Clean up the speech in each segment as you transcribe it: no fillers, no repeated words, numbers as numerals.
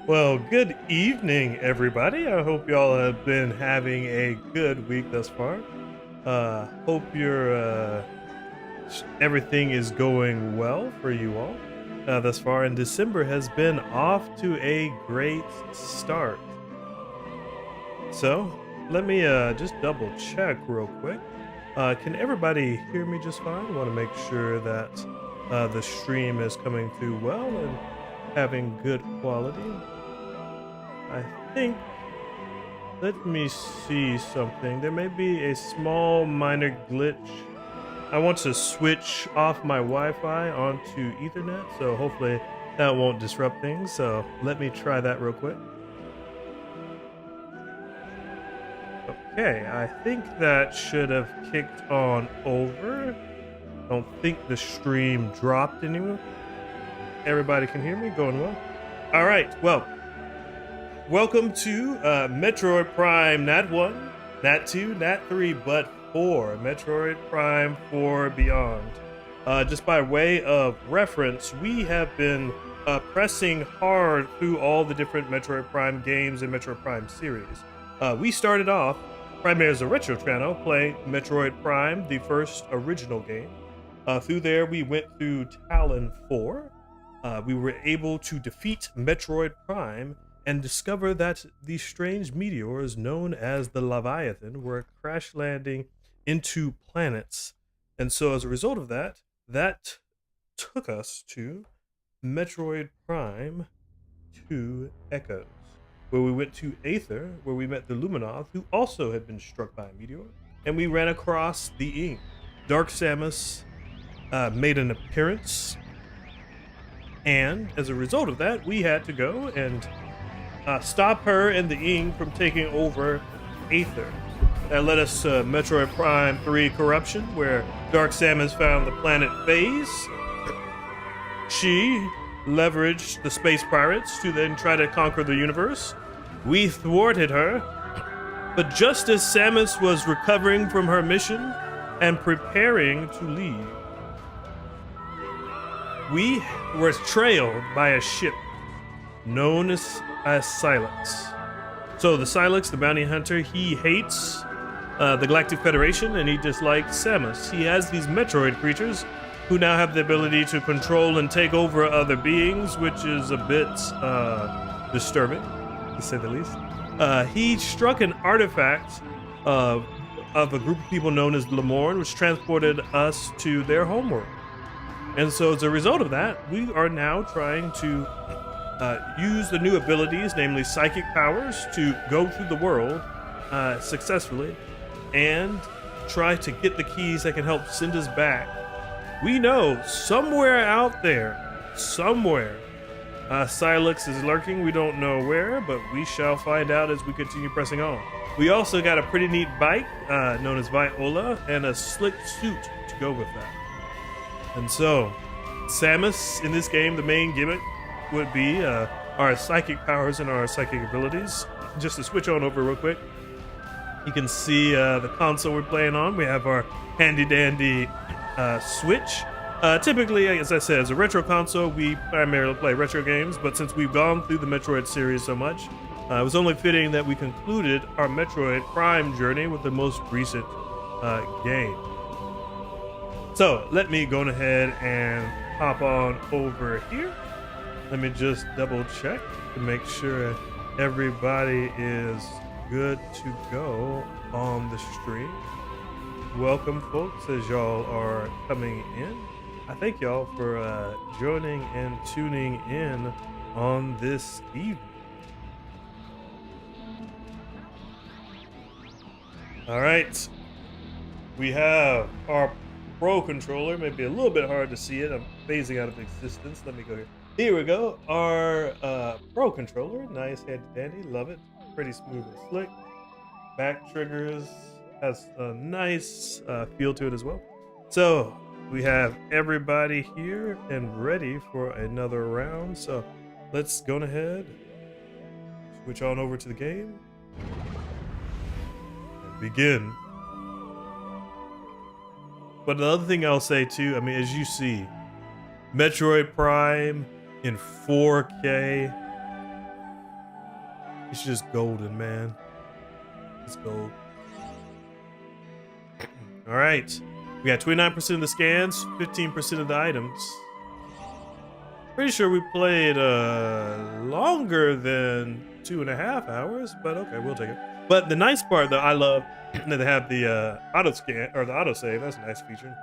Well, good evening, everybody. I hope y'all have been having a good week thus far. Hope everything is going well for you all thus far. And December has been off to a great start. So let me just double check real quick. Can everybody hear me just fine? I want to make sure that the stream is coming through well and having good quality. I think, let me see something. There may be a small minor glitch. I want to switch off my Wi-Fi onto Ethernet, so hopefully that won't disrupt things. So let me try that real quick. Okay, I think that should have kicked on over. Don't think the stream dropped anywhere. Everybody can hear me? Going well? All right, well, welcome to Metroid Prime, not 1, not 2, not 3, but 4. Metroid Prime 4 Beyond. Just by way of reference, we have been pressing hard through all the different Metroid Prime games and Metroid Prime series. We started off primarily as a retro channel playing Metroid Prime, the first original game. Through there, we went through Talon 4. We were able to defeat Metroid Prime and discover that the strange meteors known as the Leviathan were crash landing into planets. And so as a result of that, that took us to Metroid Prime 2 Echoes, where we went to Aether, where we met the Luminoth, who also had been struck by a meteor, and we ran across the Ink. Dark Samus made an appearance, and as a result of that, we had to go and stop her and the Ing from taking over Aether. That led us to Metroid Prime 3 Corruption, where Dark Samus found the planet Phase. She leveraged the space pirates to then try to conquer the universe. We thwarted her, but just as Samus was recovering from her mission and preparing to leave, we were trailed by a ship known as Sylux. So the Sylux, the bounty hunter, he hates the Galactic Federation, and he dislikes Samus. He has these Metroid creatures who now have the ability to control and take over other beings, which is a bit disturbing, to say the least. He struck an artifact of a group of people known as Lemorn, which transported us to their homeworld. And so as a result of that, we are now trying to use the new abilities, namely psychic powers, to go through the world successfully and try to get the keys that can help send us back. We know somewhere out there, Sylux is lurking. We don't know where, but we shall find out as we continue pressing on. We also got a pretty neat bike known as Viola and a slick suit to go with that. And so, Samus in this game, the main gimmick would be our psychic powers and our psychic abilities. Just to switch on over real quick, you can see the console we're playing on. We have our handy dandy Switch. Typically, as I said, as a retro console, we primarily play retro games, but since we've gone through the Metroid series so much, it was only fitting that we concluded our Metroid Prime journey with the most recent game. So let me go ahead and hop on over here. Let me just double check to make sure everybody is good to go on the stream. Welcome, folks, as y'all are coming in. I thank y'all for joining and tuning in on this evening. All right, we have our Pro controller. Maybe a little bit hard to see it. I'm phasing out of existence. Let me go here. Here we go. Our Pro controller. Nice, handy dandy. Love it. Pretty smooth and slick. Back triggers. Has a nice feel to it as well. So we have everybody here and ready for another round. So let's go ahead, switch on over to the game, and begin. But the other thing I'll say too, I mean, as you see, Metroid Prime in 4K, It's just golden, man. It's gold. All right. We got 29% of the scans, 15% of the items. Pretty sure we played longer than 2.5 hours, but okay, we'll take it. But the nice part that I love that they have the auto scan or the auto save. That's a nice feature.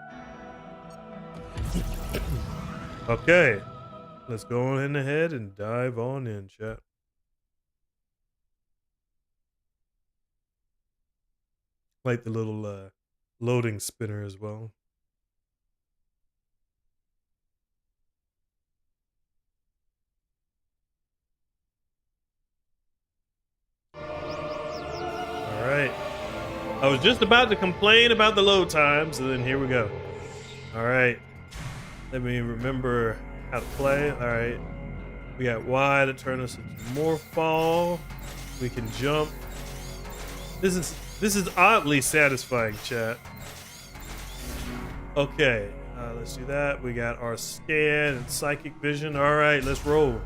Okay, let's go on ahead and dive on in, chat. Like the little loading spinner as well. All right. I was just about to complain about the load times, and then here we go. All right. Let me remember how to play. All right. We got Y to turn us into more fall. We can jump. This is oddly satisfying, chat. Okay. Let's do that. We got our scan and psychic vision. All right, let's roll.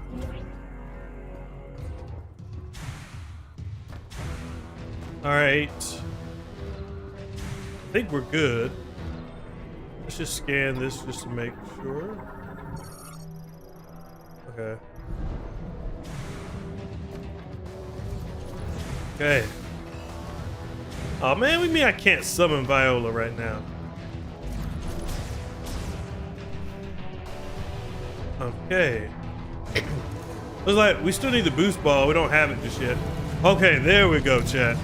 All right. I think we're good. Let's just scan this just to make sure. Okay. Okay. Oh man, we mean I can't summon Viola right now. Okay. Looks like we still need the boost ball. We don't have it just yet. Okay, there we go, chat.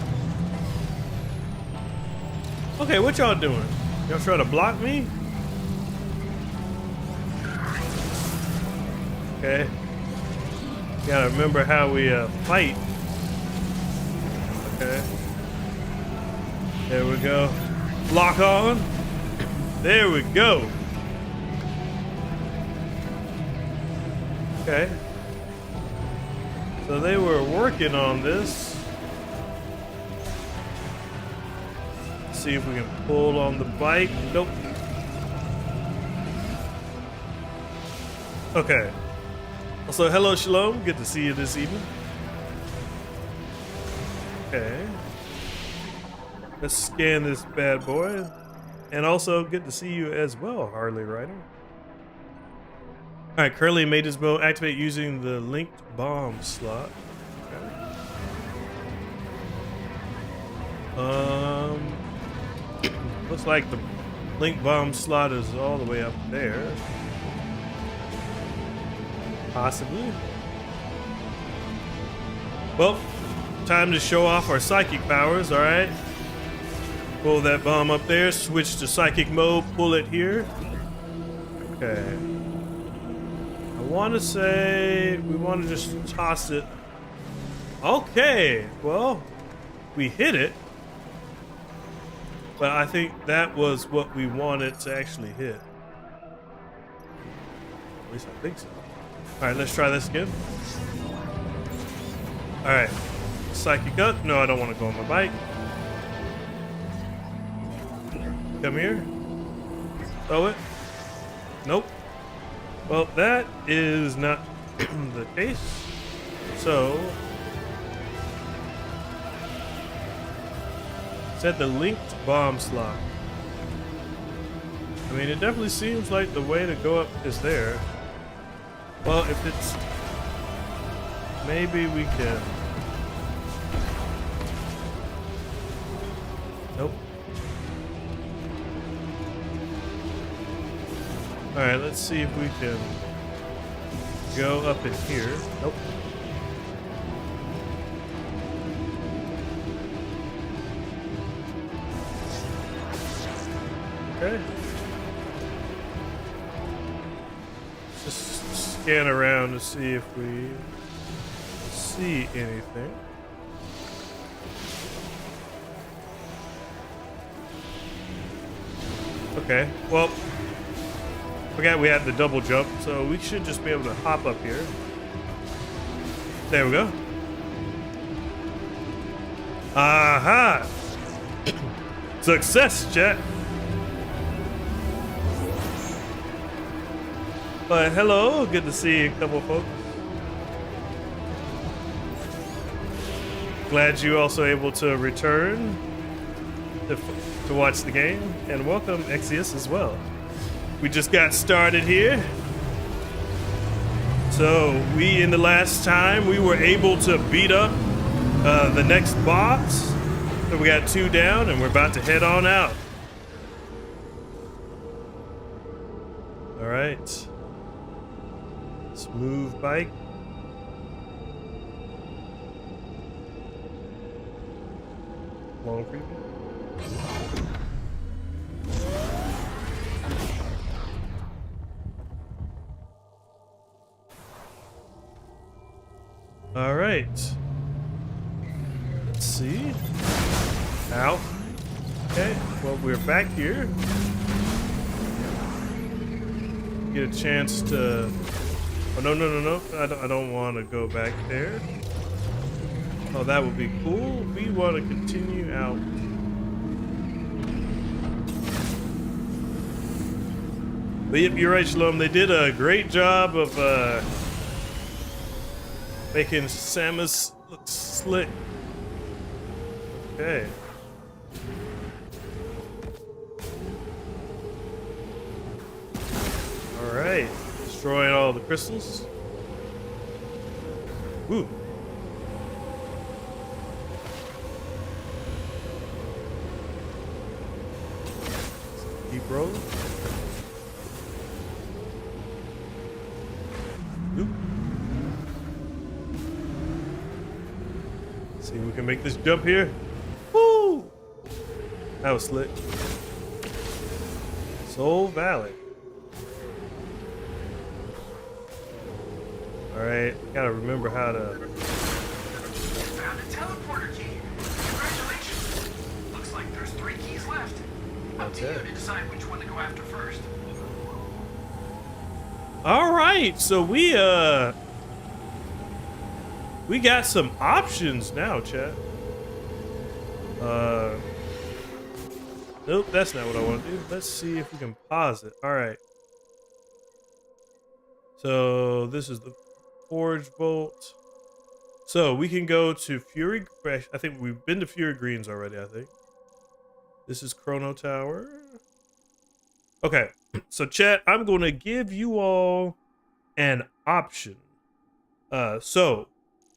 Okay, what y'all doing? Y'all trying to block me? Okay. Gotta remember how we fight. Okay. There we go. Lock on. There we go. Okay. So they were working on this. Let's see if we can pull on the bike. Nope. Okay. Also, hello, Shalom. Good to see you this evening. Okay. Let's scan this bad boy. And also, good to see you as well, Harley Rider. All right, currently made his mode activate using the linked bomb slot. Okay. Looks like the linked bomb slot is all the way up there. Possibly. Well, time to show off our psychic powers, all right? Pull that bomb up there, switch to psychic mode, pull it here. Okay. I want to say we want to just toss it. Okay, well, we hit it. But I think that was what we wanted to actually hit. At least I think so. All right, let's try this again. All right, psychic up. No, I don't want to go on my bike. Come here. Throw it. Nope. Well, that is not the case. So, set the linked bomb slot. I mean, it definitely seems like the way to go up is there. Well, if it's... Maybe we can... Nope. Alright, let's see if we can go up in here. Nope. Okay. Just scan around to see if we see anything. Okay, well, forgot we had the double jump, so we should just be able to hop up here. There we go. Aha! Success, chat. But hello, good to see a couple folks. Glad you also able to return to watch the game, and welcome Exius as well. We just got started here. So in the last time, we were able to beat up the next boss. So we got 2 down, and we're about to head on out. All right. Smooth bike. Long preview. All right. Let's see. Ow. Okay. Well, we're back here. Get a chance to. Oh no! I don't want to go back there. Oh, that would be cool. We want to continue out. But yep, you're right, Shalom. They did a great job of making Samus look slick. Okay. All right. Destroying all the crystals. Woo. Keep rolling. Oop. See if we can make this jump here. Woo! That was slick. Soul Valley. Alright, gotta remember how to. Found a teleporter key. Congratulations. Looks like there's 3 keys left. Up to you to decide which one to go after first. Alright, so we got some options now, chat. Nope, that's not what I want to do. Let's see if we can pause it. Alright. So this is the Forge Bolt. So we can go to Fury. I think we've been to Fury Greens already, I think. This is Chrono Tower. Okay, so chat, I'm going to give you all an option. So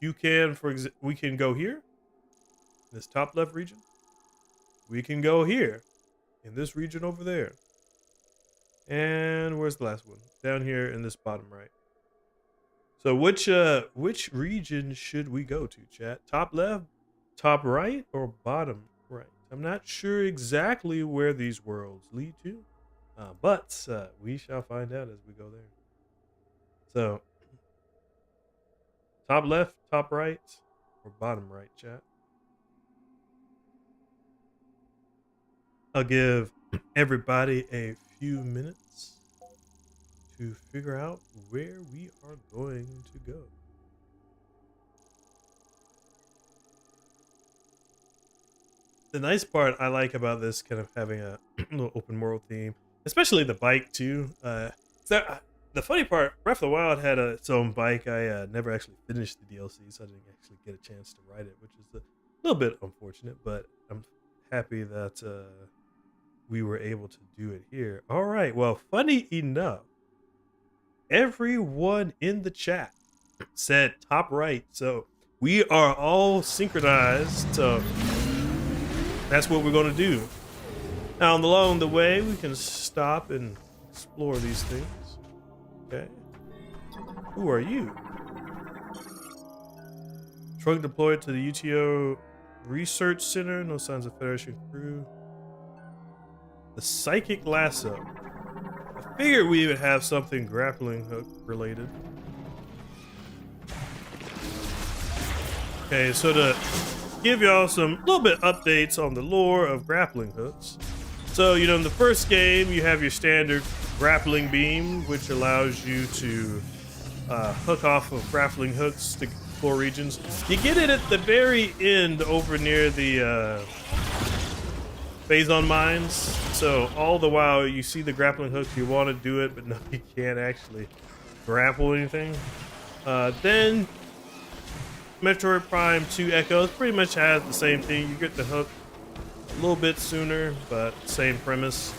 you can, we can go here, this top left region. We can go here, in this region over there. And where's the last one? Down here in this bottom right. So which region should we go to, chat? Top left, top right, or bottom right? I'm not sure exactly where these worlds lead to, but we shall find out as we go there. So top left, top right, or bottom right, chat? I'll give everybody a few minutes to figure out where we are going to go. The nice part I like about this kind of having a little open world theme, especially the bike too. The funny part, Breath of the Wild had its own bike. I never actually finished the DLC, so I didn't actually get a chance to ride it, which is a little bit unfortunate, but I'm happy that we were able to do it here. All right, well, funny enough, everyone in the chat said top right, so we are all synchronized, so that's what we're going to do. Now, along the way, we can stop and explore these things. Okay. Who are you? Trunk deployed to the UTO Research Center. No signs of Federation crew. The Psychic Lasso. I figured we would have something grappling hook related. Okay, so to give y'all some little bit updates on the lore of grappling hooks. So, you know, in the first game, you have your standard grappling beam, which allows you to hook off of grappling hooks to explore regions. You get it at the very end over near the Phazon mines. So all the while you see the grappling hook, you want to do it, but no, you can't actually grapple anything. Then Metroid Prime 2 Echoes pretty much has the same thing. You get the hook a little bit sooner, but same premise.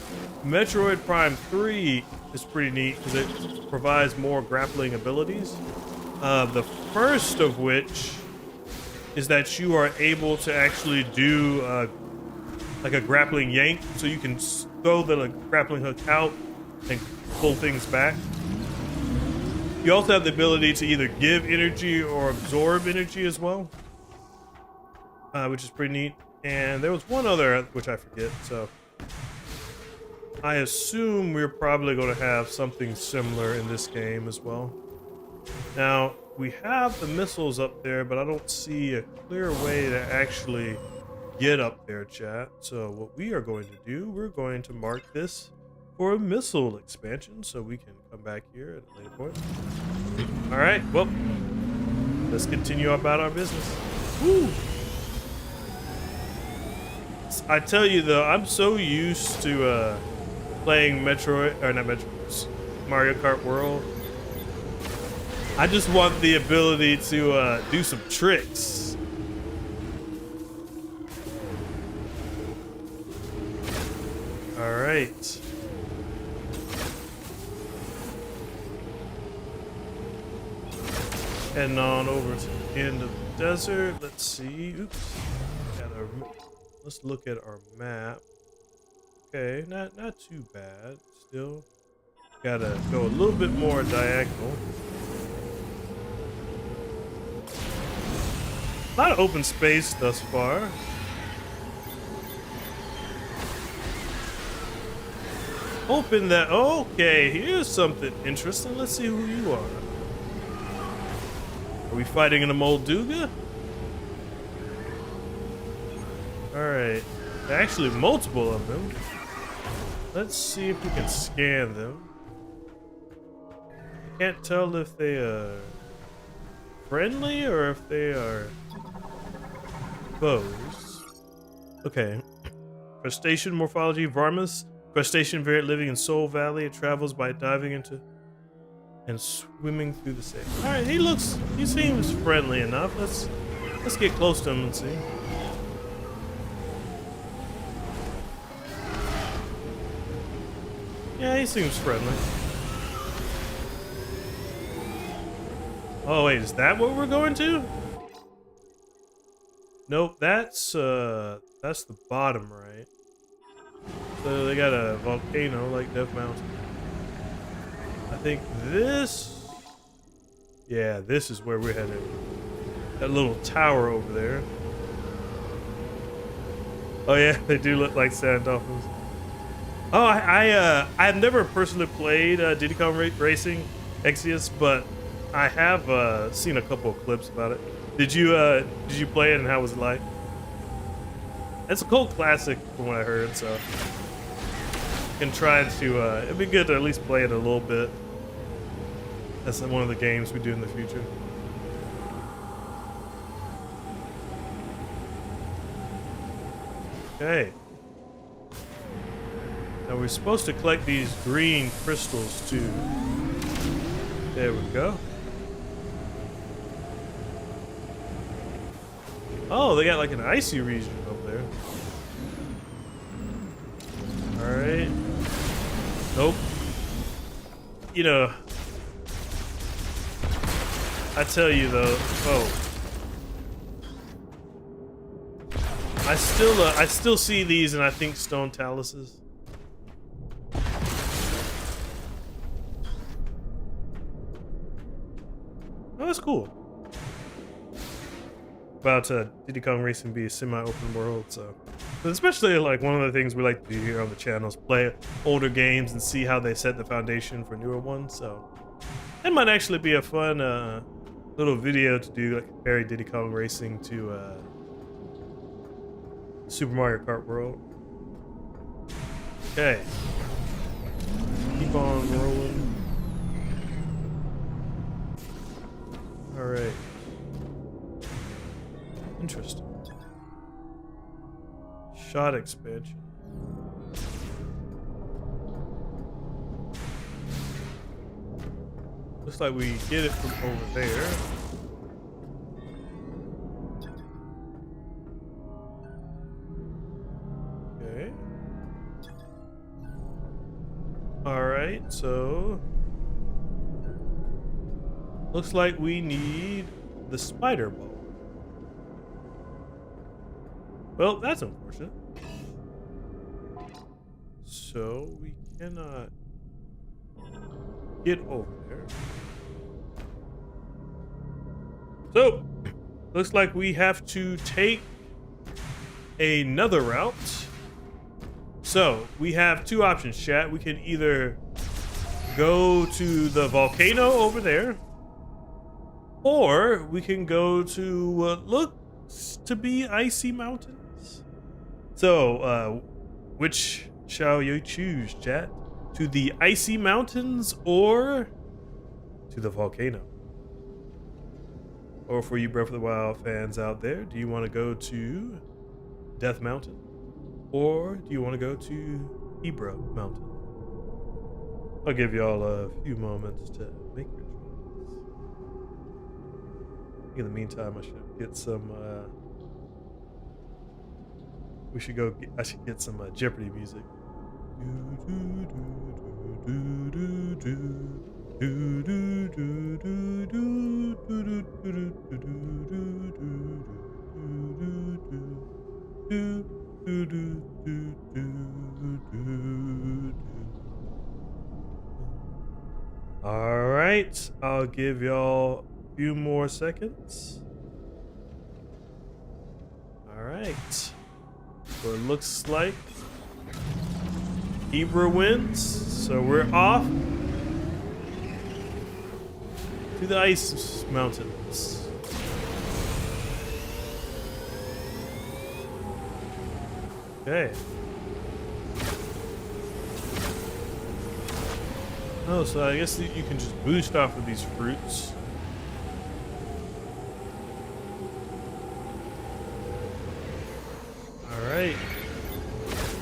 Metroid Prime 3 is pretty neat because it provides more grappling abilities. The first of which is that you are able to actually do like a grappling yank, so you can throw the grappling hook out and pull things back. You also have the ability to either give energy or absorb energy as well, which is pretty neat. And there was one other, which I forget, so I assume we're probably going to have something similar in this game as well. Now, we have the missiles up there, but I don't see a clear way to actually get up there, chat. So what we are going to do, we're going to mark this for a missile expansion, so we can come back here at a later point. All right, well, let's continue about our business. Woo! I tell you though, I'm so used to playing Mario Kart World. I just want the ability to do some tricks. All right. Heading on over to the end of the desert. Let's see. Oops. Let's look at our map. Okay, not too bad. Still gotta go a little bit more diagonal. A lot of open space thus far. Hoping that, okay, here's something interesting. Let's see who you are. Are we fighting in a Molduga? Alright. Actually, multiple of them. Let's see if we can scan them. Can't tell if they are friendly or if they are foes. Okay. Crustacean morphology, Varmus. Crustacean variant living in Soul Valley. It travels by diving into and swimming through the sand. Alright, he seems friendly enough. Let's get close to him and see. Yeah, he seems friendly. Oh wait, is that what we're going to? Nope, that's the bottom right. So they got a volcano like Death Mountain. I think this, yeah, this is where we're headed. That little tower over there. Oh yeah, they do look like sand dolphins. Oh, I've never personally played Diddy Kong Racing Exvius, but I have seen a couple of clips about it. Did you play it, and how was it like? It's a cult classic from what I heard, so can try to. It'd be good to at least play it a little bit. That's one of the games we do in the future. Okay. Now we're supposed to collect these green crystals too. There we go. Oh, they got like an icy region over there. Alright. Nope. You know, I tell you though, I still see these and I think stone taluses. Oh, that's cool. About Diddy Kong Racing be a semi-open world, so. But especially like one of the things we like to do here on the channel is play older games and see how they set the foundation for newer ones. So that might actually be a fun little video to do, like compare Diddy Kong Racing to Super Mario Kart World. Okay, keep on rolling. All right. Interesting. Shot expansion. Looks like we get it from over there. right, so looks like we need the spider ball. Well, that's unfortunate. So we cannot get over there. So looks like we have to take another route. So we have two options, chat. We can either go to the volcano over there, or we can go to what looks to be icy mountains. So which shall you choose, chat? To the icy mountains or to the volcano? Or for you Breath of the Wild fans out there, do you want to go to Death Mountain? Or do you want to go to Ibra Mountain? I'll give y'all a few moments to make your choice. In the meantime, I should get some I should get some Jeopardy music. All right, I'll give y'all a few more seconds. All right, so it looks like Ibra wins, so we're off to the ice mountains. Okay. Oh, so I guess you can just boost off of these fruits. All right.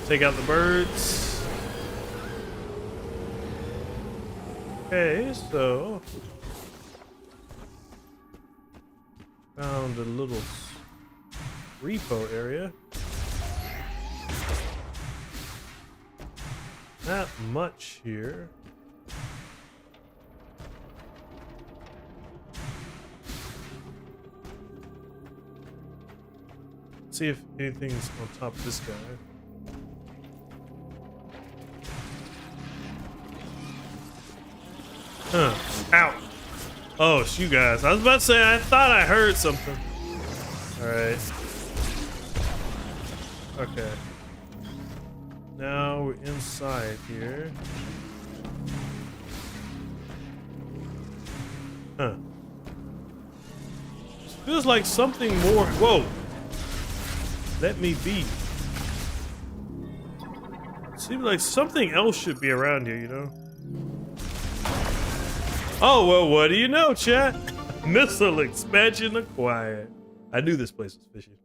Take out the birds. Okay, so found a little repo area. Not much here. See if anything's on top of this guy. Huh. Ow. Oh, it's you guys. I was about to say, I thought I heard something. Alright. Okay. Now we're inside here. Huh. This feels like something more. Whoa. Let me be. Seems like something else should be around here, you know? Oh, well, what do you know, chat? Missile expansion acquired. I knew this place was fishy.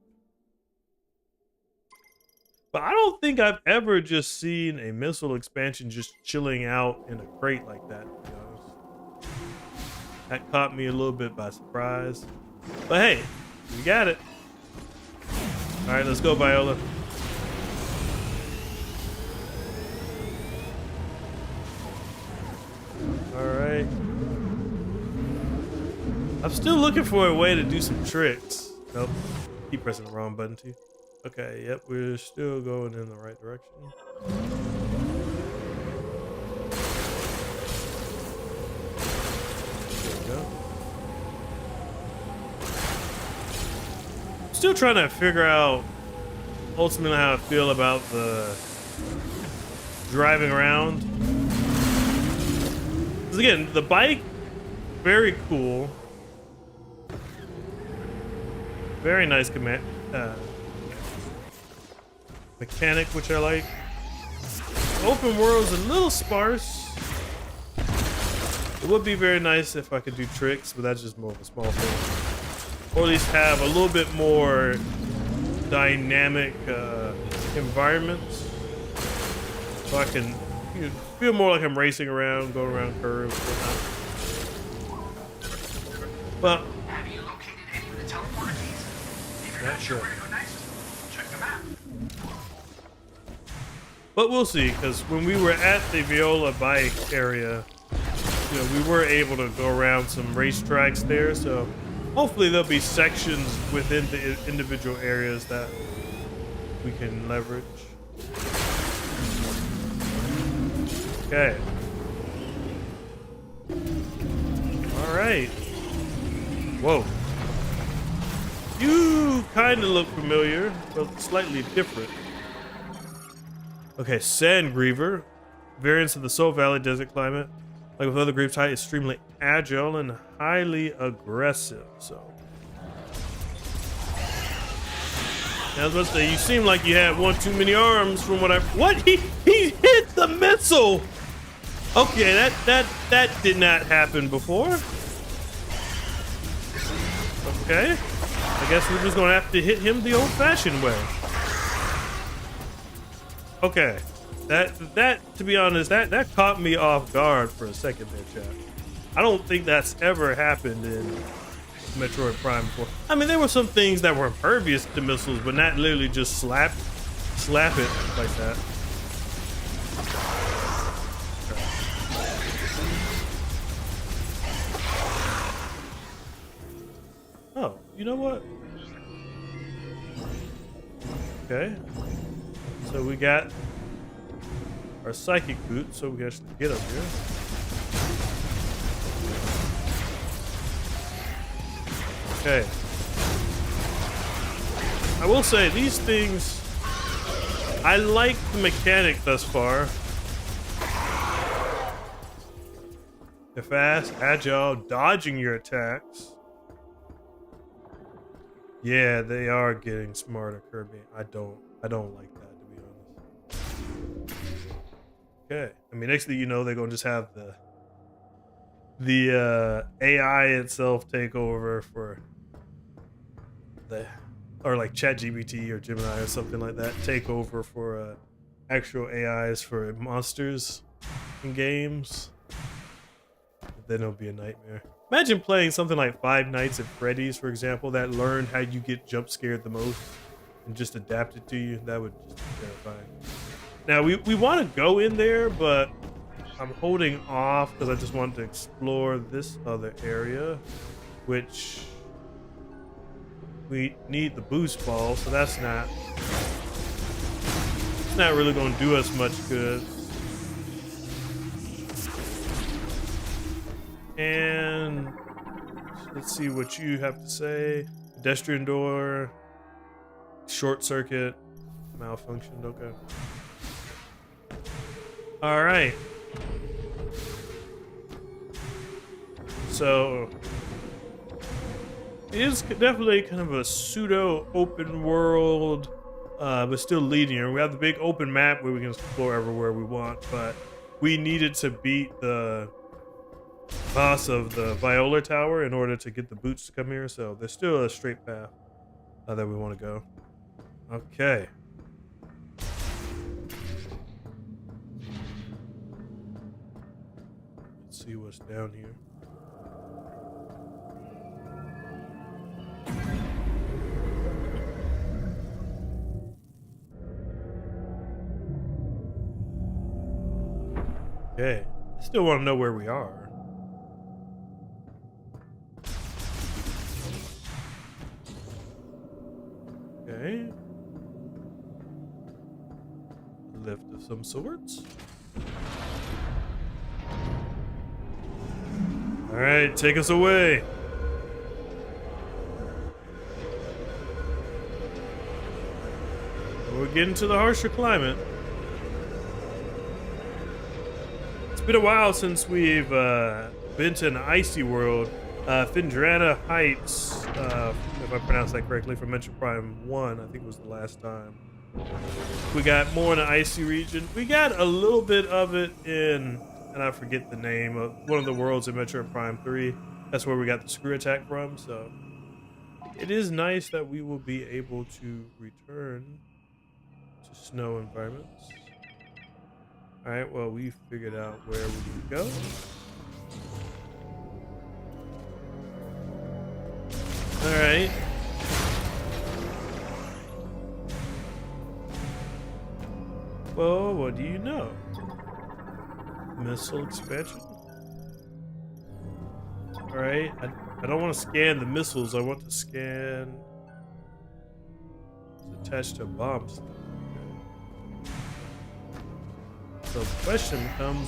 But I don't think I've ever just seen a missile expansion just chilling out in a crate like that, to be honest. That caught me a little bit by surprise. But hey, we got it. All right, let's go, Viola. All right. I'm still looking for a way to do some tricks. Nope. Keep pressing the wrong button too. Okay, yep, we're still going in the right direction. There we go. Still trying to figure out ultimately how I feel about the driving around. Because again, the bike, very cool. Very nice mechanic, which I like. Open world's a little sparse. It would be very nice if I could do tricks, but that's just more of a small thing. Or at least have a little bit more dynamic environments, so I can feel more like I'm racing around, going around curves, whatnot. But Have you located any of the teleporter keys? If you're not sure where to go next, check the map. But we'll see, because when we were at the Viola bike area, you know, we were able to go around some racetracks there, so hopefully there'll be sections within the individual areas that we can leverage. Okay. All right. Whoa. You kind of look familiar, but slightly different. Okay, Sandgriever. Variants of the Soul Valley desert climate. Like with other Grave type, extremely agile and highly aggressive. So, I was about to say, you seem like you had one too many arms from what I. What? He hit the missile. Okay, that did not happen before. Okay, I guess we're just gonna have to hit him the old-fashioned way. Okay. That to be honest, that caught me off guard for a second there, chat. I don't think that's ever happened in Metroid Prime before. I mean, there were some things that were impervious to missiles, but not literally just slap it like that. Oh, you know what? Okay. So we got our psychic boot, so we actually get up here. Okay. I will say these things, I like the mechanic thus far. They're fast, agile, dodging your attacks. Yeah, they are getting smarter, Kirby. I don't like that, to be honest. Okay. I mean, next thing you know, they're gonna just have the AI itself take over for or like ChatGPT or Gemini or something like that, take over for actual AIs for monsters in games. Then it'll be a nightmare. Imagine playing something like Five Nights at Freddy's, for example, that learned how you get jump scared the most and just adapted to you. That would just be terrifying. Now, we want to go in there, but I'm holding off because I just want to explore this other area, which we need the boost ball, so it's not really going to do us much good. And let's see what you have to say. Pedestrian door, short circuit, malfunctioned. Okay. All right. So it is definitely kind of a pseudo open world, but still linear. We have the big open map where we can explore everywhere we want, but we needed to beat the boss of the Viola Tower in order to get the boots to come here. So there's still a straight path that we want to go. Okay. Let's see what's down here. Okay. I still want to know where we are. Okay. Lift of some sorts. All right, take us away. We're getting to the harsher climate. It's been a while since we've been to an icy world. Findrana Heights, if I pronounced that correctly, from Metroid Prime 1, I think was the last time. We got more in the icy region. We got a little bit of it in, and I forget the name of one of the worlds in Metroid Prime 3. That's where we got the screw attack from, so it is nice that we will be able to return to snow environments. Alright, well, we figured out where we can go. Alright. Well, what do you know? Missile expansion? Alright, I don't want to scan the missiles, I want to scan... It's attached to bombs. So the question becomes,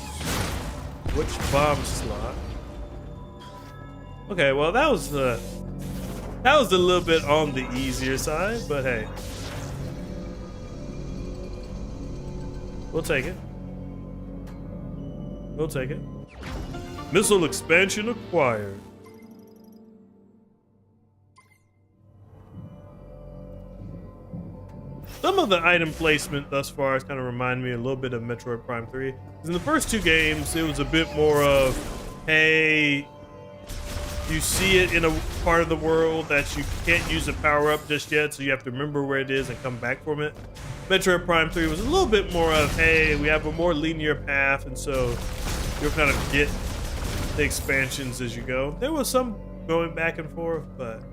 which bomb slot? Okay, well that was a little bit on the easier side, but hey. We'll take it. We'll take it. Missile expansion acquired. Some of the item placement thus far has kind of reminded me a little bit of Metroid Prime 3. In the first two games, it was a bit more of, hey, you see it in a part of the world that you can't use a power-up just yet, so you have to remember where it is and come back from it. Metroid Prime 3 was a little bit more of, hey, we have a more linear path, and so you'll kind of get the expansions as you go. There was some going back and forth, but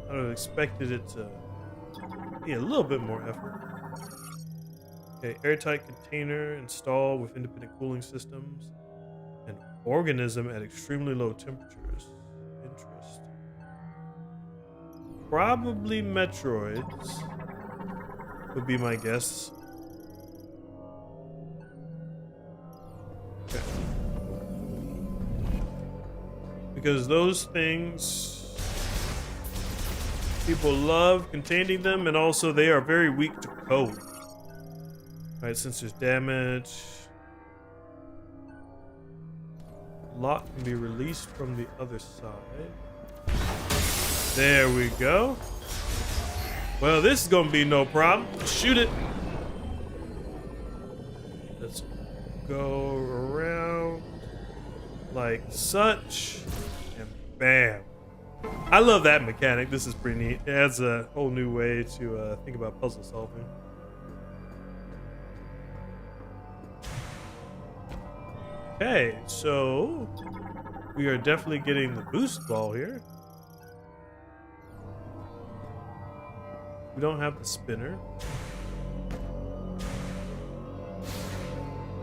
I would have expected it to be a little bit more effort. Okay, airtight container installed with independent cooling systems. An organism at extremely low temperatures. Interesting. Probably Metroids would be my guess. Okay. Because those things, people love containing them, and also they are very weak to cold. Alright, since there's damage, lock can be released from the other side. There we go. Well, this is gonna be no problem. Shoot it. Let's go around like such, and bam. I love that mechanic. This is pretty neat. It adds a whole new way to think about puzzle solving. Okay, so we are definitely getting the boost ball here. We don't have the spinner.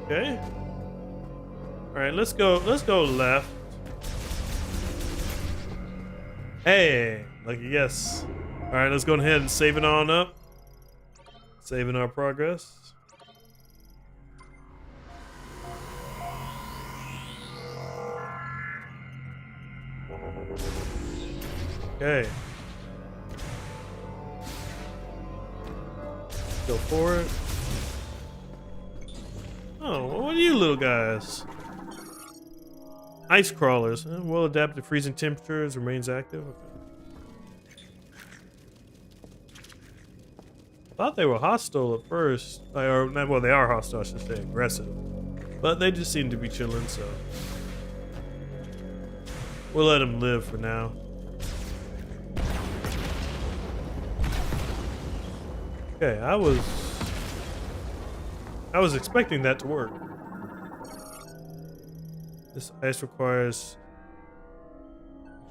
Okay. All right, let's go left. Hey, lucky yes. All right, let's go ahead and save it on up. Saving our progress. Okay. Go for it. Oh, well, what are you little guys? Ice crawlers. Well adapted to freezing temperatures, remains active. Okay. Thought they were hostile at first. Or, well, they are hostile, I should say, aggressive. But they just seem to be chilling, so we'll let them live for now. Okay, I was expecting that to work. This ice requires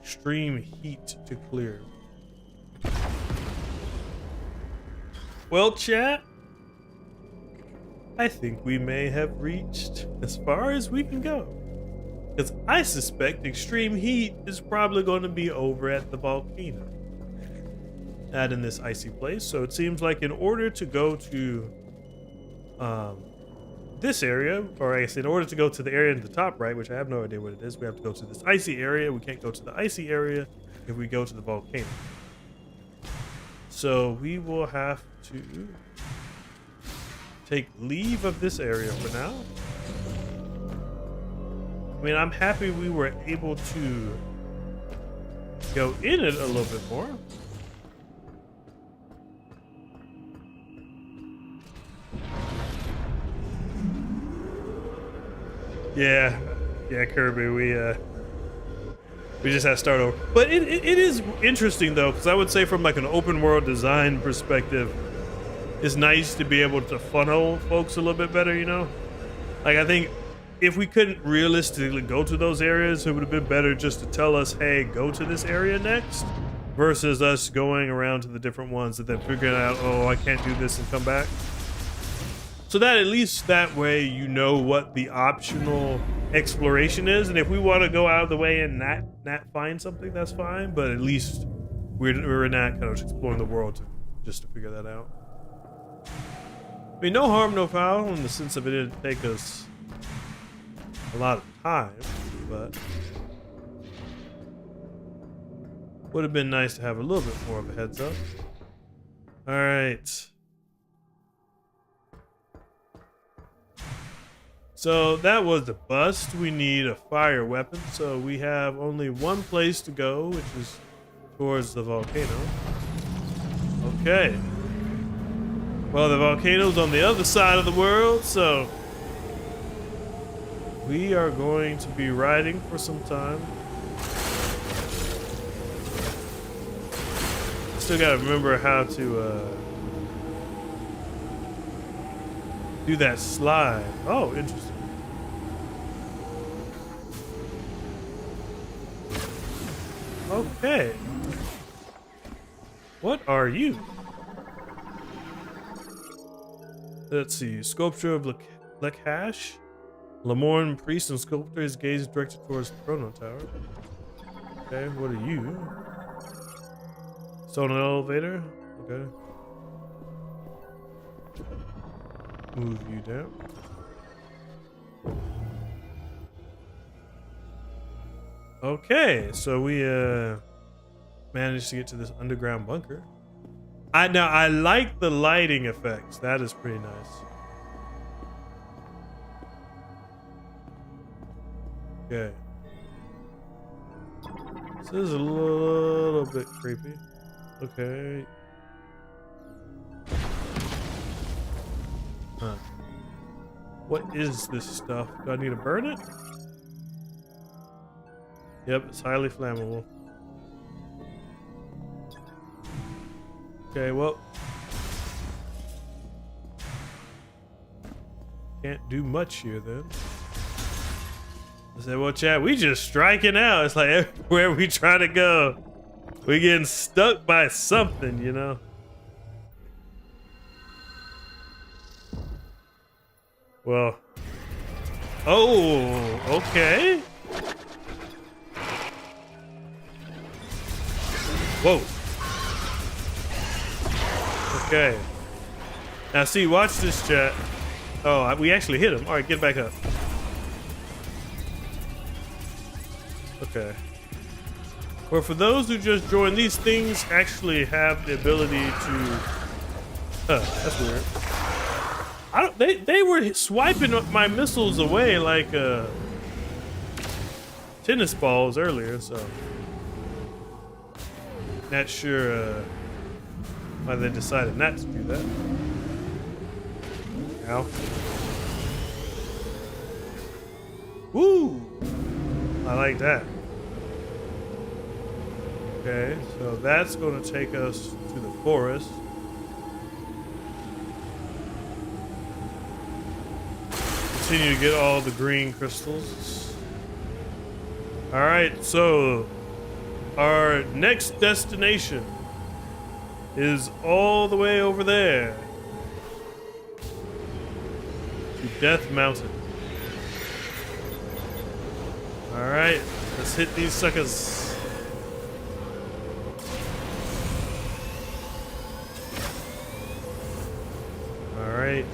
extreme heat to clear. Well, chat, I think we may have reached as far as we can go. Because I suspect extreme heat is probably going to be over at the volcano. Not in this icy place. So it seems like in order to go to this area, or I guess in order to go to the area in the top right, which I have no idea what it is, we have to go to this icy area. We can't go to the icy area if we go to the volcano. So we will have to take leave of this area for now. I mean, I'm happy we were able to go in it a little bit more. Yeah, Kirby, we just had to start over. But it is interesting though, because I would say from like an open world design perspective, it's nice to be able to funnel folks a little bit better, you know? Like, I think if we couldn't realistically go to those areas, it would have been better just to tell us, hey, go to this area next. versus us going around to the different ones and then figuring out, oh, I can't do this and come back. So that at least that way you know what the optional exploration is, and if we want to go out of the way and not find something, that's fine. But at least we're not kind of exploring the world just to figure that out. I mean, no harm, no foul, in the sense of it didn't take us a lot of time, but would have been nice to have a little bit more of a heads up. All right. So that was the bust. We need a fire weapon. So we have only one place to go, which is towards the volcano. Okay. Well, the volcano's on the other side of the world, so we are going to be riding for some time. Still gotta remember how to do that slide. Oh, interesting. Okay. What are you? Let's see. Sculpture of Lekash. Lamorne, priest and sculptor, his gaze directed towards the Chrono Tower. Okay, what are you? Stone elevator. Okay. Move you down. Okay, so we managed to get to this underground bunker. I like the lighting effects. That is pretty nice. Okay. This is a little bit creepy. Okay. Huh. What is this stuff? Do I need to burn it? Yep, it's highly flammable. Okay, well. Can't do much here then. I said, well, chat, we just striking out. It's like everywhere we try to go, we getting stuck by something, you know? Well. Oh, okay. Whoa. Okay. Now see, watch this, chat. Oh, we actually hit him. All right, get back up. Okay. Well, for those who just joined, these things actually have the ability to... that's weird. I don't... They were swiping my missiles away like tennis balls earlier, so... Not sure why they decided not to do that. Ow. Woo! I like that. Okay, so that's going to take us to the forest. Continue to get all the green crystals. All right, so our next destination is all the way over there to Death Mountain. All right, let's hit these suckers. All right.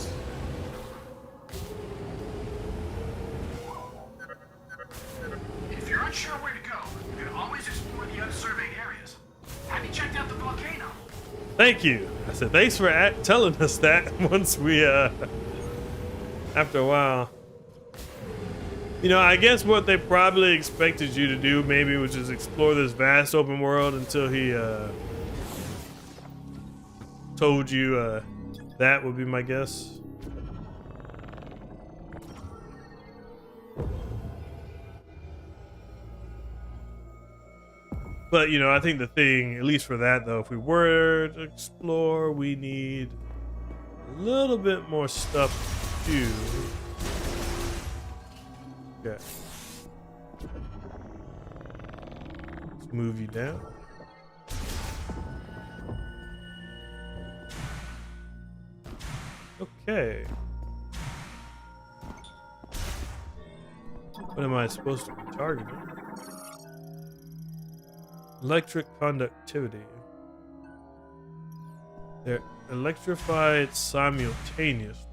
If you're unsure where to go, you can always explore the unsurveyed areas. Have you checked out the volcano? Thank you. I said thanks for telling us that once we after a while. You know, I guess what they probably expected you to do maybe was just explore this vast open world until he told you that would be my guess. But, you know, I think the thing, at least for that, though, if we were to explore, we need a little bit more stuff to do. Okay. Let's move you down. Okay. What am I supposed to be targeting? Electric conductivity. They're electrified simultaneously.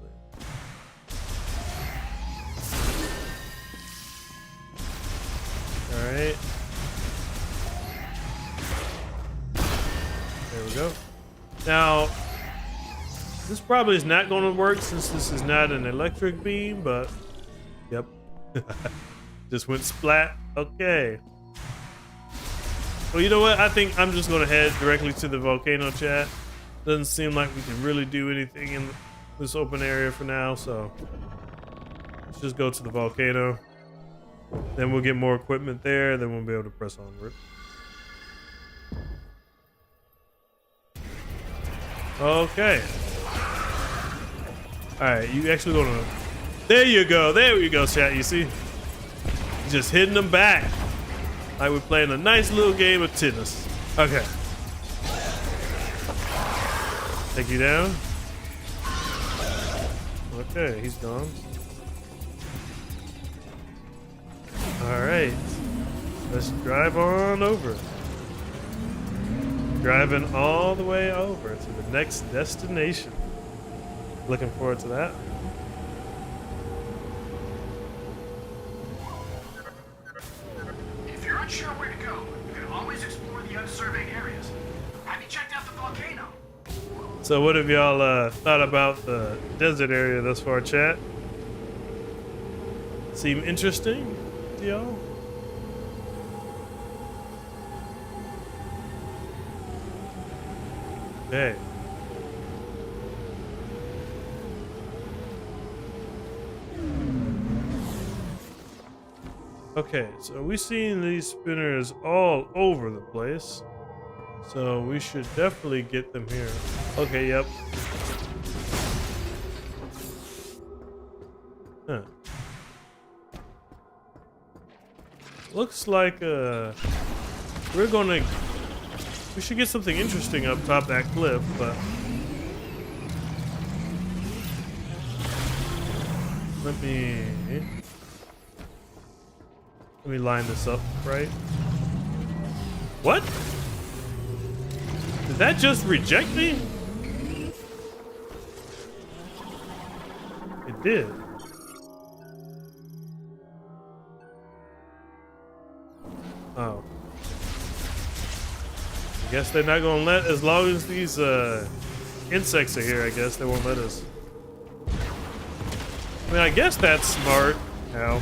Alright. There we go. Now, this probably is not going to work since this is not an electric beam, but yep. Just went splat. Okay. Well, you know what? I think I'm just going to head directly to the volcano, chat. Doesn't seem like we can really do anything in this open area for now, so let's just go to the volcano. Then we'll get more equipment there, then we'll be able to press onward. Okay. Alright, you actually gonna... There you go, chat, you see? Just hitting them back. Like we're playing a nice little game of tennis. Okay. Take you down. Okay, he's gone. Alright. Let's drive on over. Driving all the way over to the next destination. Looking forward to that. If you're unsure where to go, you can always explore the unsurveyed areas. Have you checked out the volcano? So what have y'all thought about the desert area thus far, chat? Seem interesting to y'all? Okay. Okay, so we've seen these spinners all over the place. So we should definitely get them here. Okay, yep. Huh. Looks like we should get something interesting up top that cliff, but let me line this up right. What? Did that just reject me? It did. Oh. I guess they're not gonna let, as long as these insects are here, I guess they won't let us. I mean, I guess that's smart. How?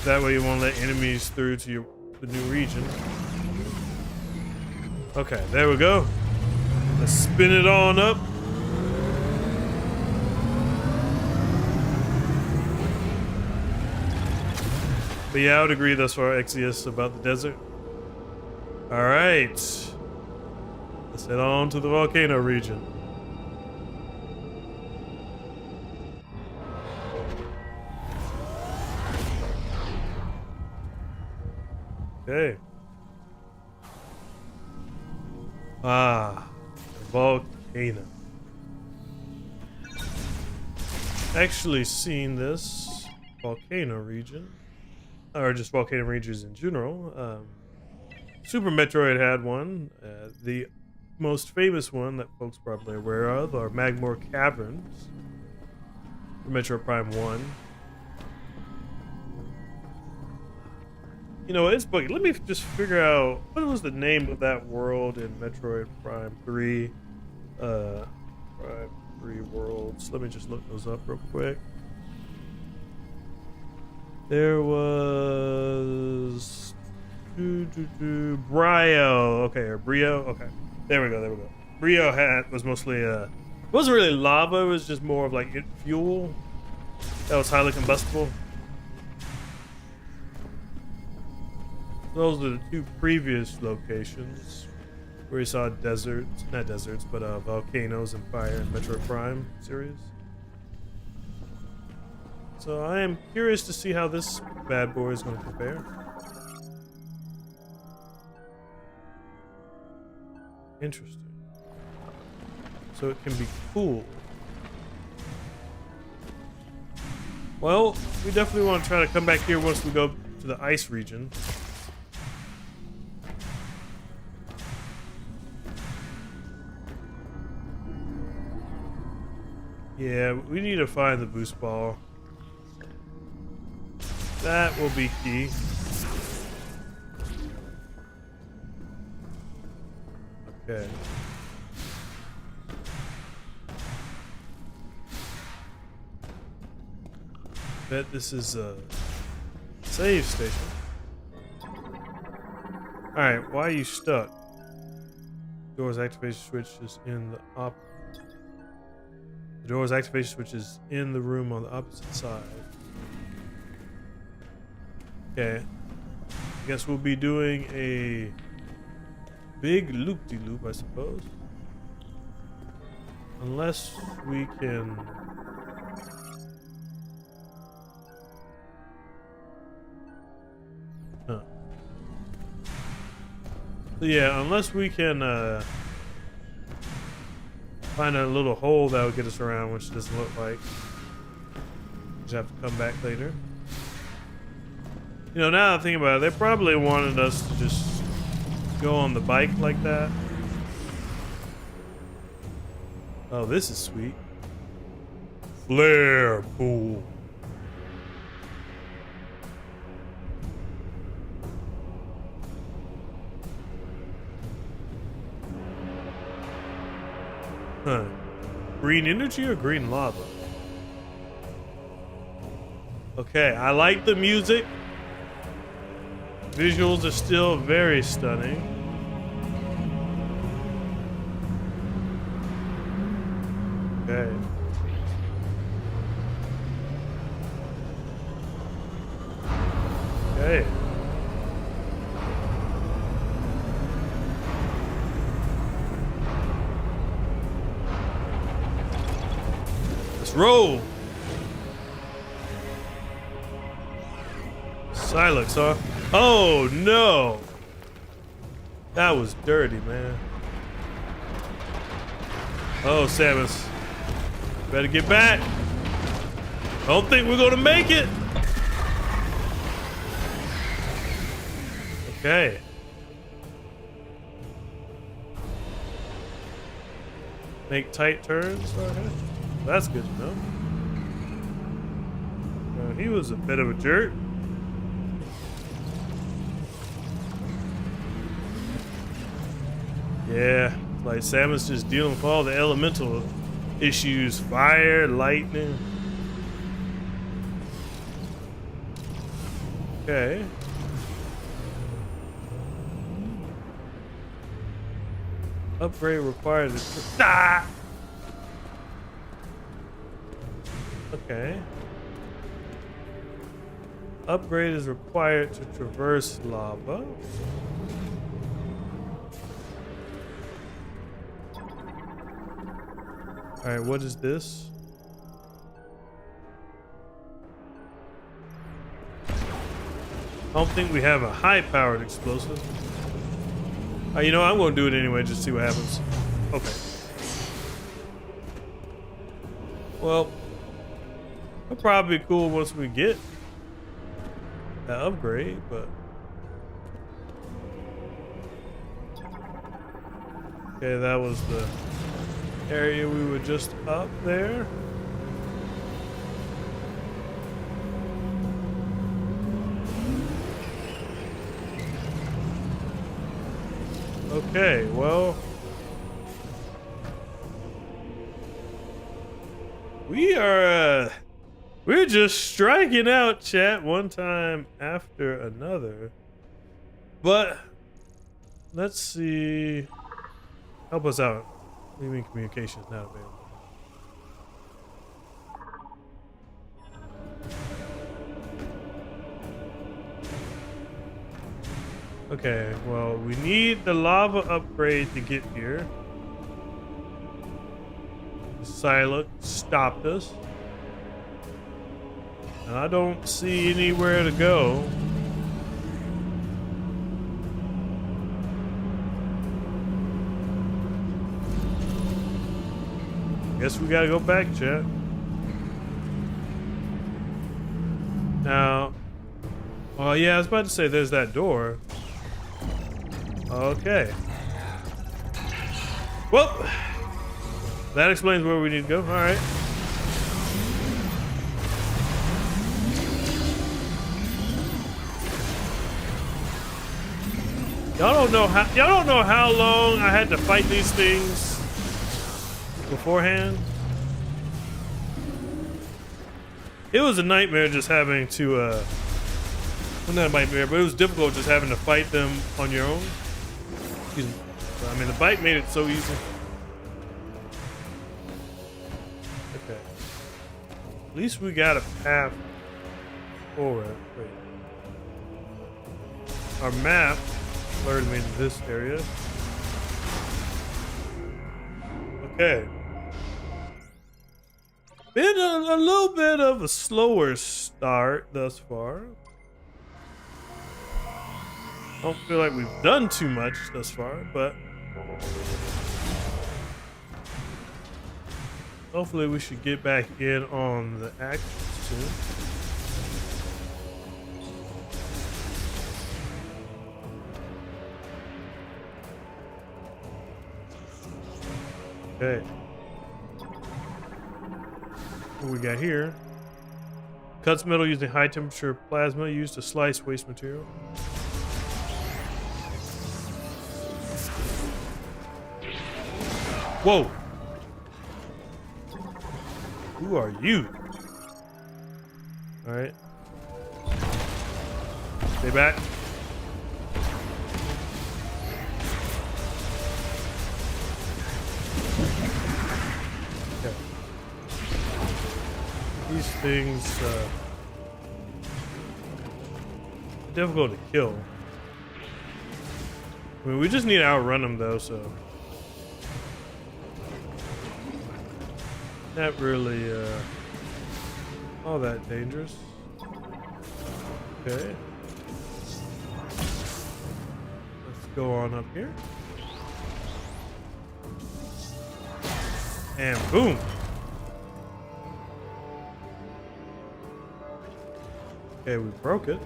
That way you won't let enemies through to the new region. Okay, there we go. Let's spin it on up. But yeah, I would agree thus far, Exius, about the desert. Alright. Let's head on to the volcano region. Okay. Ah, the volcano. Actually seen this volcano region, or just volcano regions in general. Super Metroid had one. The most famous one that folks probably are aware of are Magmore Caverns for Metroid Prime 1. You know, it's buggy. Let me just figure out what was the name of that world in Metroid Prime 3. Prime 3 worlds. Let me just look those up real quick. There was Brio. Okay, or Brio. Okay, there we go. Brio was mostly it wasn't really lava. It was just more of like fuel that was highly combustible. Those are the two previous locations where we saw deserts, not deserts, but volcanoes and fire in Metroid Prime series. So I am curious to see how this bad boy is going to compare. Interesting. so it can be cool. Well, we definitely want to try to come back here once we go to the ice region. Yeah, we need to find the boost ball. That will be key. Okay. Bet this is a save station. Alright, why are you stuck? Door's activation switch is in the The door's activation switch is in the room on the opposite side. Okay. I guess we'll be doing a big loop-de-loop, I suppose. Unless we can... Huh. So yeah, unless we can find a little hole that will get us around, which doesn't look like. Just have to come back later. You know, now that I think about it, they probably wanted us to just go on the bike like that. Oh, this is sweet. Flare pool. Huh. Green energy or green lava? Okay, I like the music. Visuals are still very stunning. Okay. Okay. Let's roll. Sylux, huh? Oh no! That was dirty, man. Oh, Samus. Better get back. Don't think we're gonna make it. Okay. Make tight turns. Okay. That's good to know. He was a bit of a jerk. Yeah, like Samus just dealing with all the elemental issues. Fire, lightning. Okay. Upgrade required. Ah! Okay. Upgrade is required to traverse lava. Alright, what is this? I don't think we have a high-powered explosive. You know, I'm going to do it anyway, just see what happens. Okay. Well, it'll probably be cool once we get that upgrade, but... Okay, that was the area we were just up there. Okay, well, we're just striking out, chat, one time after another. But let's see. Help us out. Leaving communication is not available. Okay, well, we need the lava upgrade to get here. Sylux stopped us. And I don't see anywhere to go. Guess we gotta go back, chat. Now, oh yeah, I was about to say there's that door. Okay. Well, that explains where we need to go. All right. Y'all don't know how long I had to fight these things beforehand. It was a nightmare just having to well, not a nightmare, but it was difficult just having to fight them on your own. Excuse me. I mean, the bike made it so easy. Okay. At least we got a path forward. Wait. Our map alerted me to this area. Okay. Been a little bit of a slower start thus far. Don't feel like we've done too much thus far, but hopefully we should get back in on the action soon. Okay. What we got here? Cuts metal using high temperature plasma used to slice waste material. Whoa! Who are you? Alright. Stay back. Okay. These things, difficult to kill. I mean, we just need to outrun them though, so. Not really all that dangerous. Okay. Let's go on up here. And boom. Okay, we broke it.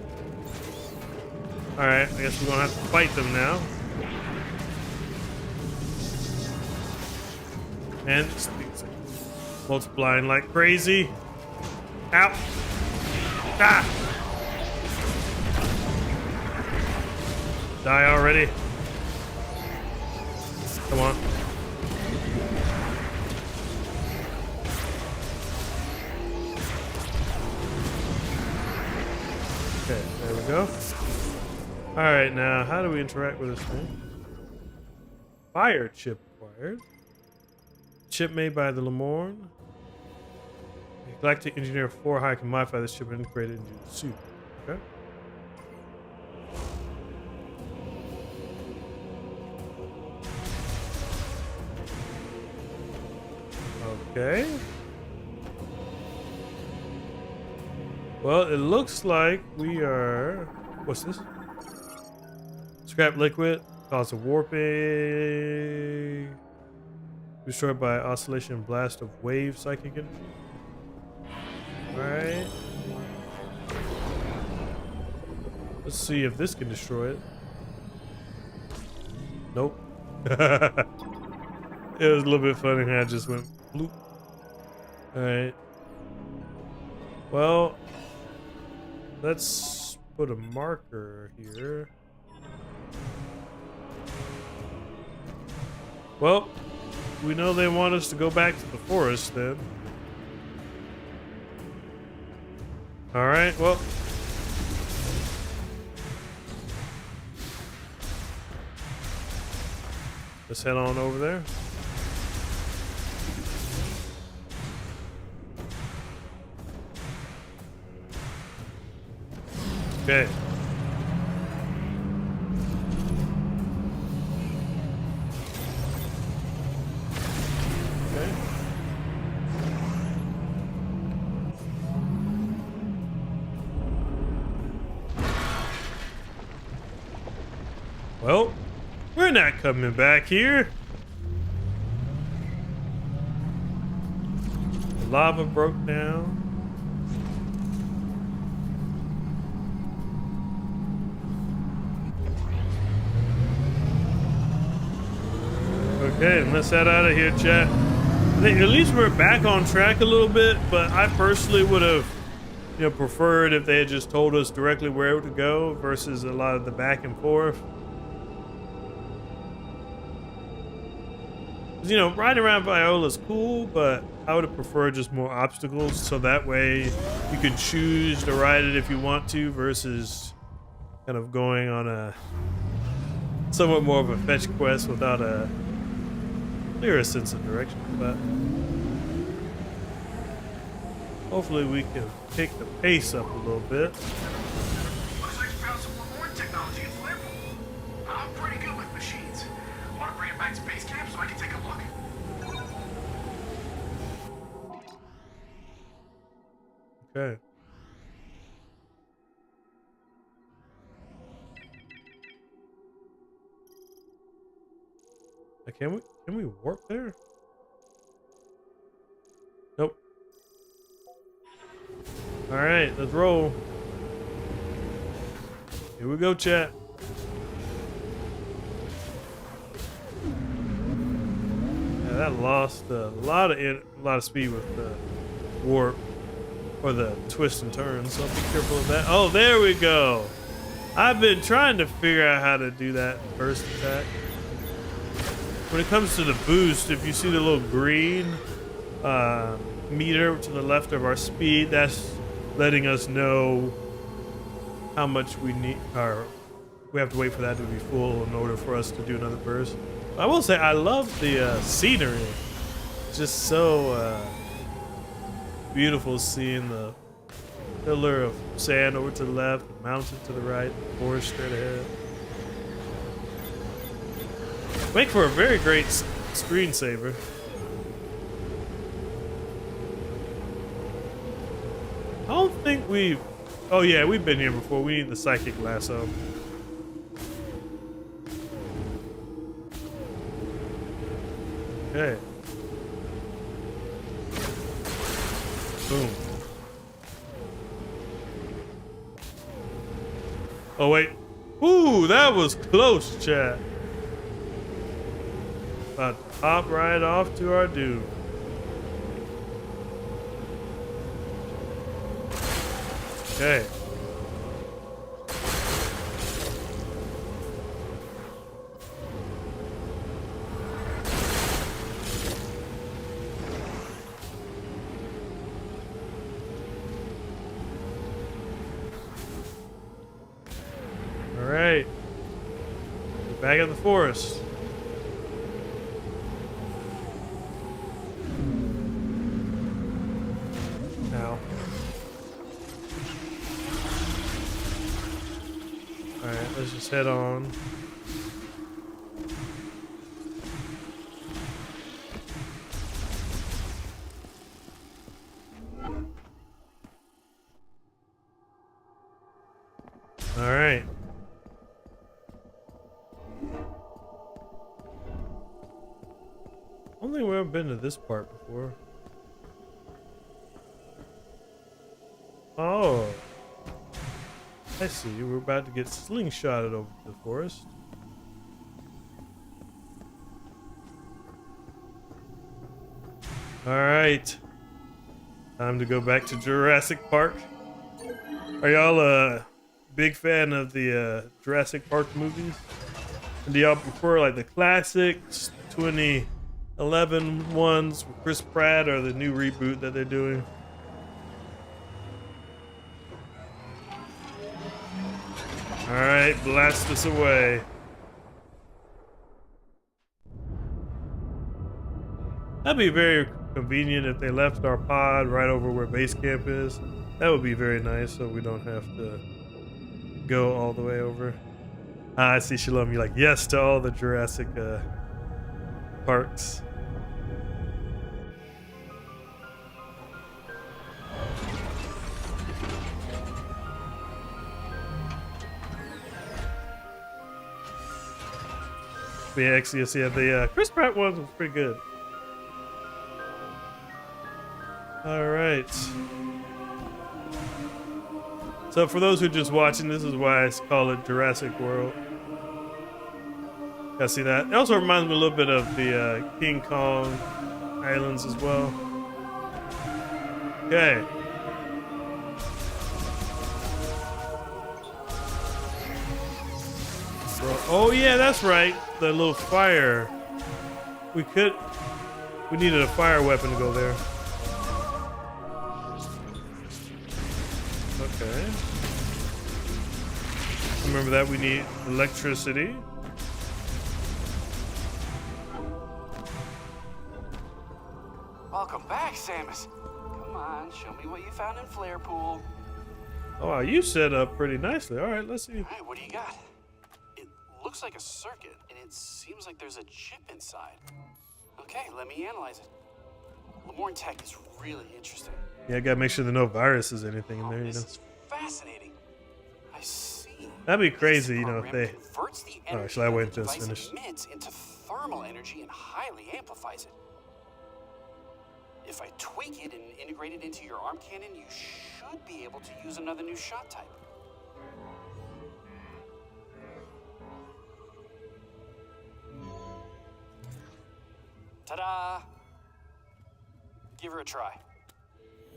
Alright, I guess we're gonna have to fight them now. And these things are multiplying like crazy. Ow! Ah! Die already. Come on. Okay, there we go. Alright, now how do we interact with this thing? Fire chip acquired. Chip made by the Lemorne. Galactic Engineer 4 High can modify this chip and integrate it into the suit. Okay. Okay. Well, it looks like we are. What's this? Scrap liquid. Cause of warping. Destroyed by oscillation blast of wave psychic energy. Alright. Let's see if this can destroy it. Nope. It was a little bit funny how I just went bloop. Alright. Well, let's put a marker here. Well, we know they want us to go back to the forest then. Alright, well. Let's head on over there. Okay. Well, we're not coming back here. lava broke down. Okay, let's head out of here, chat. I think at least we're back on track a little bit, but I personally would have, preferred if they had just told us directly where to go versus a lot of the back and forth. 'Cause, riding around Viola is cool, but I would have preferred just more obstacles, so that way you could choose to ride it if you want to versus kind of going on a somewhat more of a fetch quest without a clearer sense of direction. But hopefully we can pick the pace up a little bit. Looks like you found some more technology in Flip. I'm pretty good with machines. Want to bring it back to base camp so I can take a look? Okay. Can we warp there? Nope. All right, let's roll. Here we go, chat. Yeah, that lost a lot of speed with the warp or the twist and turn. So be careful of that. Oh, there we go. I've been trying to figure out how to do that first attack. When it comes to the boost, if you see the little green meter to the left of our speed, that's letting us know how much we need, or we have to wait for that to be full in order for us to do another burst. I will say I love the scenery. It's just so beautiful seeing the pillar of sand over to the left, the mountain to the right, the forest straight ahead. Make for a very great screensaver. I don't think we've... Oh yeah, we've been here before. We need the psychic lasso. Okay. Boom. Oh wait. Ooh, that was close, chat. About to hop right off to our doom. Okay. All right. We're back in the forest. Now. All right, let's just head on. All right. I don't think we've ever been to this part before. Oh. I see. We're about to get slingshotted over the forest. All right. Time to go back to Jurassic Park. Are y'all a big fan of the Jurassic Park movies? And do y'all prefer like the classics 2011 ones with Chris Pratt or the new reboot that they're doing? All right, blast us away. That'd be very convenient if they left our pod right over where base camp is. That would be very nice, so we don't have to go all the way over. I see, Shalom. You're like, yes to all the Jurassic parks. But yeah, actually, yeah, the Chris Pratt one was pretty good. All right. So for those who are just watching, this is why I call it Jurassic World. Y'all see that? It also reminds me a little bit of the King Kong Islands as well. Okay. Oh yeah, that's right. The little fire. We needed a fire weapon to go there. Okay. Remember that we need electricity. Welcome back, Samus. Come on, show me what you found in Flare Pool. Oh wow, you set up pretty nicely. All right, let's see. All right, what do you got? It looks like a circuit, and it seems like there's a chip inside. Okay, let me analyze it. Lemoyne Tech is really interesting. Yeah, I gotta make sure there's no viruses or anything in there, you know. This is fascinating. I see. That'd be crazy, you know, if they... converts the Oh, energy actually, I that wait the until it's device finished. emits into thermal energy and highly amplifies it. If I tweak it and integrate it into your arm cannon, you should be able to use another new shot type. Ta-da! Give her a try.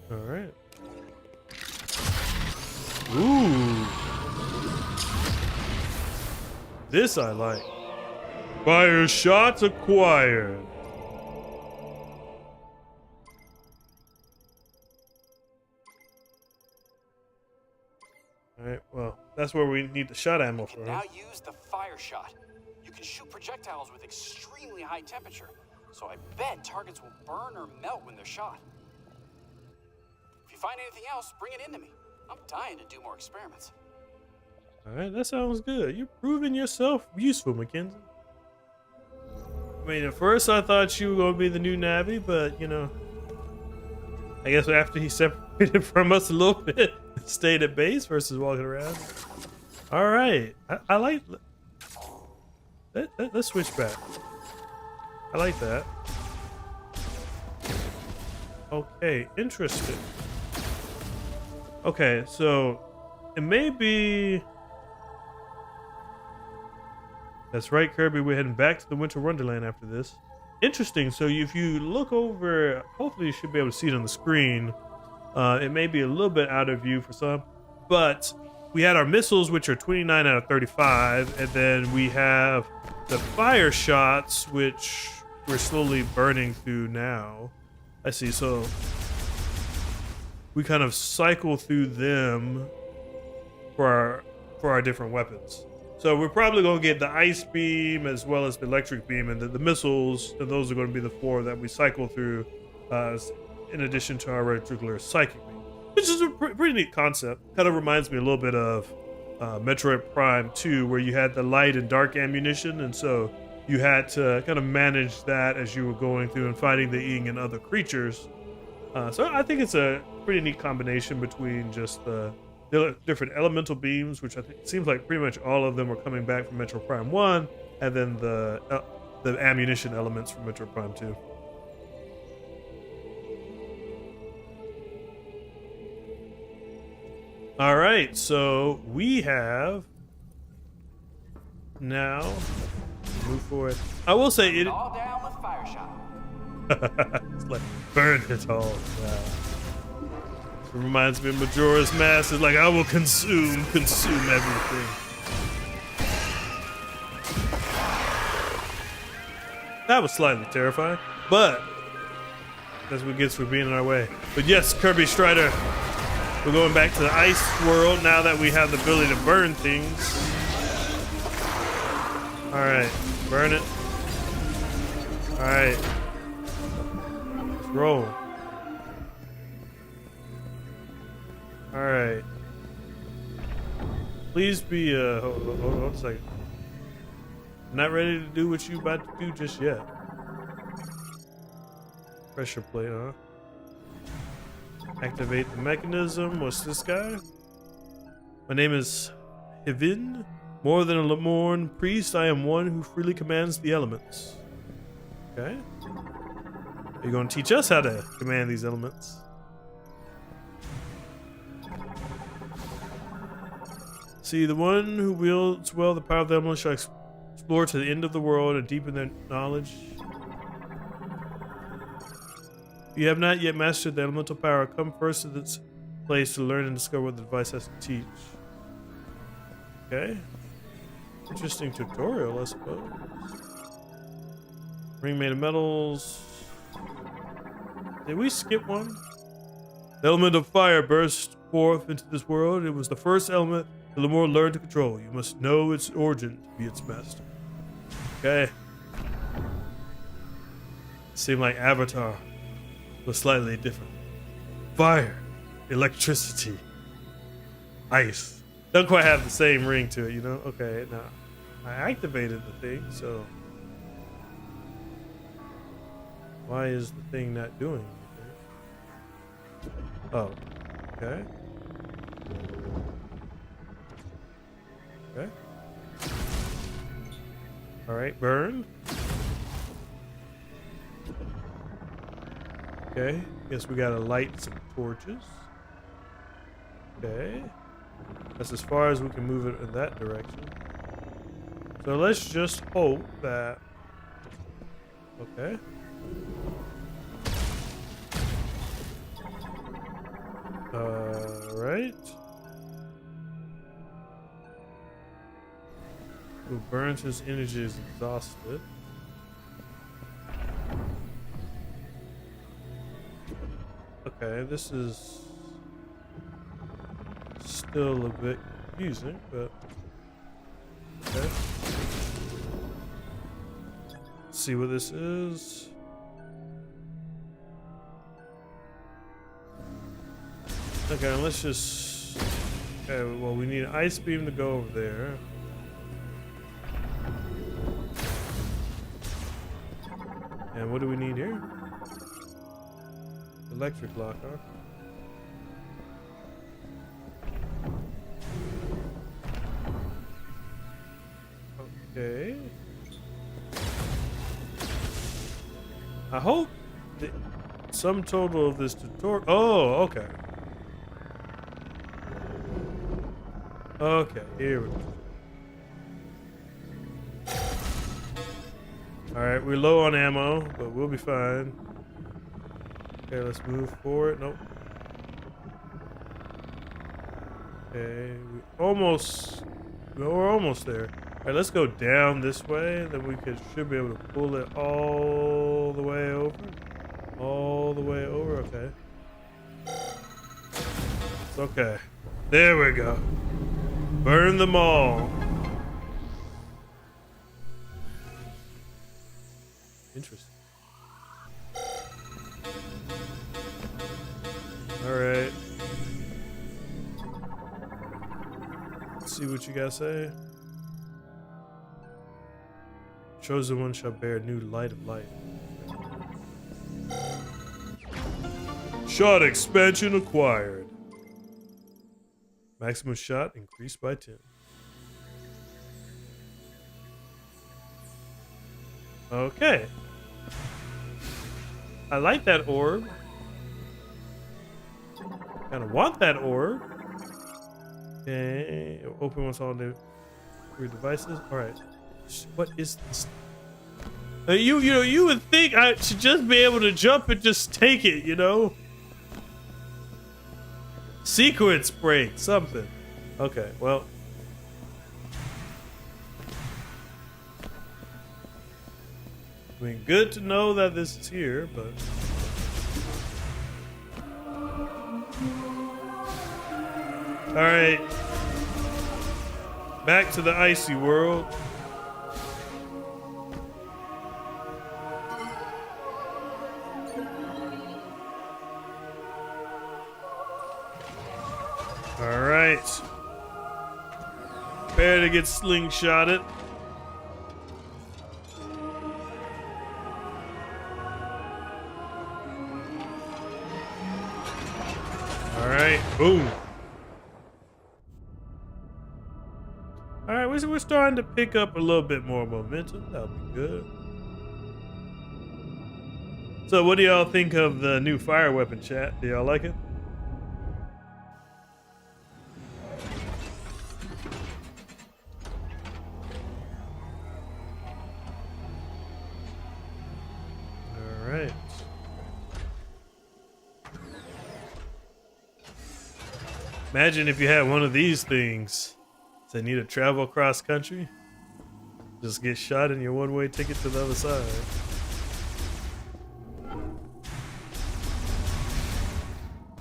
All right. Ooh. This I like. Fire shots acquired. All right, well, that's where we need the shot ammo You for. can now use the fire shot. You can shoot projectiles with extremely high temperature, so I bet targets will burn or melt when they're shot. If you find anything else, bring it into me. I'm dying to do more experiments. All right, that sounds good. You're proving yourself useful, Mackenzie. I mean, at first I thought you were going to be the new Navi, but, you know, I guess after he separated from us a little bit, stayed at base versus walking around. All right. I like... Let's switch back. I like that. Okay, interesting. Okay, so it may be... That's right, Kirby. We're heading back to the Winter Wonderland after this. Interesting. So if you look over, hopefully you should be able to see it on the screen. It may be a little bit out of view for some, but we had our missiles, which are 29 out of 35, and then we have the fire shots, which we're slowly burning through now. I see. So we kind of cycle through them for our different weapons. So we're probably going to get the ice beam as well as the electric beam, and the missiles, and those are going to be the four that we cycle through in addition to our regular psychic beam, which is a pretty neat concept. Kind of reminds me a little bit of Metroid Prime 2, where you had the light and dark ammunition, and so you had to kind of manage that as you were going through and fighting the Ing and other creatures. So I think it's a pretty neat combination between just the different elemental beams, which I think seems like pretty much all of them are coming back from Metroid Prime 1, and then the ammunition elements from Metroid Prime 2. All right, so we have now move forward. I will say it all down with fire shot. it's like burn it all down. It reminds me of Majora's Mask. It's like, I will consume everything. That was slightly terrifying, but that's what gets for being in our way. But yes, Kirby Strider, we're going back to the ice world now that we have the ability to burn things. All right, burn it. All right, let's roll. All right. Please be, hold on a second. I'm not ready to do what you about to do just yet. Pressure plate, huh? Activate the mechanism. What's this guy? My name is Hivin. More than a Lemoyne priest, I am one who freely commands the elements. Okay. Are you going to teach us how to command these elements? See, the one who wields well the power of the element shall explore to the end of the world and deepen their knowledge. If you have not yet mastered the elemental power, come first to this place to learn and discover what the device has to teach. Okay. Interesting tutorial, I suppose. Ring made of metals. Did we skip one? The element of fire burst forth into this world. It was the first element that Lemore learned to control. You must know its origin to be its master. Okay. Seemed like Avatar was slightly different. Fire, electricity, ice. Don't quite have the same ring to it, you know? Okay, now I activated the thing, so why is the thing not doing anything? Oh, okay. Okay. All right, burn. Okay, guess we gotta light some torches. Okay. That's as far as we can move it in that direction. So let's just hope that... Okay. Right. Who burns his energy is exhausted. Okay, this is still a bit confusing, but okay. Let's see what this is. Okay, let's just... Okay, well, we need an ice beam to go over there. And what do we need here? Electric lock, huh? Okay. I hope the sum total of this tutorial... Oh, okay. Okay, here we go. Alright, we're low on ammo, but we'll be fine. Okay, let's move forward. Nope. Okay, we're almost there. Alright, let's go down this way. Then we should be able to pull it all the way over. All the way over, okay. It's okay. There we go. Burn them all. Interesting. Alright. Let's see what you guys say. Chosen one shall bear new light of light. Shot expansion acquired. Maximum shot increased by 10. Okay. I like that orb. Kind of want that orb. Okay. Open once all new devices. All right. What is this? You would think I should just be able to jump and just take it, you know? Sequence break, something. Okay, well. I mean, good to know that this is here, but... Alright. Back to the icy world. Alright. Prepare to get slingshotted. Alright, boom. Alright, we're starting to pick up a little bit more momentum. That'll be good. So what do y'all think of the new fire weapon, chat? Do y'all like it? Imagine if you had one of these things. They need to travel across country. Just get shot in your one-way ticket to the other side.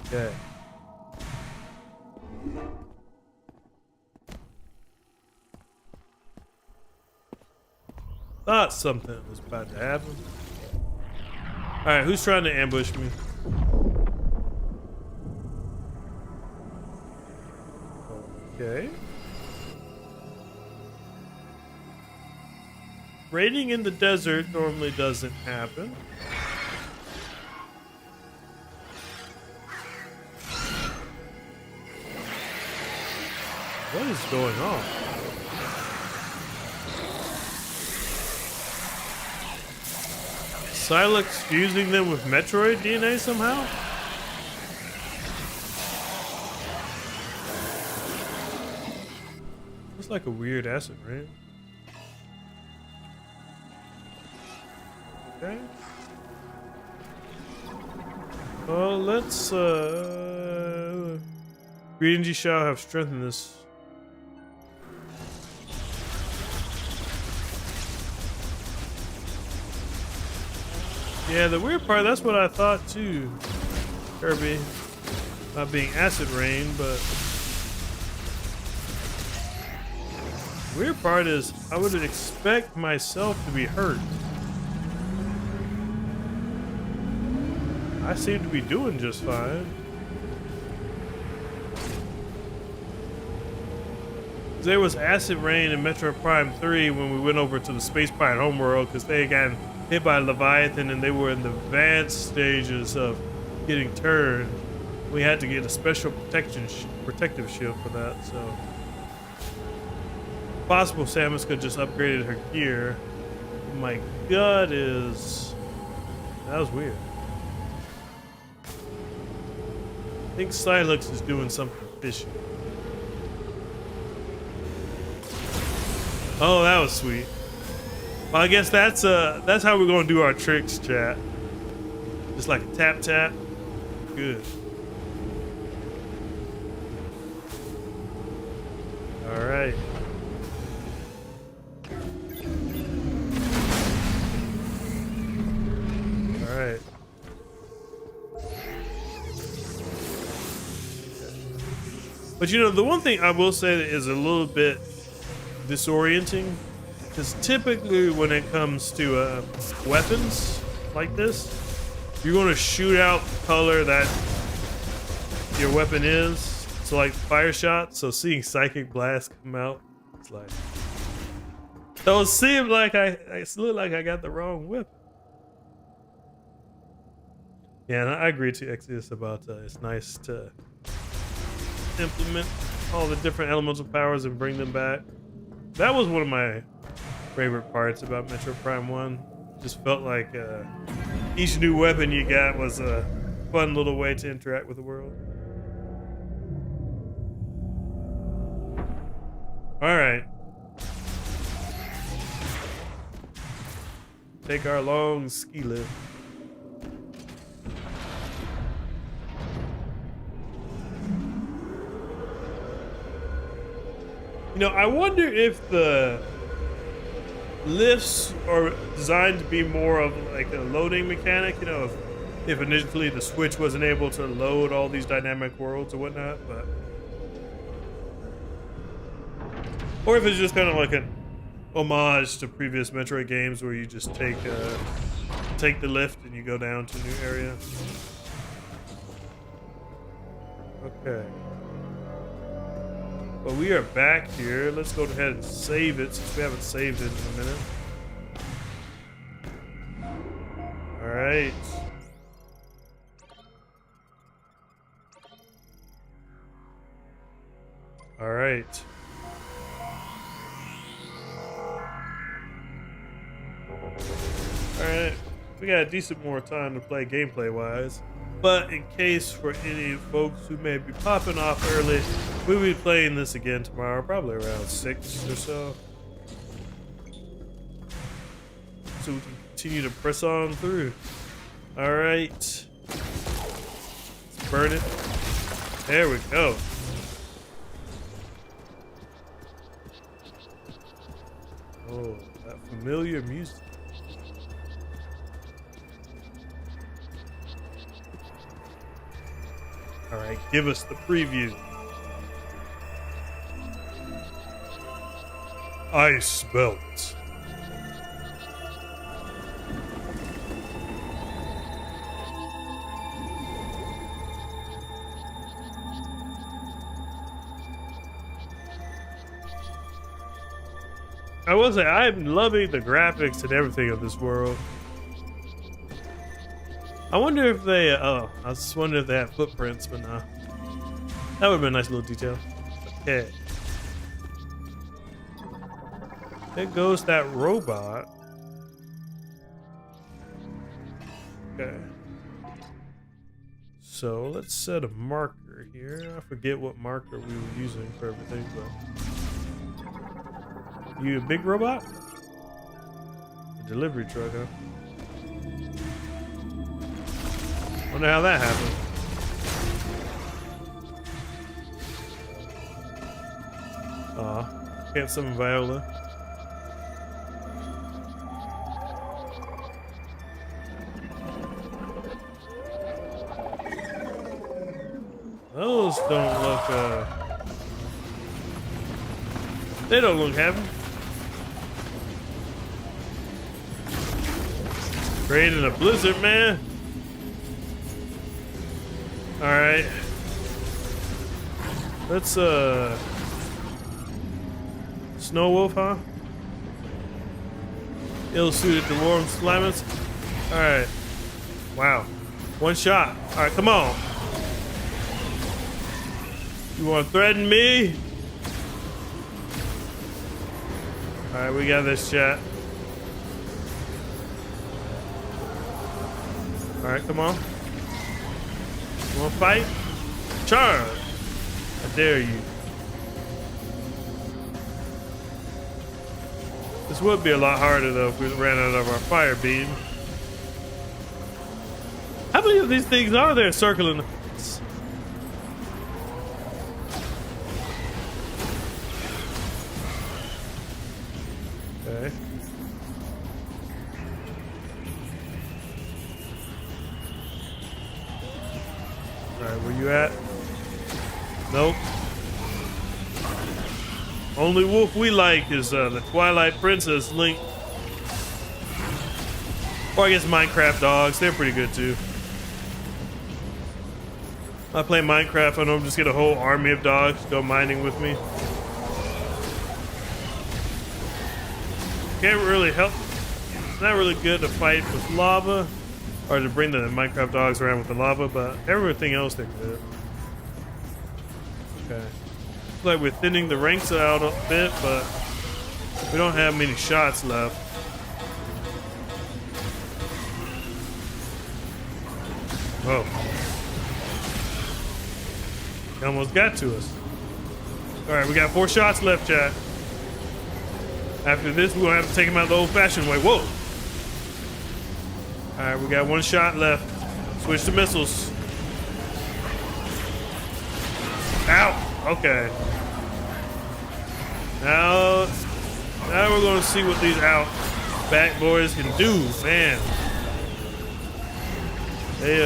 Okay. Thought something was about to happen. Alright, who's trying to ambush me? Okay. Raiding in the desert normally doesn't happen. What is going on? Sylux fusing them with Metroid DNA somehow? Looks like a weird acid rain. Okay. Well, let's Greetings, you shall have strengthened this. Yeah, the weird part, that's what I thought too, Kirby. Not being acid rain, but the weird part is I would expect myself to be hurt. I seem to be doing just fine. There was acid rain in Metroid Prime 3 when we went over to the Space Pirate homeworld because they had gotten hit by Leviathan and they were in the advanced stages of getting turned. We had to get a special protective shield for that, so. Possible Samus could just upgraded her gear. My gut is, that was weird. I think Sylux is doing something fishy. Oh, that was sweet. Well, I guess that's how we're gonna do our tricks, chat. Just like a tap tap. Good. All right. All right. But you know, the one thing I will say that is a little bit disorienting, because typically when it comes to weapons like this, you're going to shoot out the color that your weapon is. So like fire shot. So seeing Psychic Blast come out, it's like, so it seemed like it looked like I got the wrong weapon. Yeah, and I agree to Exodus about it's nice to implement all the different elemental powers and bring them back. That was one of my favorite parts about Metroid Prime 1. Just felt like each new weapon you got was a fun little way to interact with the world. All right. Take our long ski lift. You know, I wonder if the lifts are designed to be more of like a loading mechanic, you know, if initially the Switch wasn't able to load all these dynamic worlds or whatnot, but or if it's just kind of like an homage to previous Metroid games where you just take the lift and you go down to a new area. Okay. Well, we are back here. Let's go ahead and save it since we haven't saved it in a minute. All right. All right. All right. We got a decent more time to play gameplay wise. But in case for any folks who may be popping off early, we'll be playing this again tomorrow, probably around 6 or so. So we can continue to press on through. All right. Let's burn it. There we go. Oh, that familiar music. All right, give us the preview. Ice Belt. I will say, I'm loving the graphics and everything of this world. I wonder if they, I was just wondering if they have footprints, but nah. That would have been a nice little detail. Okay. There goes that robot. Okay. So let's set a marker here. I forget what marker we were using for everything, but you a big robot? A delivery truck, huh? Wonder how that happened. Aw, can't summon Viola. Those don't look, they don't look happy. Creating a blizzard, man. All right. Let's, Snow Wolf, huh? Ill-suited to warm climates. All right. Wow. One shot. All right, come on. You want to threaten me? All right, we got this, chat. All right, come on. You want to fight? Charge! I dare you. This would be a lot harder though if we ran out of our fire beam. How many of these things are there circling? Okay. Alright, where you at? Nope. Only wolf we like is the Twilight Princess Link. Or I guess Minecraft dogs. They're pretty good too. I play Minecraft, I don't just get a whole army of dogs go mining with me. Can't really help. It's not really good to fight with lava or to bring the Minecraft dogs around with the lava, but everything else they're good. Okay. Looks like we're thinning the ranks out a bit, but we don't have many shots left. Whoa. He almost got to us. Alright, we got 4 shots left, chat. After this, we're gonna have to take him out the old-fashioned way. Whoa! Alright, we got 1 shot left. Switch to missiles. Ow! Okay. Now we're gonna see what these out back boys can do, man. They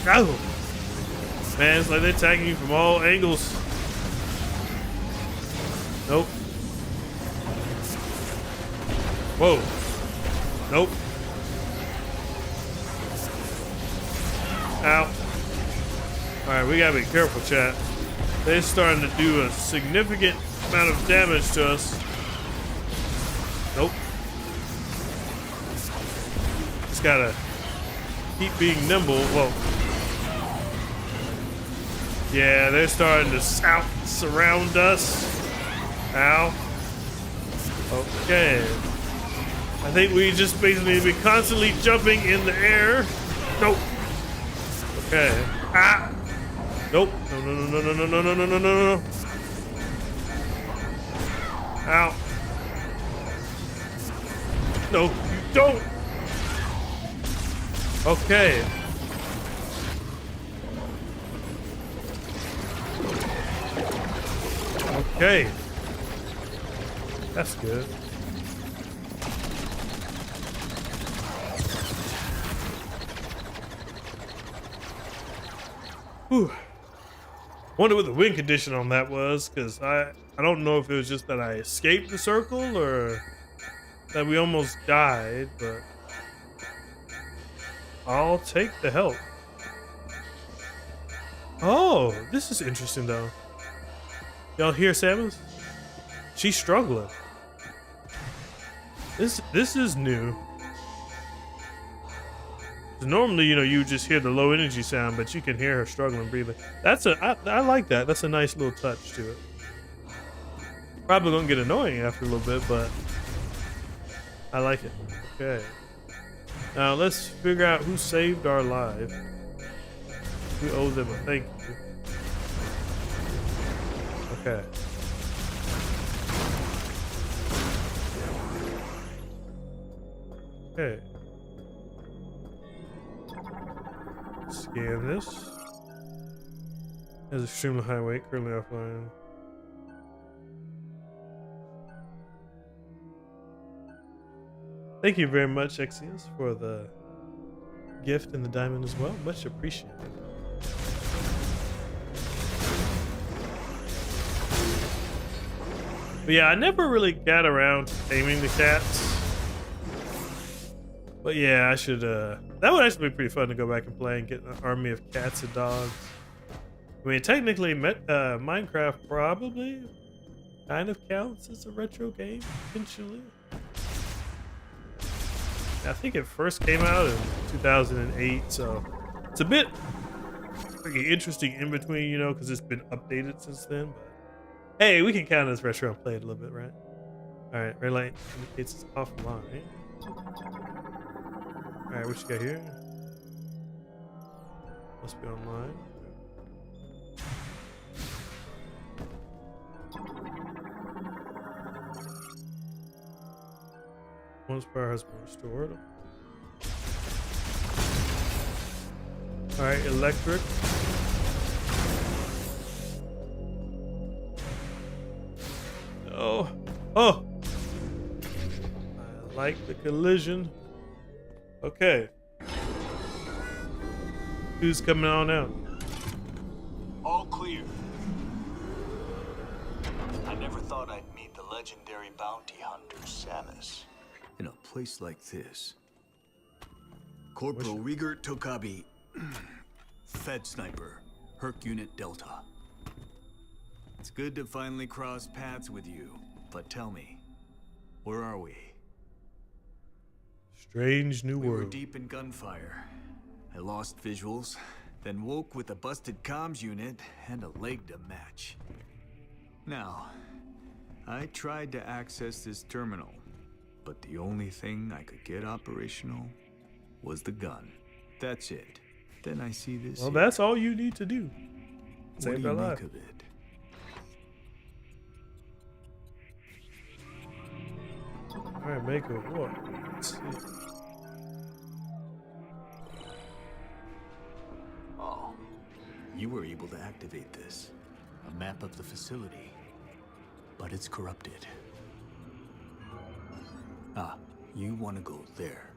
oh! Man, it's like they're attacking you from all angles. Nope. Whoa. Nope. Ow. Alright, we gotta be careful, chat. They're starting to do a significant amount of damage to us. Nope. Just gotta keep being nimble. Whoa. Yeah, they're starting to surround us. Ow. Okay. I think we just basically need to be constantly jumping in the air. Nope. Okay. Ah. Nope. No, no, no, no, no, no, no, no, no, no, no. Ow. No, you don't. Okay. Okay. That's good. Whew. Wonder what the win condition on that was, because I don't know if it was just that I escaped the circle or that we almost died, but I'll take the help. Oh, this is interesting though. Y'all hear Samus? She's struggling. This is new. Normally, you know, you just hear the low energy sound, but you can hear her struggling breathing. I like that. That's a nice little touch to it. Probably gonna get annoying after a little bit, but I like it. Okay. Now let's figure out who saved our life. We owe them a thank you. Okay. Okay. Scan this. Has extremely high weight, currently offline. Thank you very much, Exius, for the gift and the diamond as well. Much appreciated. But yeah, I never really got around to taming the cats. But yeah, I should, that would actually be pretty fun to go back and play and get an army of cats and dogs. I mean, technically, Minecraft probably kind of counts as a retro game, potentially. I think it first came out in 2008, so it's a bit pretty interesting in between, you know, because it's been updated since then. But hey, we can count it as retro and play it a little bit, right? All right, red light indicates it's offline. All right, what you got here? Must be online. Once power has been restored. All right, electric. Oh, oh! I like the collision. Okay. Who's coming on out? All clear. I never thought I'd meet the legendary bounty hunter, Samus. In a place like this. Corporal Rieger Tokabi, Fed Sniper, Herc Unit Delta. It's good to finally cross paths with you, but tell me, where are we? Strange new We were world. deep in gunfire. I lost visuals, then woke with a busted comms unit and a leg to match. Now, I tried to access this terminal, but the only thing I could get operational was the gun. That's it. Then I see this. Well, here. that's all you need to do. What Save do their you life. make of it? All right, make a what? Let's see. Oh, you were able to activate this. A map of the facility. But it's corrupted. Ah, you want to go there.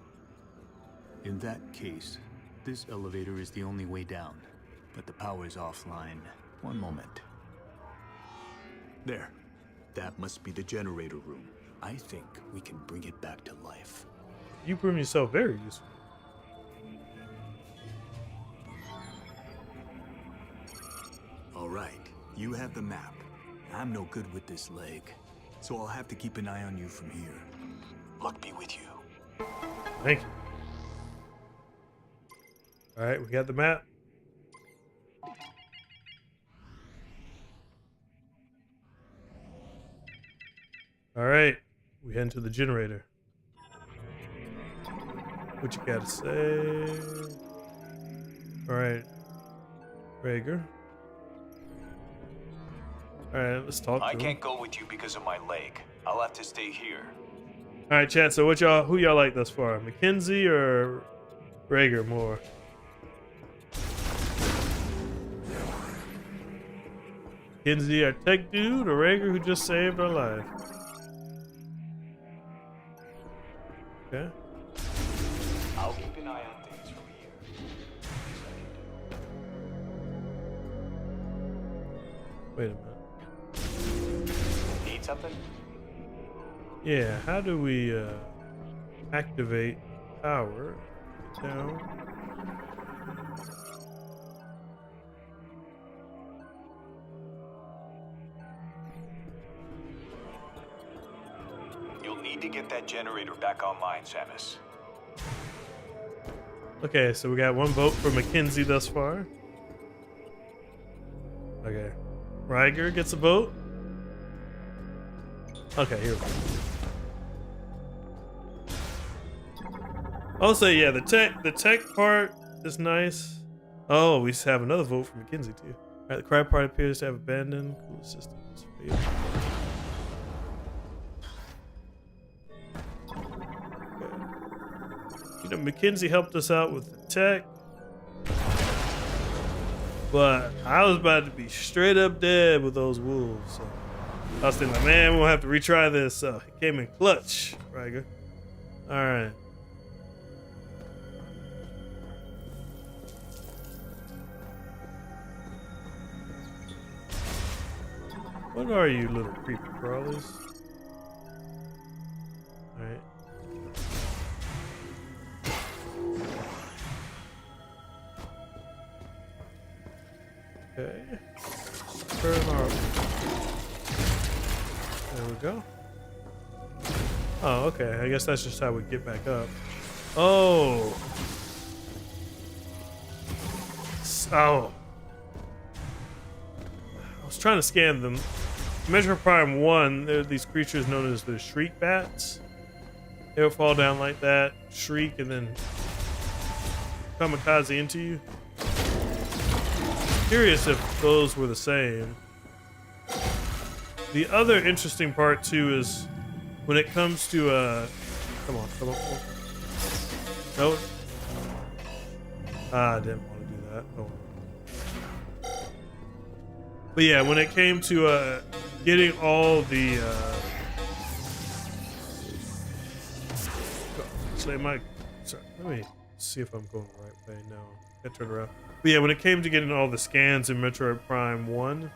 In that case, this elevator is the only way down. But the power is offline. One moment. There. That must be the generator room. I think we can bring it back to life. You prove yourself very useful. All right, you have the map. I'm no good with this leg, so I'll have to keep an eye on you from here. Luck be with you. Thank you. All right, we got the map. All right, we head into the generator. What you gotta say? All right, Rager. All right, let's talk. I to can't him. go with you because of my leg. I'll have to stay here. All right, chat. So, who y'all like thus far? Mackenzie or Rager more? Mackenzie, our tech dude, or Rager who just saved our life? Okay. I'll keep an eye on things from here. Wait a minute. Need something? Yeah, how do we activate power? Get down. You'll need to get that generator back online, Samus. Okay, so we got one vote for Mackenzie thus far. Okay. Ryger gets a vote. Okay, here we go. I'll say, yeah, the tech part is nice. Oh, we have another vote for Mackenzie too. Alright, the crime part appears to have abandoned cool systems. Okay. You know, Mackenzie helped us out with the tech, but I was about to be straight up dead with those wolves. So I was thinking, like, man, we'll have to retry this. So it came in clutch, Ryger. All right. What are you, little creepy crawlers? All right. Okay. Turn our. There we go. Oh, okay. I guess that's just how we get back up. Oh. Oh. I was trying to scan them. Metroid Prime 1, there are these creatures known as the Shriek Bats. They'll fall down like that, shriek, and then kamikaze into you. Curious if those were the same. The other interesting part too is when it comes to come on. No. I didn't want to do that. Oh. But yeah, when it came to getting all the sorry, let me see if I'm going the right way. No, I turned around. But yeah, when it came to getting all the scans in Metroid Prime 1,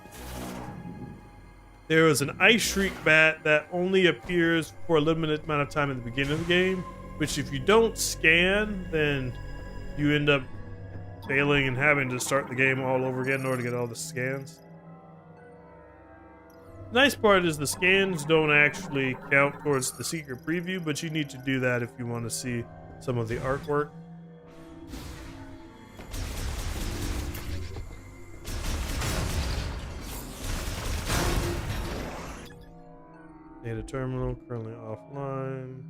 there was an Ice Shriek Bat that only appears for a limited amount of time at the beginning of the game, which if you don't scan, then you end up failing and having to start the game all over again in order to get all the scans. Nice part is the scans don't actually count towards the secret preview, but you need to do that if you want to see some of the artwork. Data terminal currently offline.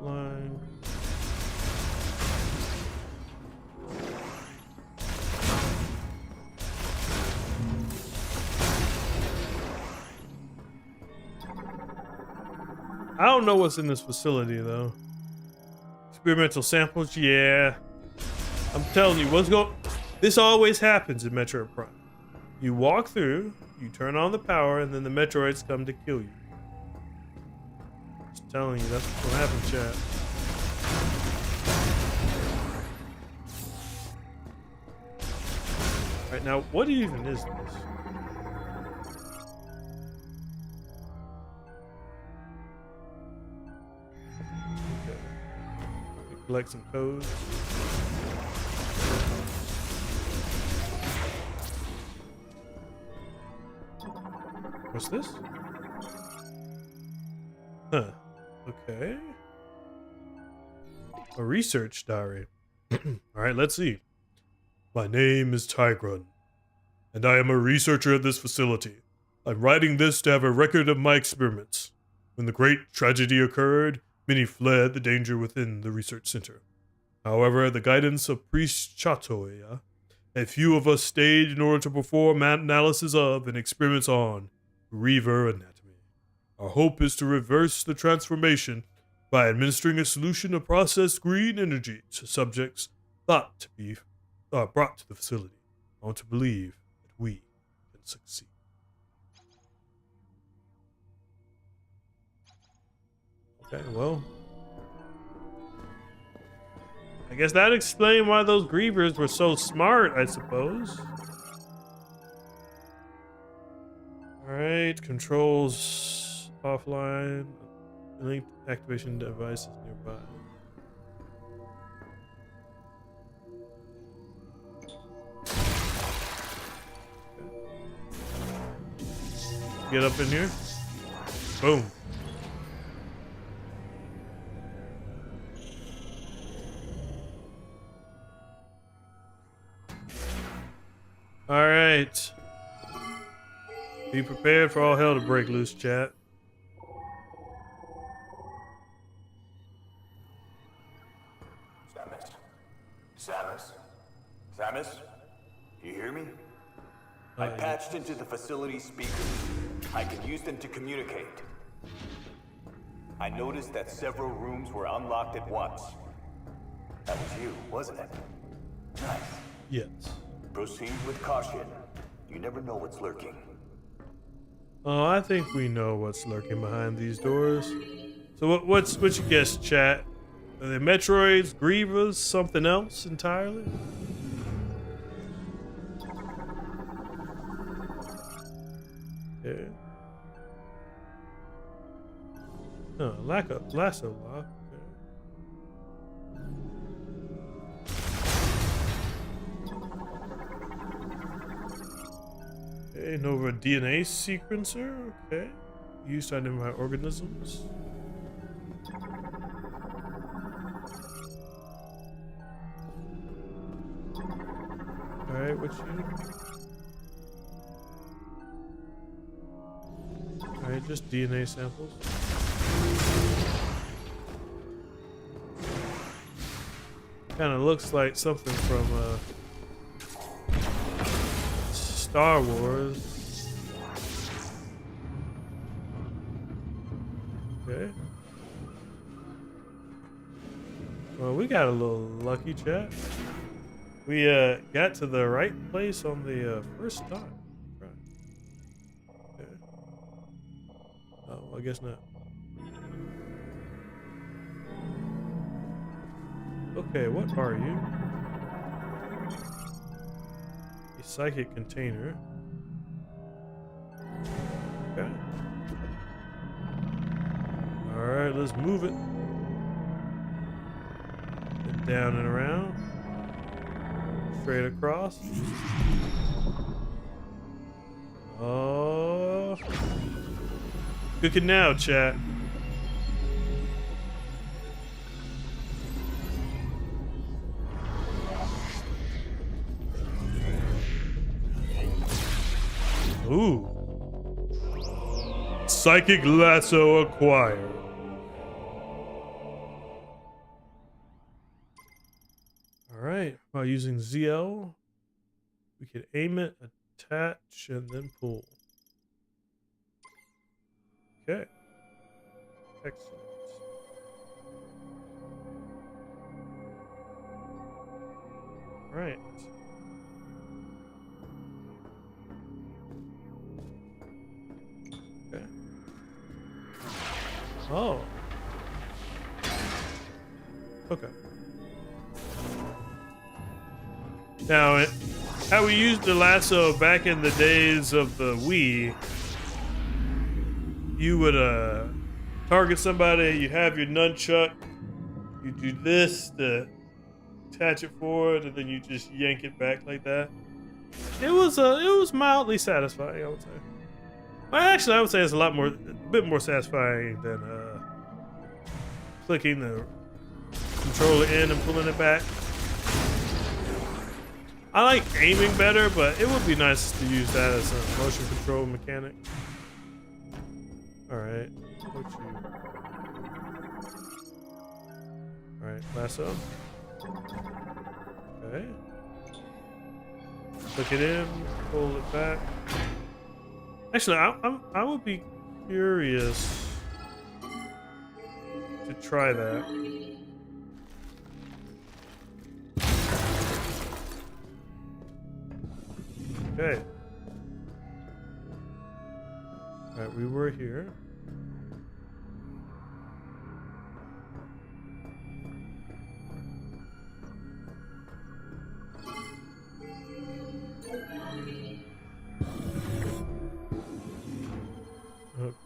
Offline. I don't know what's in this facility though. Experimental samples, yeah. I'm telling you, this always happens in Metroid Prime. You walk through, you turn on the power, and then the Metroids come to kill you. Just telling you, that's what's gonna happen, chat. Alright, now, what even is this? Okay. Collect some codes. What's this? Huh. Okay. A research diary. Alright, let's see. My name is Tigran, and I am a researcher at this facility. I'm writing this to have a record of my experiments. When the great tragedy occurred, many fled the danger within the research center. However, the guidance of Priest Chatoya, a few of us stayed in order to perform analysis of and experiments on Reaver anatomy. Our hope is to reverse the transformation by administering a solution of processed green energy to subjects thought to be brought to the facility. I want to believe that we can succeed. Okay, well. I guess that explained why those grievers were so smart, I suppose. Alright, controls offline. Linked activation devices nearby. Get up in here. Boom. All right. Be prepared for all hell to break loose, chat. Samus? You hear me? I patched into the facility speakers. I can use them to communicate. I noticed that several rooms were unlocked at once. That was you, wasn't it? Nice. Yes. Proceed with caution. You never know what's lurking. Oh, I think we know what's lurking behind these doors. So what's your guess, chat? Are they Metroids, Grievous, something else entirely? Yeah. Oh, lasso lock. Okay, Nova DNA sequencer. Okay. Used to identify organisms. Alright, what you? Alright, just DNA samples. Kinda looks like something from Star Wars. Okay. Well, we got a little lucky, chat. We got to the right place on the first time. Right. Okay. Oh, well, I guess not. Okay, what are you? A psychic container. Okay. Alright, let's move it. And down and around. Straight across. Oh. Cooking now, chat. Ooh. Psychic lasso acquired. Alright, by using ZL, we can aim it, attach, and then pull. Okay. Excellent. Right. Okay. Oh. Okay. Now, how we used the lasso back in the days of the Wii, you would target somebody, you have your nunchuck, you do this to attach it forward, and then you just yank it back like that. It was mildly satisfying, I would say. Well, actually, I would say it's a bit more satisfying than clicking the controller in and pulling it back. I like aiming better, but it would be nice to use that as a motion control mechanic. Alright. Alright, lasso. Okay. Click it in, pull it back. Actually, I would be curious to try that. Okay. Alright, we were here.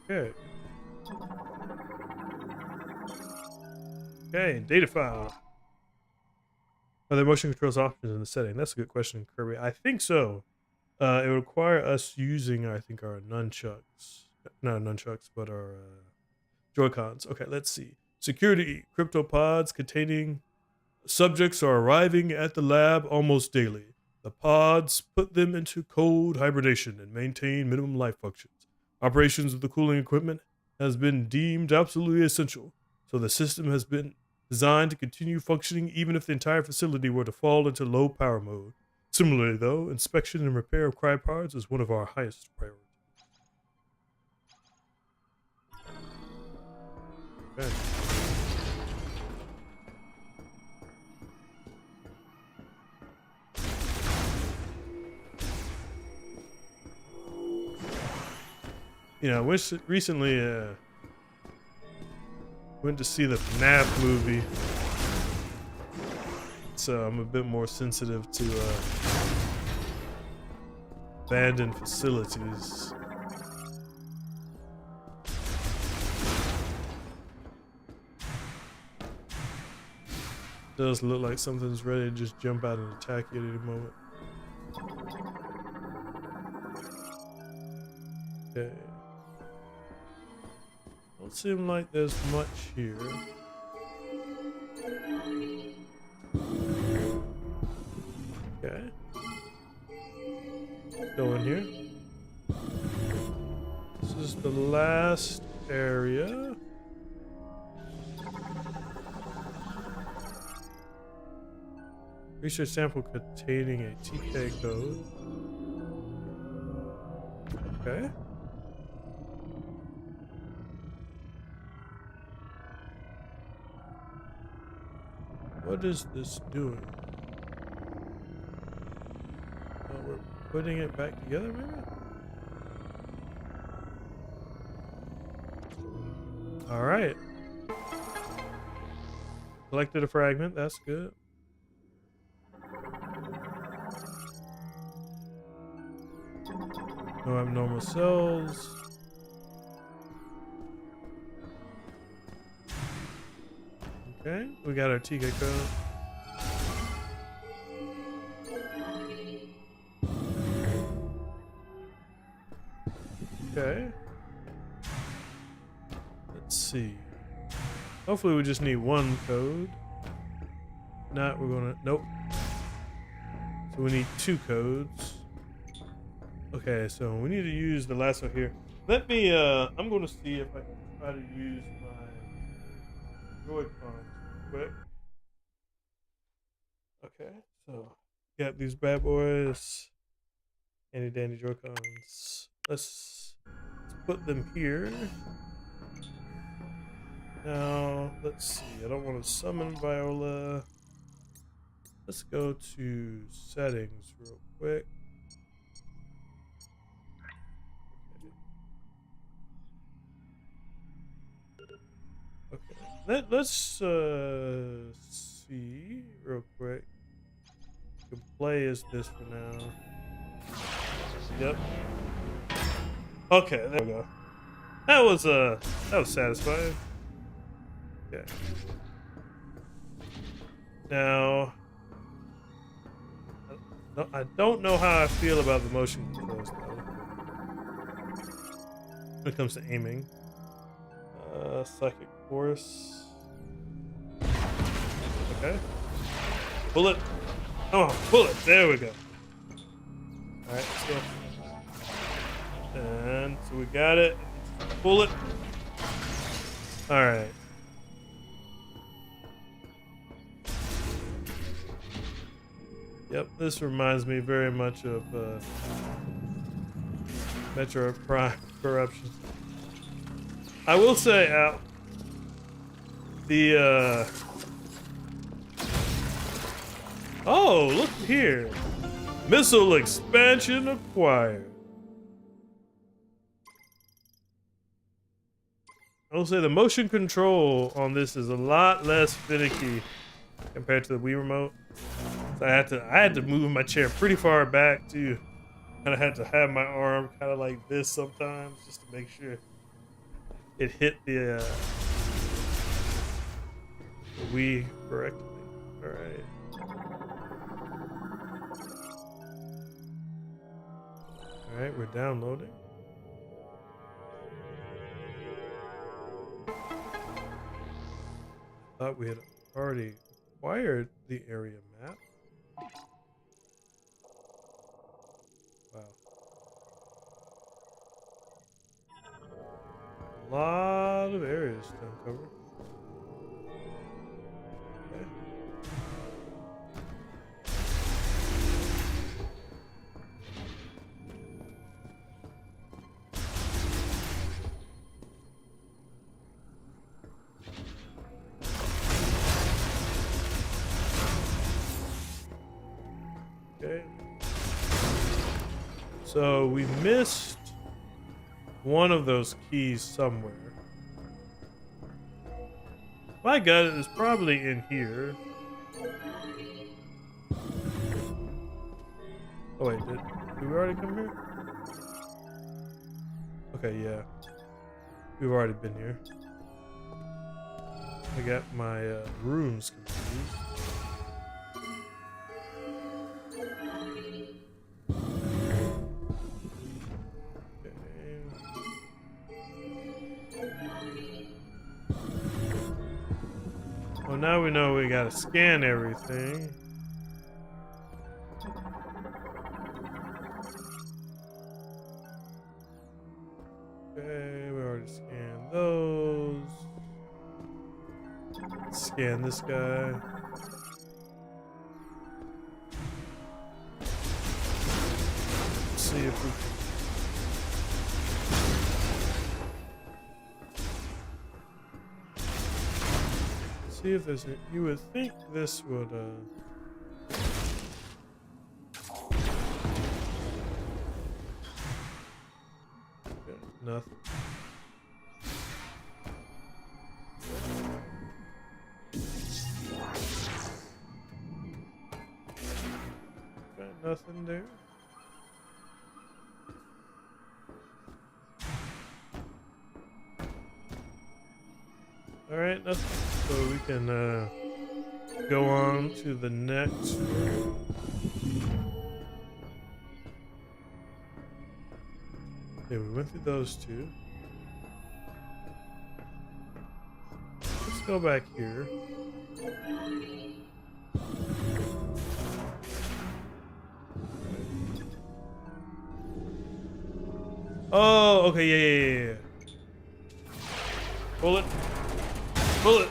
Okay. Okay, data file. Are there motion controls options in the setting? That's a good question, Kirby. I think so. It would require us using, I think, our nunchucks. Not nunchucks, but our Joy-Cons. Okay, let's see. Security. Cryptopods containing subjects are arriving at the lab almost daily. The pods put them into cold hibernation and maintain minimum life functions. Operations of the cooling equipment has been deemed absolutely essential, so the system has been designed to continue functioning even if the entire facility were to fall into low power mode. Similarly, though, inspection and repair of crypods is one of our highest priorities. Okay. You know, I recently went to see the FNAF movie, so I'm a bit more sensitive to abandoned facilities. Does look like something's ready to just jump out and attack you at any moment. Okay. Don't seem like there's much here. Okay. Go in here. This is the last area. Research sample containing a TK code. Okay. What is this doing? We're putting it back together, maybe? Alright. Collected a fragment, that's good. No abnormal cells. Okay, we got our TK code. Okay. Let's see. Hopefully we just need one code. Not, we're gonna, nope. So we need two codes. Okay, so we need to use the lasso here. Let me, I'm gonna see if I can try to use my Joy-Cons quick. Okay, so got these bad boys. Handy dandy Joy-Cons. Let's put them here. Now, let's see. I don't want to summon Viola. Let's go to settings real quick. Okay. Let's see real quick. You can play as this for now. Yep. Okay, there we go. That was satisfying. Okay. Now, I don't know how I feel about the motion controls though. When it comes to aiming. Psychic force. Okay. Bullet. Oh, bullet. There we go. Alright, let's go. And so we got it. Bullet. Alright. Yep, this reminds me very much of Metroid Prime corruption. I will say, oh, look here. Missile expansion acquired. I will say the motion control on this is a lot less finicky compared to the Wii remote. So I had to move my chair pretty far back too. And I had to have my arm kind of like this sometimes just to make sure it hit the Wii correctly. All right. All right, we're downloading. Thought we had already acquired the area map. Wow. A lot of areas to uncover. Okay. Okay. So we missed one of those keys somewhere. My gut is probably in here. Oh wait, did we already come here? Okay, yeah. We've already been here. I got my rooms confused. Well, now we know we gotta scan everything. Okay, we already scanned those. Scan this guy. Let's see if we can. See if there's a, you would think this would okay, nothing. Okay, nothing there. All right, nothing. So we can go on to the next room. Okay, we went through those two. Let's go back here. Oh, okay, yeah. Bullet. Bullet.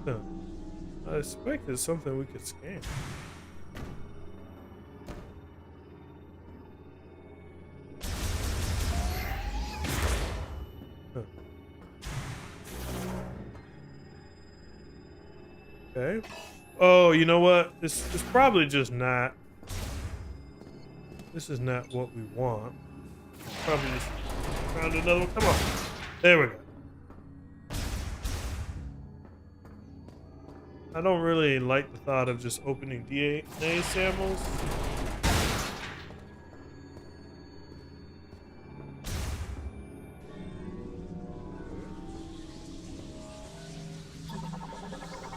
Okay. I expected something we could scan. Okay. Oh, you know what? This is probably just not. This is not what we want. Probably just found another one. Come on. There we go. I don't really like the thought of just opening DNA samples.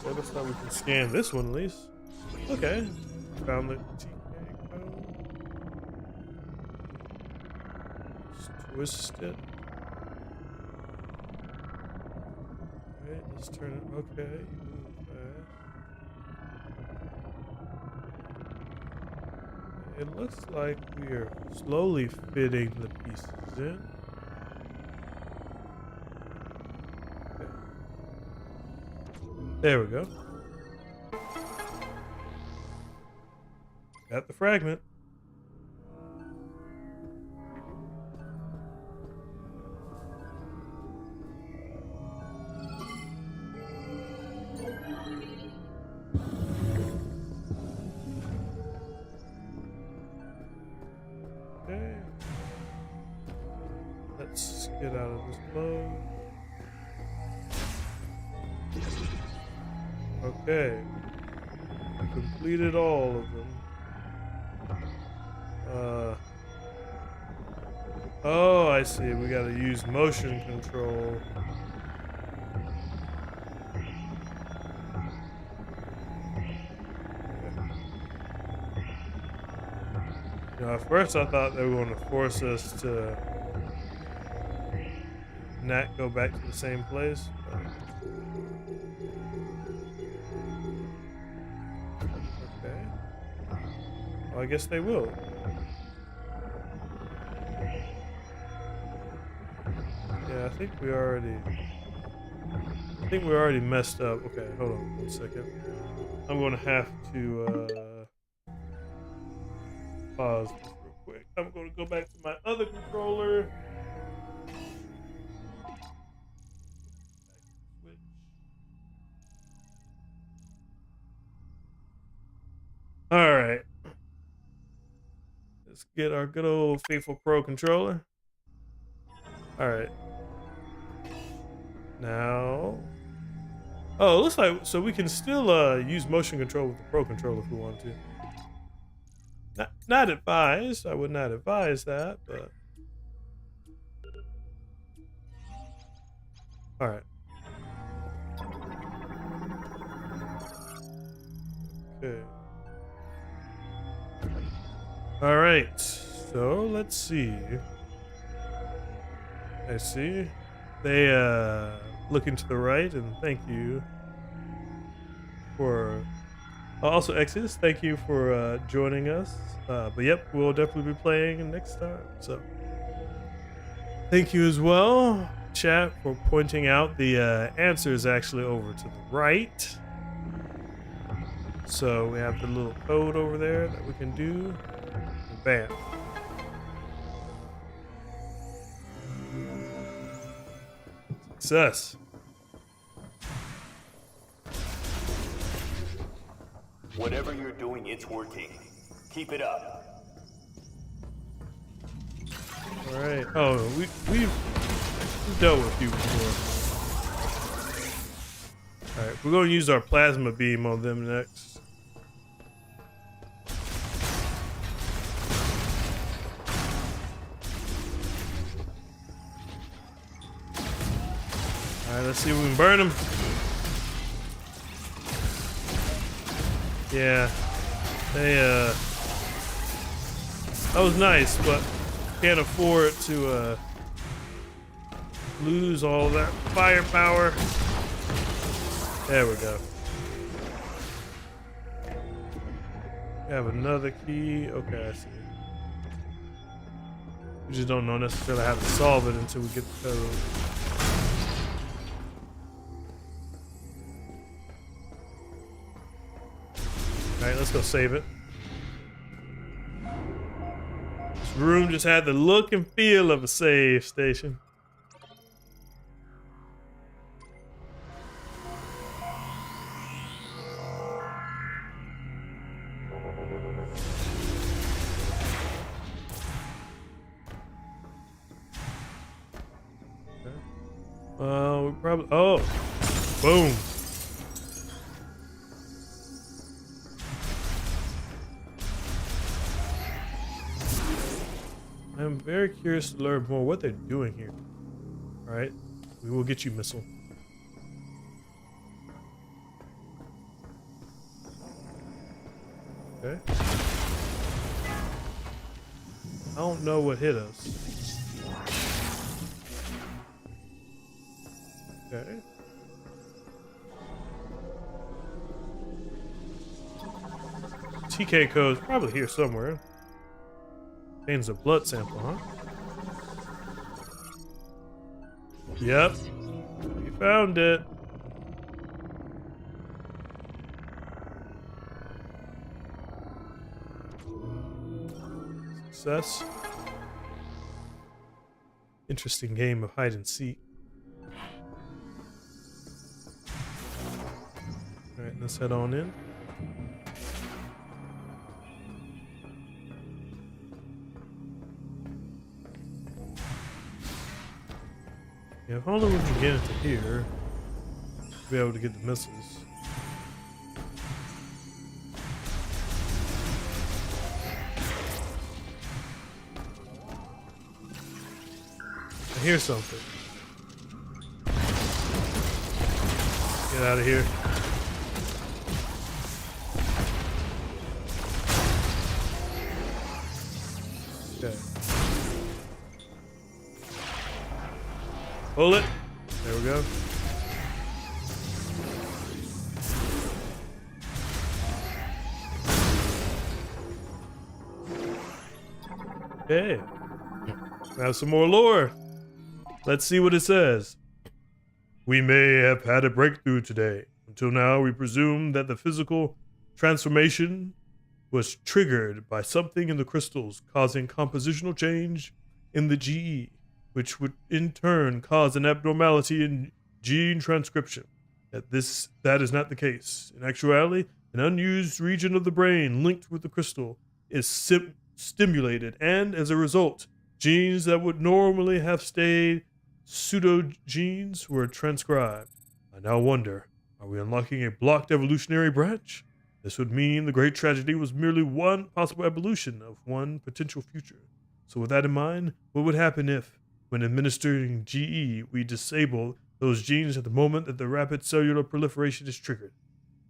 So let's thought we can scan this one at least. Okay. Found the TK code. Just twist it. Alright, let's turn it. Okay. Move fast. It looks like we are slowly fitting the pieces in. Okay. There we go. Got the fragment. let's get out of this mode. Okay. We completed all of them. Oh, I see. We gotta use motion control. You know, at first I thought they were going to force us to not go back to the same place. Okay. Well, I guess they will. Yeah, I think we already messed up. Okay, hold on 1 second. I'm gonna have to pause this real quick. I'm gonna go back to my other controller. Switch. All right. Let's get our good old faithful Pro controller. All right. Now. Oh, it looks like so we can still use motion control with the Pro controller if we want to. Not advised. I would not advise that, but all right. Okay. All right. So let's see. I see. They looking to the right, and thank you for. Also, Exodus, thank you for joining us. But yep, we'll definitely be playing next time. So thank you as well, chat, for pointing out the answers actually over to the right. So we have the little code over there that we can do. Bam. Success. Whatever you're doing, it's working. Keep it up. All right. Oh, we've dealt with you before. All right, we're going to use our plasma beam on them next. All right, let's see if we can burn them. Yeah, that was nice, but can't afford to lose all that firepower. There we go. We have another key. Okay, I see. We just don't know necessarily how to solve it until we get the code. Alright, let's go save it. This room just had the look and feel of a save station. We probably. Oh, boom. I'm very curious to learn more what they're doing here. All right, we will get you, missile. Okay. I don't know what hit us. Okay. TK code's probably here somewhere. Contains a blood sample, huh? Yep. We found it. Success. Interesting game of hide and seek. Alright, let's head on in. Yeah, if only we can get into here, be able to get the missiles. I hear something. Get out of here. Okay. Pull it. There we go. Okay. Have some more lore. Let's see what it says. We may have had a breakthrough today. Until now, we presumed that the physical transformation was triggered by something in the crystals, causing compositional change in the GE, which would in turn cause an abnormality in gene transcription. That is not the case. In actuality, an unused region of the brain linked with the crystal is stimulated, and as a result, genes that would normally have stayed pseudogenes were transcribed. I now wonder, are we unlocking a blocked evolutionary branch? This would mean the great tragedy was merely one possible evolution of one potential future. So with that in mind, what would happen if, when administering GE, we disable those genes at the moment that the rapid cellular proliferation is triggered?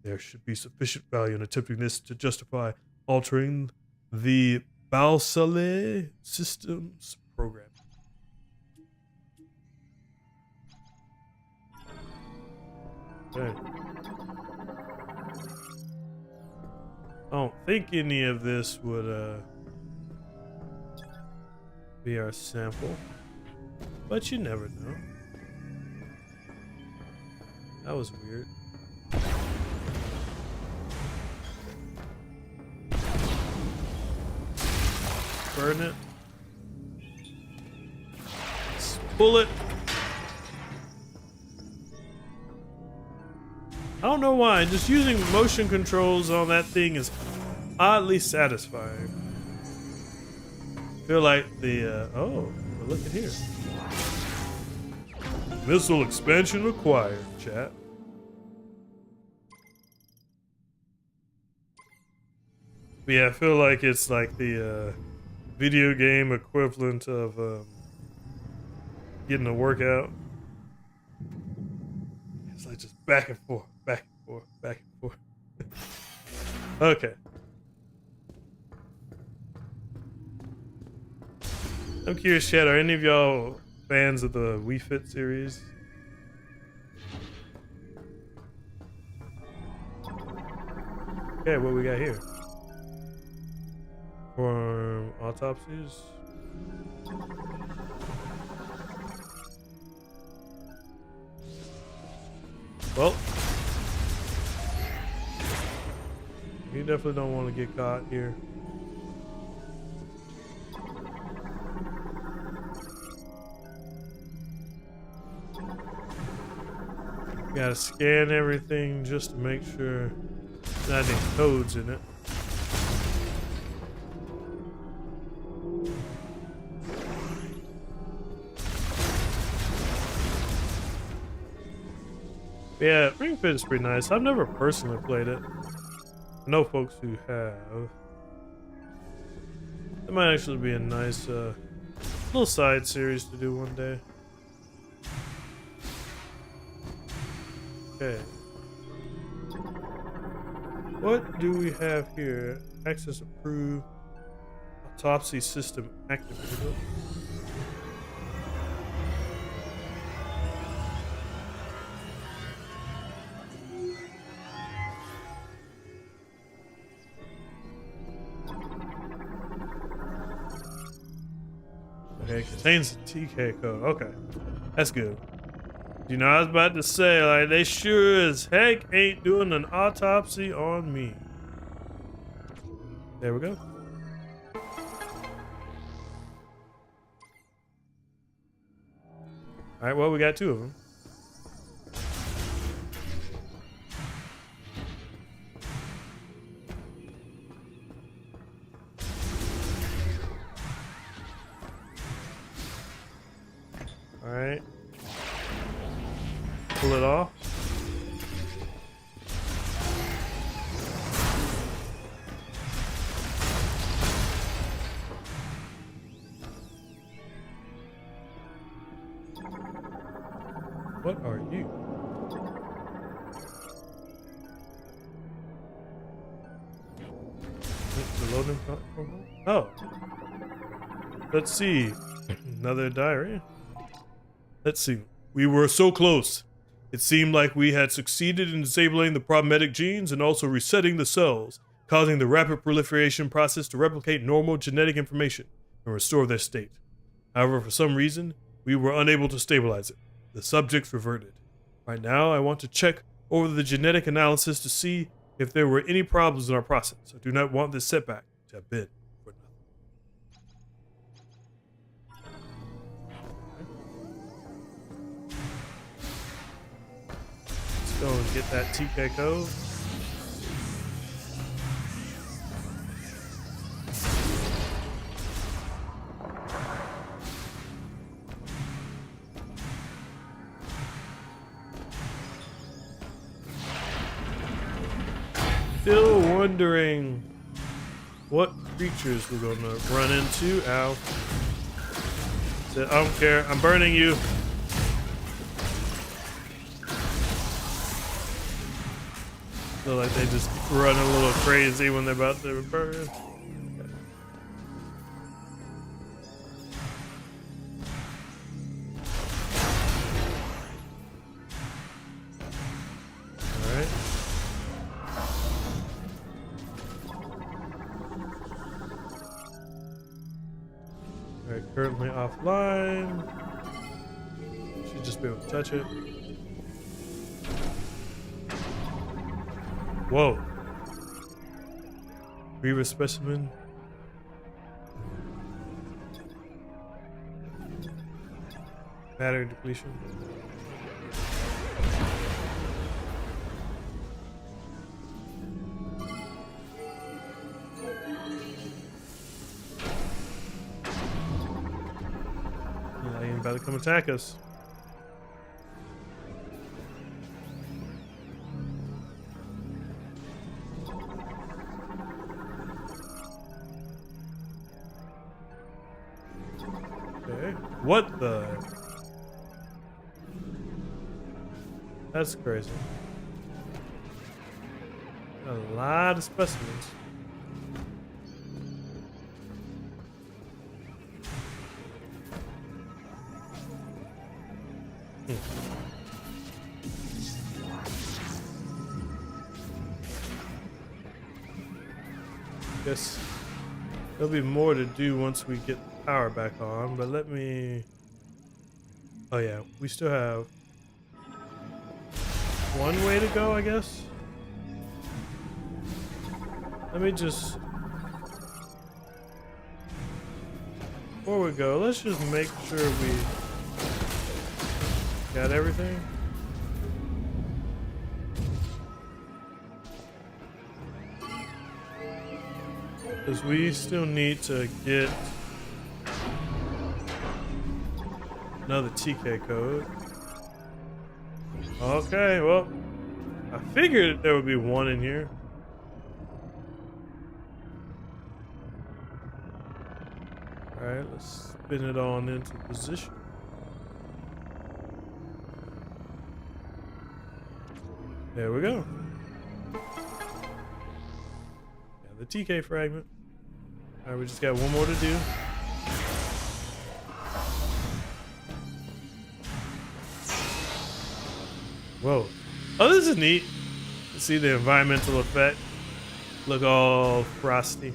There should be sufficient value in attempting this to justify altering the Balsale systems program. Okay. I don't think any of this would be our sample, but you never know. That was weird. Burn it. Let's pull it. I don't know why, just using motion controls on that thing is oddly satisfying. Feel like the, oh, well, look at here. Missile expansion acquired, chat. But yeah, I feel like it's like the video game equivalent of getting a workout. It's like just back and forth, back and forth, back and forth. Okay. I'm curious, chat, are any of y'all fans of the Wii Fit series? Okay, what we got here? Perform autopsies. Well, you definitely don't want to get caught here. Gotta scan everything just to make sure there's not any codes in it. Yeah, Ring Fit is pretty nice. I've never personally played it. I know folks who have. It might actually be a nice little side series to do one day. Okay. What do we have here? Access approved. Autopsy system activated. Okay, contains the TK code. Okay, that's good. You know, I was about to say, like, they sure as heck ain't doing an autopsy on me. There we go. All right, well, we got two of them. All right. pull it off. What are you? The loading platform? Oh. Let's see. Another diary. Let's see. We were so close. It seemed like we had succeeded in disabling the problematic genes and also resetting the cells, causing the rapid proliferation process to replicate normal genetic information and restore their state. However, for some reason, we were unable to stabilize it. The subjects reverted. Right now, I want to check over the genetic analysis to see if there were any problems in our process. I do not want this setback to have been for nothing. Let's go and get that TK code. Still wondering what creatures we're gonna run into. Ow. Said, I don't care. I'm burning you. Feel like they just run a little crazy when they're about to burn. Currently offline. Should just be able to touch it. Whoa. Reaver specimen. Battery depletion. About to come attack us. Okay. What the? That's crazy. A lot of specimens. Guess there'll be more to do once we get the power back on, but let me... Oh yeah, we still have one way to go, I guess. Let me just... Before we go, let's just make sure we got everything. Because we still need to get another TK code. Okay, well, I figured there would be one in here. Alright, let's spin it on into position. There we go. Yeah, the TK fragment. Alright, we just got one more to do. Whoa. Oh, this is neat. You see the environmental effect. Look all frosty.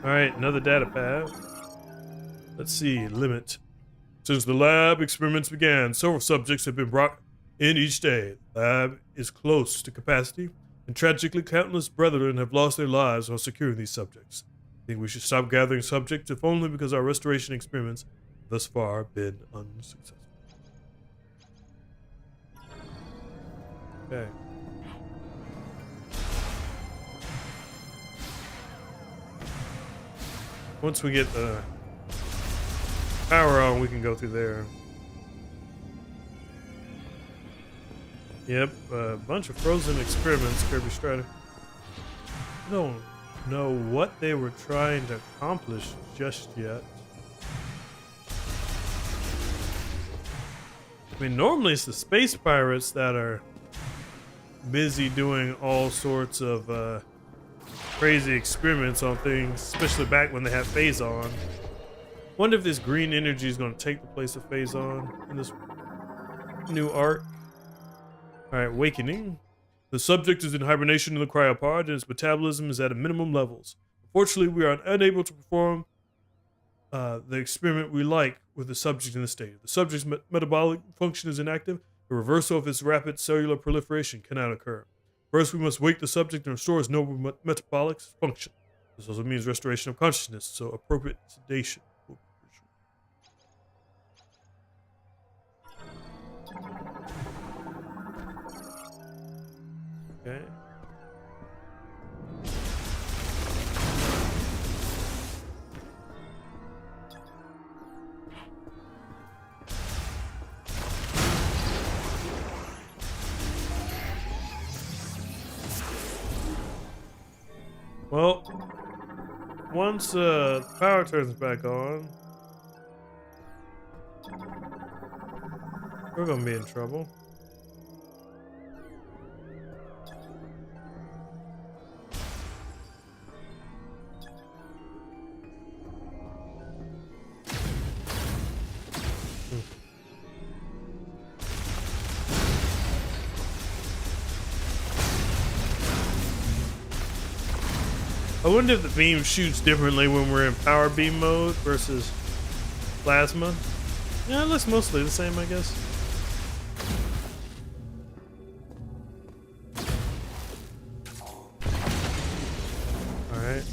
Alright, another data pad. Let's see, limit. Since the lab experiments began, several subjects have been brought in each day. The lab is close to capacity, and tragically countless brethren have lost their lives while securing these subjects. I think we should stop gathering subjects, if only because our restoration experiments thus far have been unsuccessful. Okay. Once we get the power on, we can go through there. Yep, a bunch of frozen experiments, Kirby Strider. I don't know what they were trying to accomplish just yet. I mean, normally it's the space pirates that are busy doing all sorts of crazy experiments on things, especially back when they had Phazon. Wonder if this green energy is going to take the place of Phazon in this new arc. Alright, awakening. The subject is in hibernation in the cryopod and its metabolism is at a minimum levels. Unfortunately, we are unable to perform the experiment we like with the subject in this state. The subject's metabolic function is inactive. The reversal of its rapid cellular proliferation cannot occur. First, we must wake the subject and restore its normal metabolic function. This also means restoration of consciousness, so appropriate sedation will be crucial. Okay. Well, once the power turns back on, we're gonna be in trouble. I wonder if the beam shoots differently when we're in power beam mode versus plasma. Yeah, it looks mostly the same, I guess. Alright.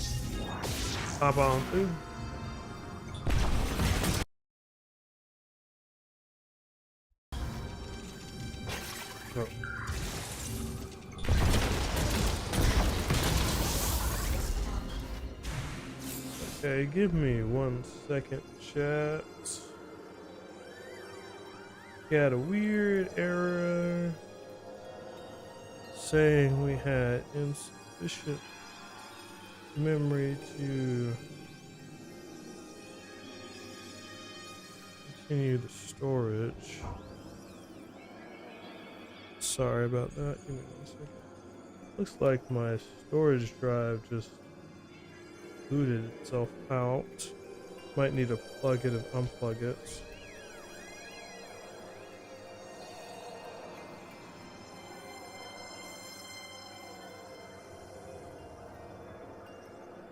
Pop on through. Oh. Okay, give me 1 second, chat. Got a weird error saying we had insufficient memory to continue the storage. Sorry about that. Give me 1 second. Looks like my storage drive just booted itself out. Might need to plug it and unplug it.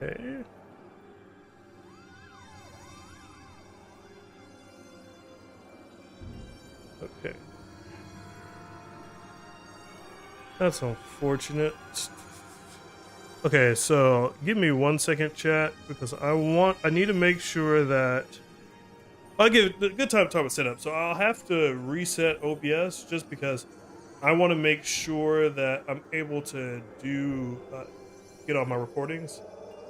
Okay. Okay. That's unfortunate. Okay, so give me 1 second, chat, because I need to make sure that I'll give a good time to talk about setup. So I'll have to reset OBS just because I want to make sure that I'm able to get all my recordings.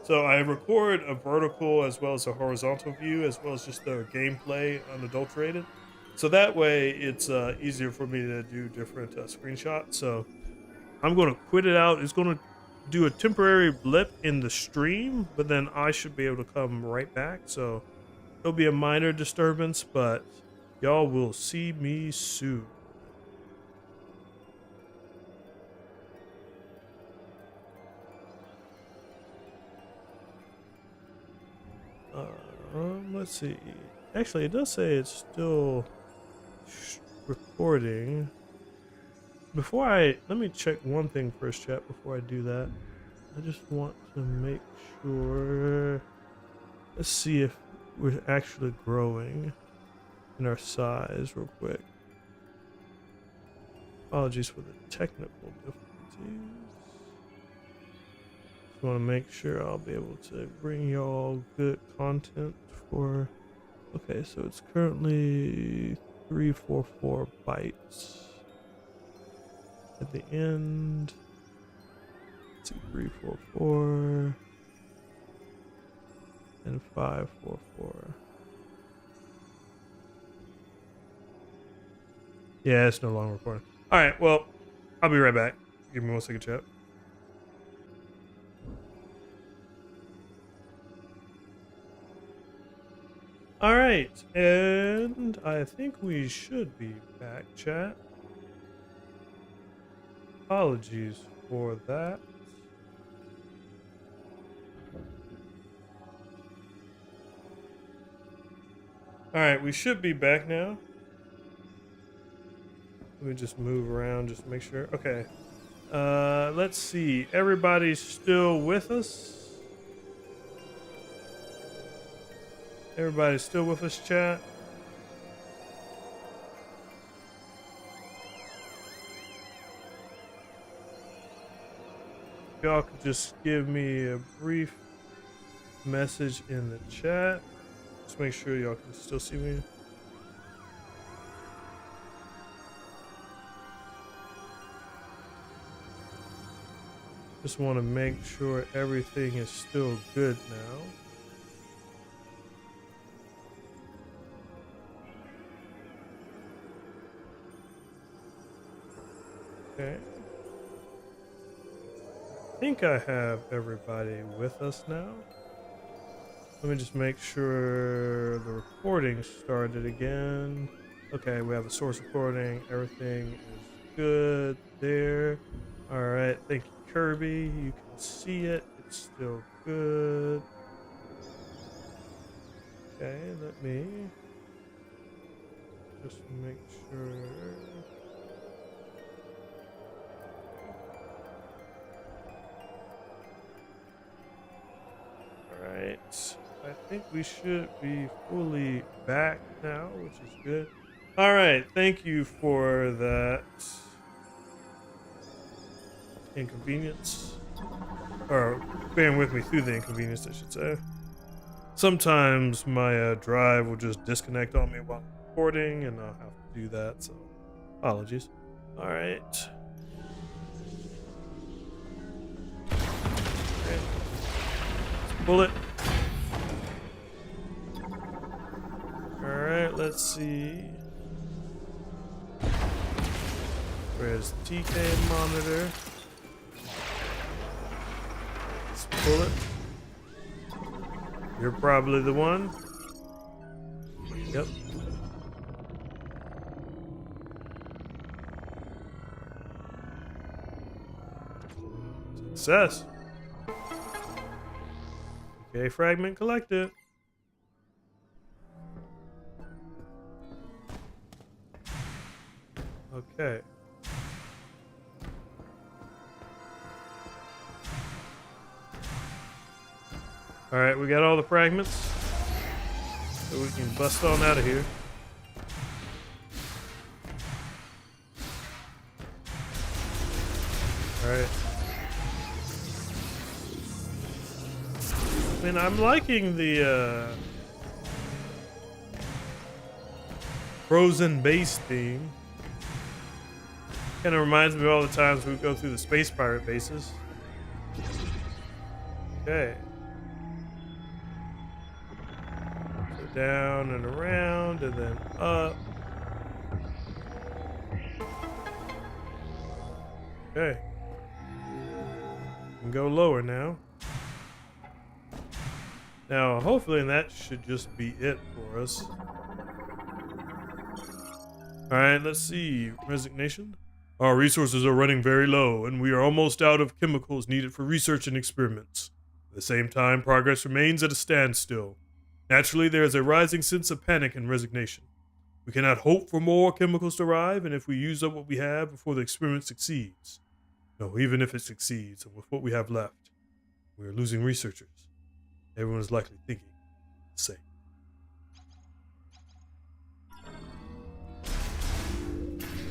So I record a vertical as well as a horizontal view, as well as just the gameplay unadulterated. So that way it's easier for me to do different screenshots. So I'm going to quit it out. It's going to do a temporary blip in the stream, but then I should be able to come right back. So it'll be a minor disturbance, but y'all will see me soon. Let's see. Actually, it does say it's still recording. Let me check one thing first, chat, before I do that. I just want to make sure. Let's see if we're actually growing in our size real quick. Apologies for the technical difficulties. Just want to make sure I'll be able to bring y'all good content for. Okay, so it's currently 344 bytes. At the end, let's see, 344. and 544. Yeah, it's no longer recording. All right, well, I'll be right back. Give me 1 second, chat. All right, and I think we should be back, chat. Apologies for that. All right, we should be back now. Let me just move around just to make sure. Okay. Let's see. Everybody's still with us? Everybody's still with us, chat? Y'all could just give me a brief message in the chat. Just make sure y'all can still see me. Just want to make sure everything is still good now. Okay. I think I have everybody with us now. Let me just make sure the recording started again. Okay, we have a source recording. Everything is good there. All right, thank you, Kirby. You can see it. It's still good. Okay, let me just make sure. All right. I think we should be fully back now, which is good. All right, thank you for that inconvenience, or bearing with me through the inconvenience, I should say. Sometimes my drive will just disconnect on me while I'm recording, and I'll have to do that, so apologies. All right. Okay. Let's pull it. Alright, let's see. Where's the TK monitor? Let's pull it. You're probably the one. Yep. Success. TK fragment collected. Okay. All right, we got all the fragments, so we can bust on out of here. All right. I mean, I'm liking the frozen base theme. Kind of reminds me of all the times we go through the space pirate bases. Okay. So down and around and then up. Okay. We can go lower now. Now, hopefully that should just be it for us. Alright, let's see. Resignation. Our resources are running very low, and we are almost out of chemicals needed for research and experiments. At the same time, progress remains at a standstill. Naturally, there is a rising sense of panic and resignation. We cannot hope for more chemicals to arrive, and if we use up what we have before the experiment succeeds. No, even if it succeeds, and with what we have left, we are losing researchers. Everyone is likely thinking the same.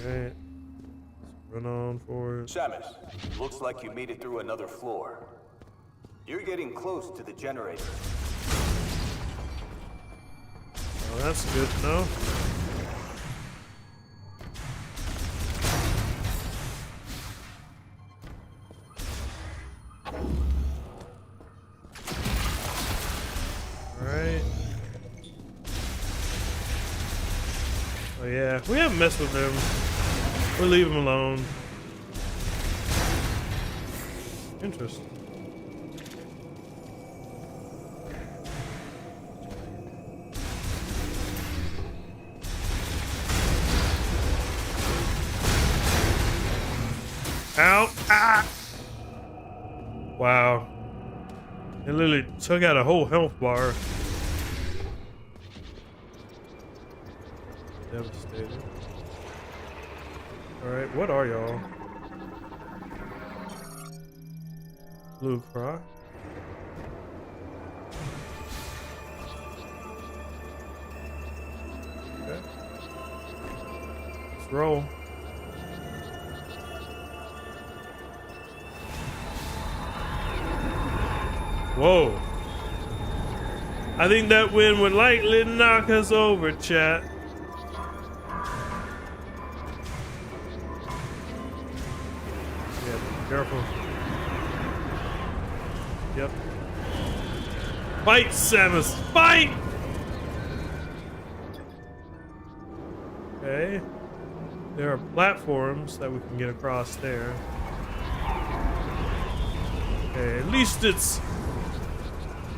Alright. Run on forward. Samus, looks like you made it through another floor. You're getting close to the generator. Well, that's good to know. Yeah, we haven't messed with them. We'll leave them alone. Interesting. Ow! Ah! Wow. It literally took out a whole health bar. Devastated. Alright, what are y'all? Blue cry. Okay. Let's roll. Whoa. I think that wind would likely knock us over, chat. Yeah, be careful. Yep. Fight, Samus! Fight! Okay. There are platforms that we can get across there. Okay, at least it's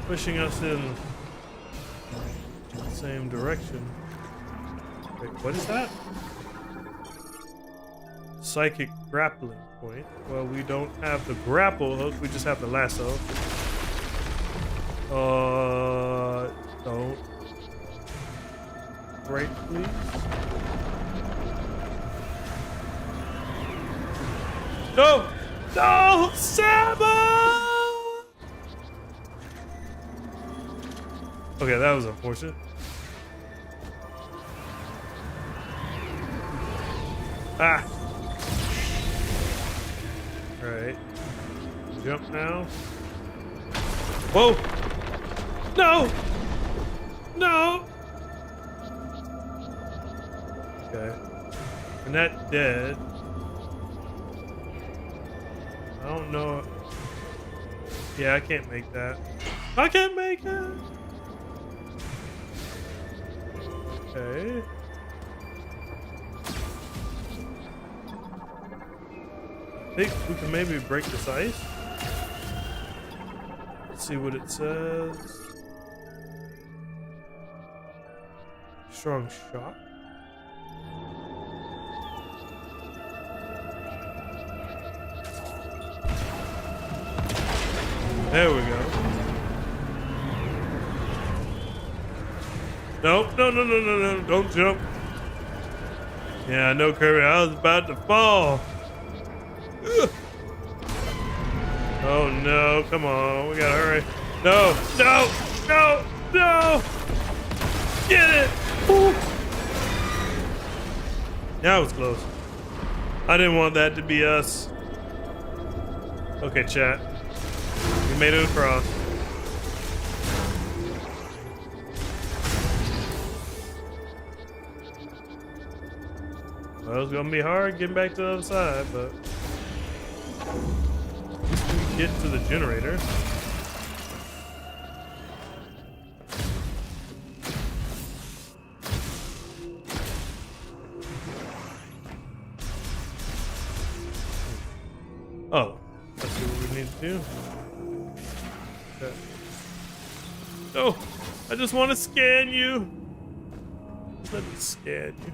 pushing us in the same direction. Wait, what is that? Psychic grappling point. Well, we don't have the grapple hook, we just have the lasso. Don't. Right, please. No! No! Samus! Okay, that was unfortunate. Ah! Alright. Jump now. Whoa! No! No! Okay. And that dead. I don't know. Yeah, I can't make that. I can't make it! Okay. I think we can maybe break this ice. Let's see what it says. Strong shot. There we go. Nope, no, don't jump. Yeah, I know, Kirby, I was about to fall. Ugh. Oh no, come on, we gotta hurry. No, no, no, no! Get it! Woo. Now it's close. I didn't want that to be us. Okay, chat. We made it across. Well, it's gonna be hard getting back to the other side, but we can get to the generator. Oh, let's see what we need to do. Okay. No, I just want to scan you. Let me scan you.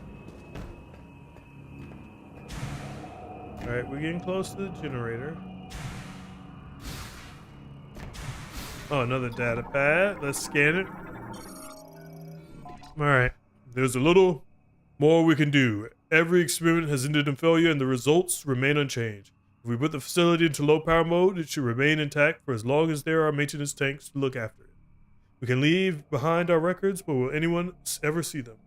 Alright, we're getting close to the generator. Oh, another data pad. Let's scan it. Alright, there's a little more we can do. Every experiment has ended in failure and the results remain unchanged. If we put the facility into low power mode, it should remain intact for as long as there are maintenance tanks to look after it. We can leave behind our records, but will anyone ever see them?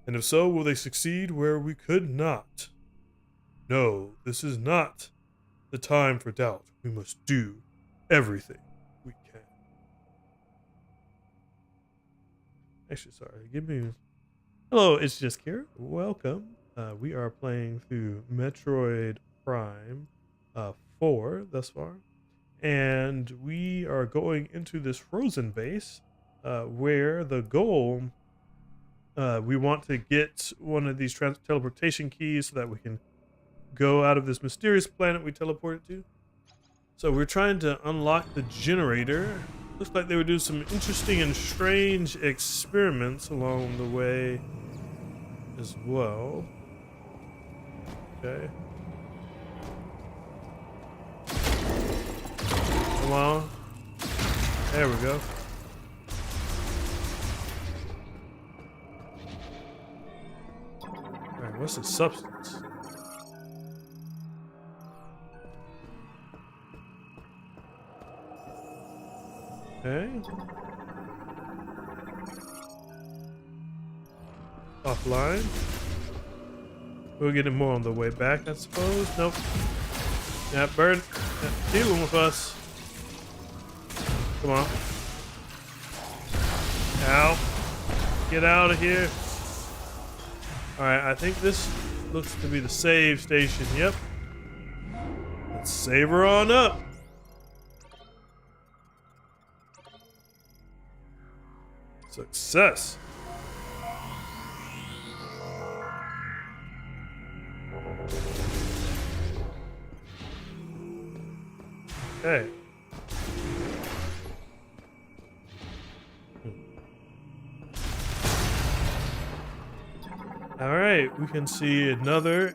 And if so, will they succeed where we could not? No, this is not the time for doubt. We must do everything we can. Actually, sorry, give me... Hello, it's just Kira. Welcome. We are playing through Metroid Prime 4 thus far. And we are going into this frozen base where the goal We want to get one of these teleportation keys so that we can go out of this mysterious planet we teleported to. So we're trying to unlock the generator. Looks like they would do some interesting and strange experiments along the way as well. Okay. Come on. There we go. Alright, what's the substance? Okay. Offline. We'll get it more on the way back, I suppose. Nope. Yeah, bird. Dealing with us. Come on. Ow. Get out of here. Alright, I think this looks to be the save station. Yep. Let's save her on up. Success. Okay. All right, we can see another.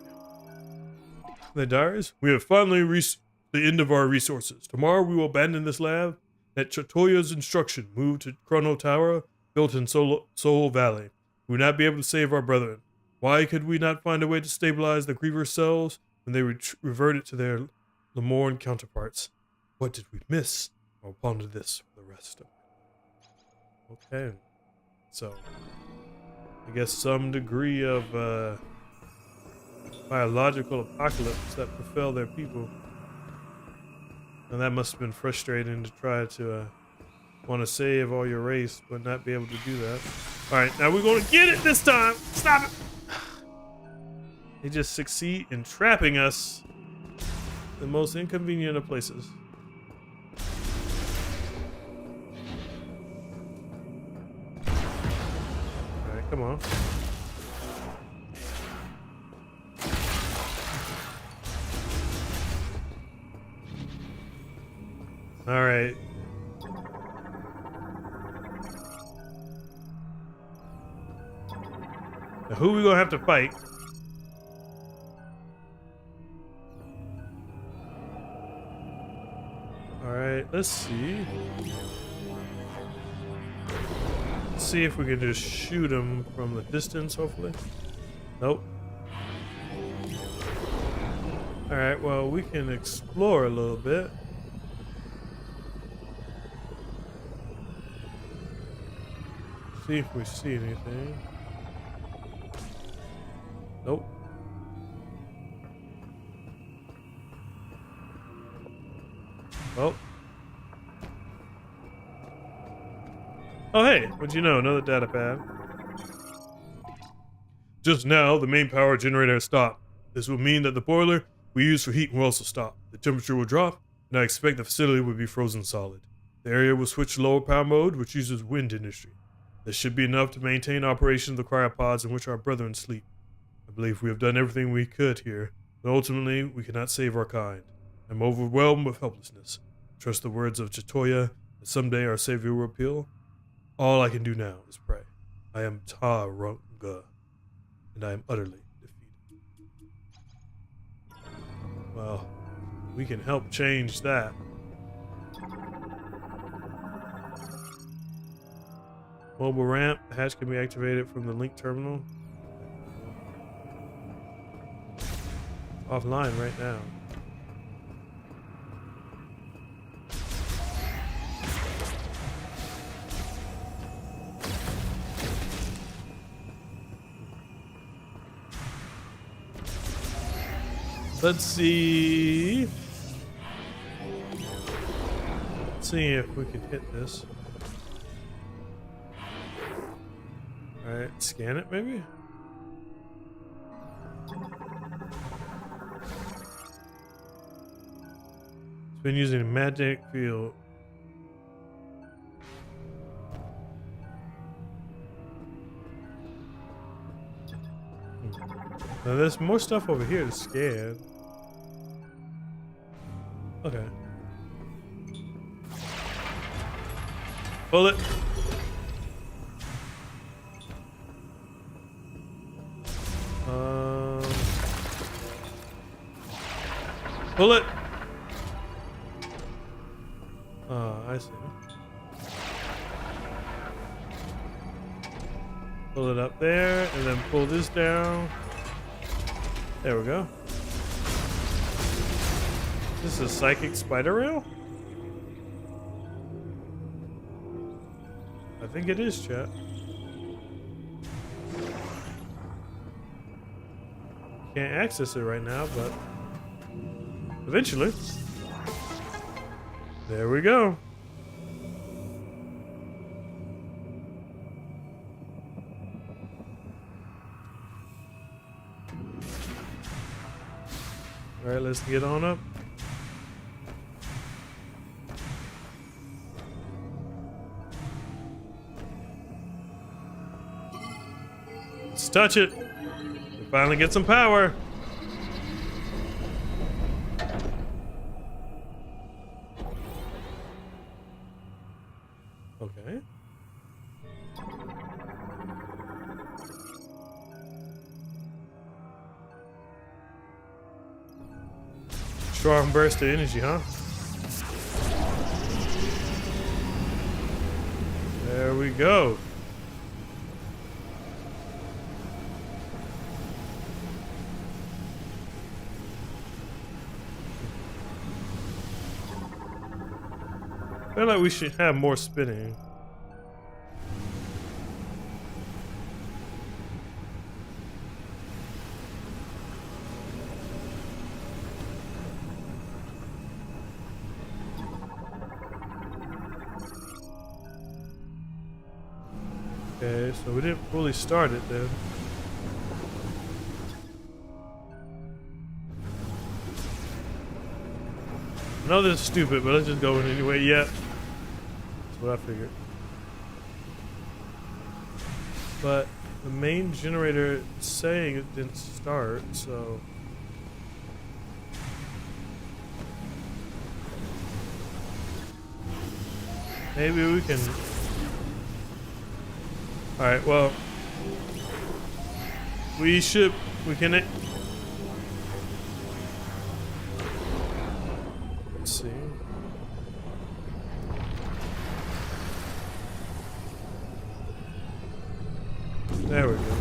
The diaries. We have finally reached the end of our resources. Tomorrow we will abandon this lab. At Chatoya's instruction, move to Chrono Tower, built in Soul Valley. We will not be able to save our brethren. Why could we not find a way to stabilize the Griever cells when they reverted to their Lemorn counterparts? What did we miss? I'll ponder this for the rest of it. Okay. So, I guess some degree of biological apocalypse that befell their people. And that must have been frustrating to try to want to save all your race, but not be able to do that. All right, now we're going to get it this time. Stop it. They just succeed in trapping us in the most inconvenient of places. All right, come on. All right. Now who we gonna have to fight? All right, let's see. Let's see if we can just shoot him from the distance, hopefully. Nope. All right, well, we can explore a little bit. See if we see anything. Nope. Oh. Oh, hey, what'd you know? Another data pad. Just now, the main power generator has stopped. This will mean that the boiler we use for heat will also stop. The temperature will drop, and I expect the facility will be frozen solid. The area will switch to lower power mode, which uses wind industry. This should be enough to maintain operation of the cryopods in which our brethren sleep. I believe we have done everything we could here, but ultimately we cannot save our kind. I'm overwhelmed with helplessness. Trust the words of Chatoya that someday our savior will appeal. All I can do now is pray. I am Ta-Runga, and I am utterly defeated. Well, we can help change that. Mobile ramp. The hatch can be activated from the link terminal. Offline right now. Let's see. Let's see if we can hit this. Alright, scan it maybe? It's been using a magnetic field. Now there's more stuff over here to scan. Okay. Bullet. Bullet. I see. Pull it up there, and then pull this down. There we go. This is a psychic spider rail? I think it is, chat. Can't access it right now, but eventually. There we go. All right, let's get on up. Let's touch it. We finally get some power. Okay. Strong burst of energy, huh? There we go. I feel like we should have more spinning. Okay, so we didn't fully start it then. I know this is stupid, but let's just go in anyway. Yeah, that's what I figured. But the main generator is saying it didn't start, so maybe we can. All right, well, we can. Let's see. There we go.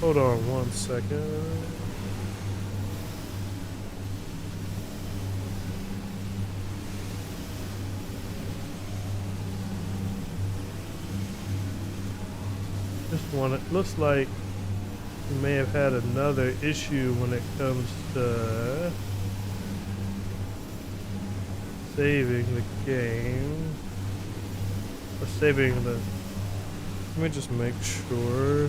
Hold on 1 second. This one, it looks like we may have had another issue when it comes to saving the game. Or saving the... Let me just make sure.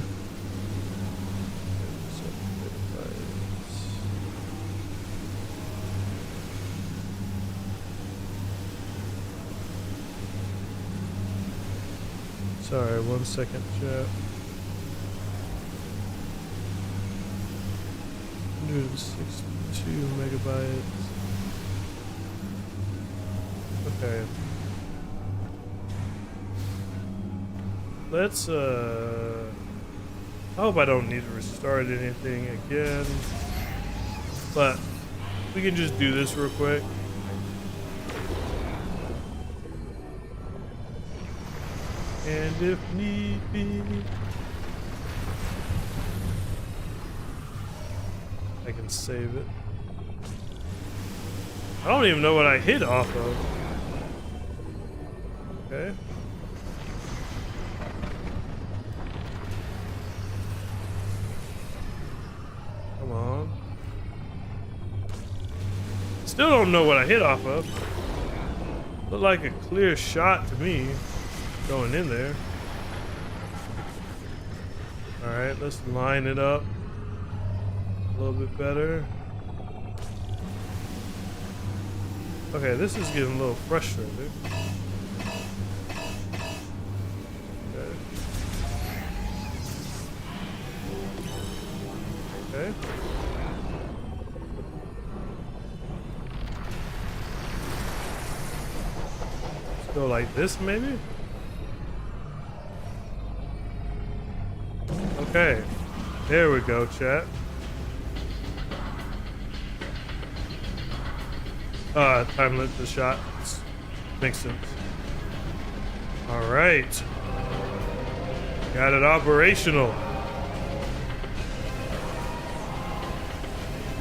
Sorry, 1 second, chat. 162 megabytes. Okay. Let's I hope I don't need to restart anything again. But we can just do this real quick. And if need be, I can save it. I don't even know what I hit off of. Okay. Come on. Still don't know what I hit off of. Looked like a clear shot to me going in there. Alright, let's line it up a little bit better. Okay, this is getting a little frustrating. Okay. Okay. Let's go like this, maybe? Okay. There we go, chat. Time limit the shot. Makes sense. Alright. Got it operational.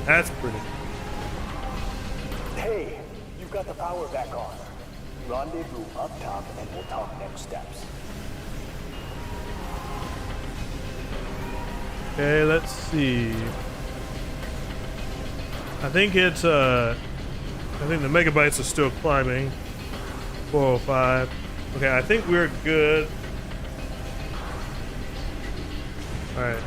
That's pretty. Hey, you've got the power back on. Rendezvous up top and we'll talk next steps. Okay, let's see. I think it's I think the megabytes are still climbing. 405. Okay, I think we're good. Alright.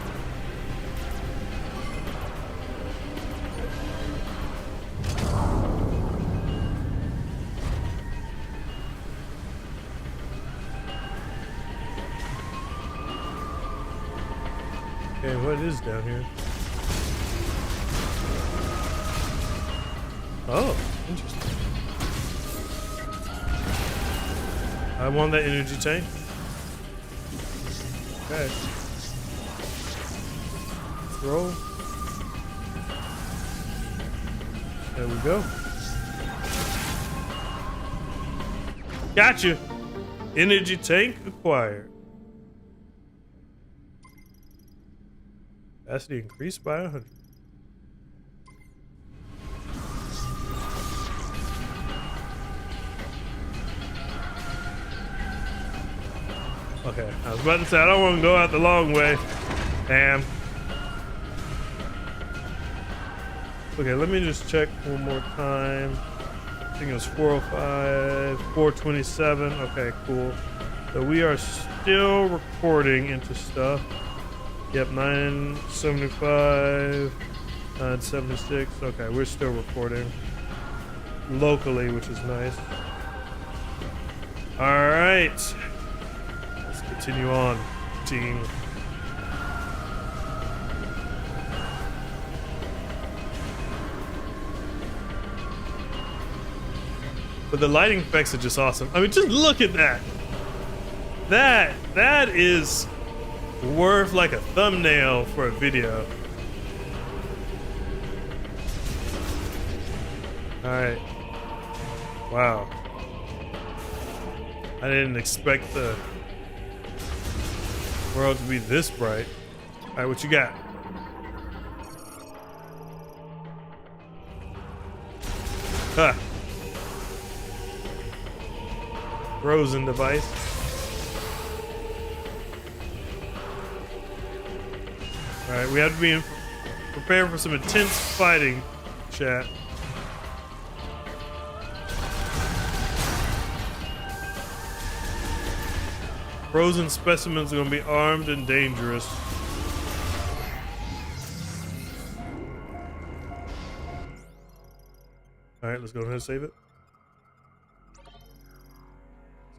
Okay, what is down here? Oh, interesting. I want that energy tank. Okay. Throw. There we go. Gotcha. Energy tank acquired. Capacity increased by 100. Okay, I was about to say I don't want to go out the long way. Damn. Okay, let me just check one more time. I think it was 405, 427. Okay, cool. So we are still recording into stuff. Yep, 975, 976. Okay, we're still recording locally, which is nice. All right, let's continue on, team. But the lighting effects are just awesome. I mean, just look at that. That is worth like a thumbnail for a video. All right. Wow. I didn't expect the world to be this bright. All right, what you got? Huh. Frozen device. Alright, we have to be prepared for some intense fighting, chat. Frozen specimens are going to be armed and dangerous. Alright, let's go ahead and save it.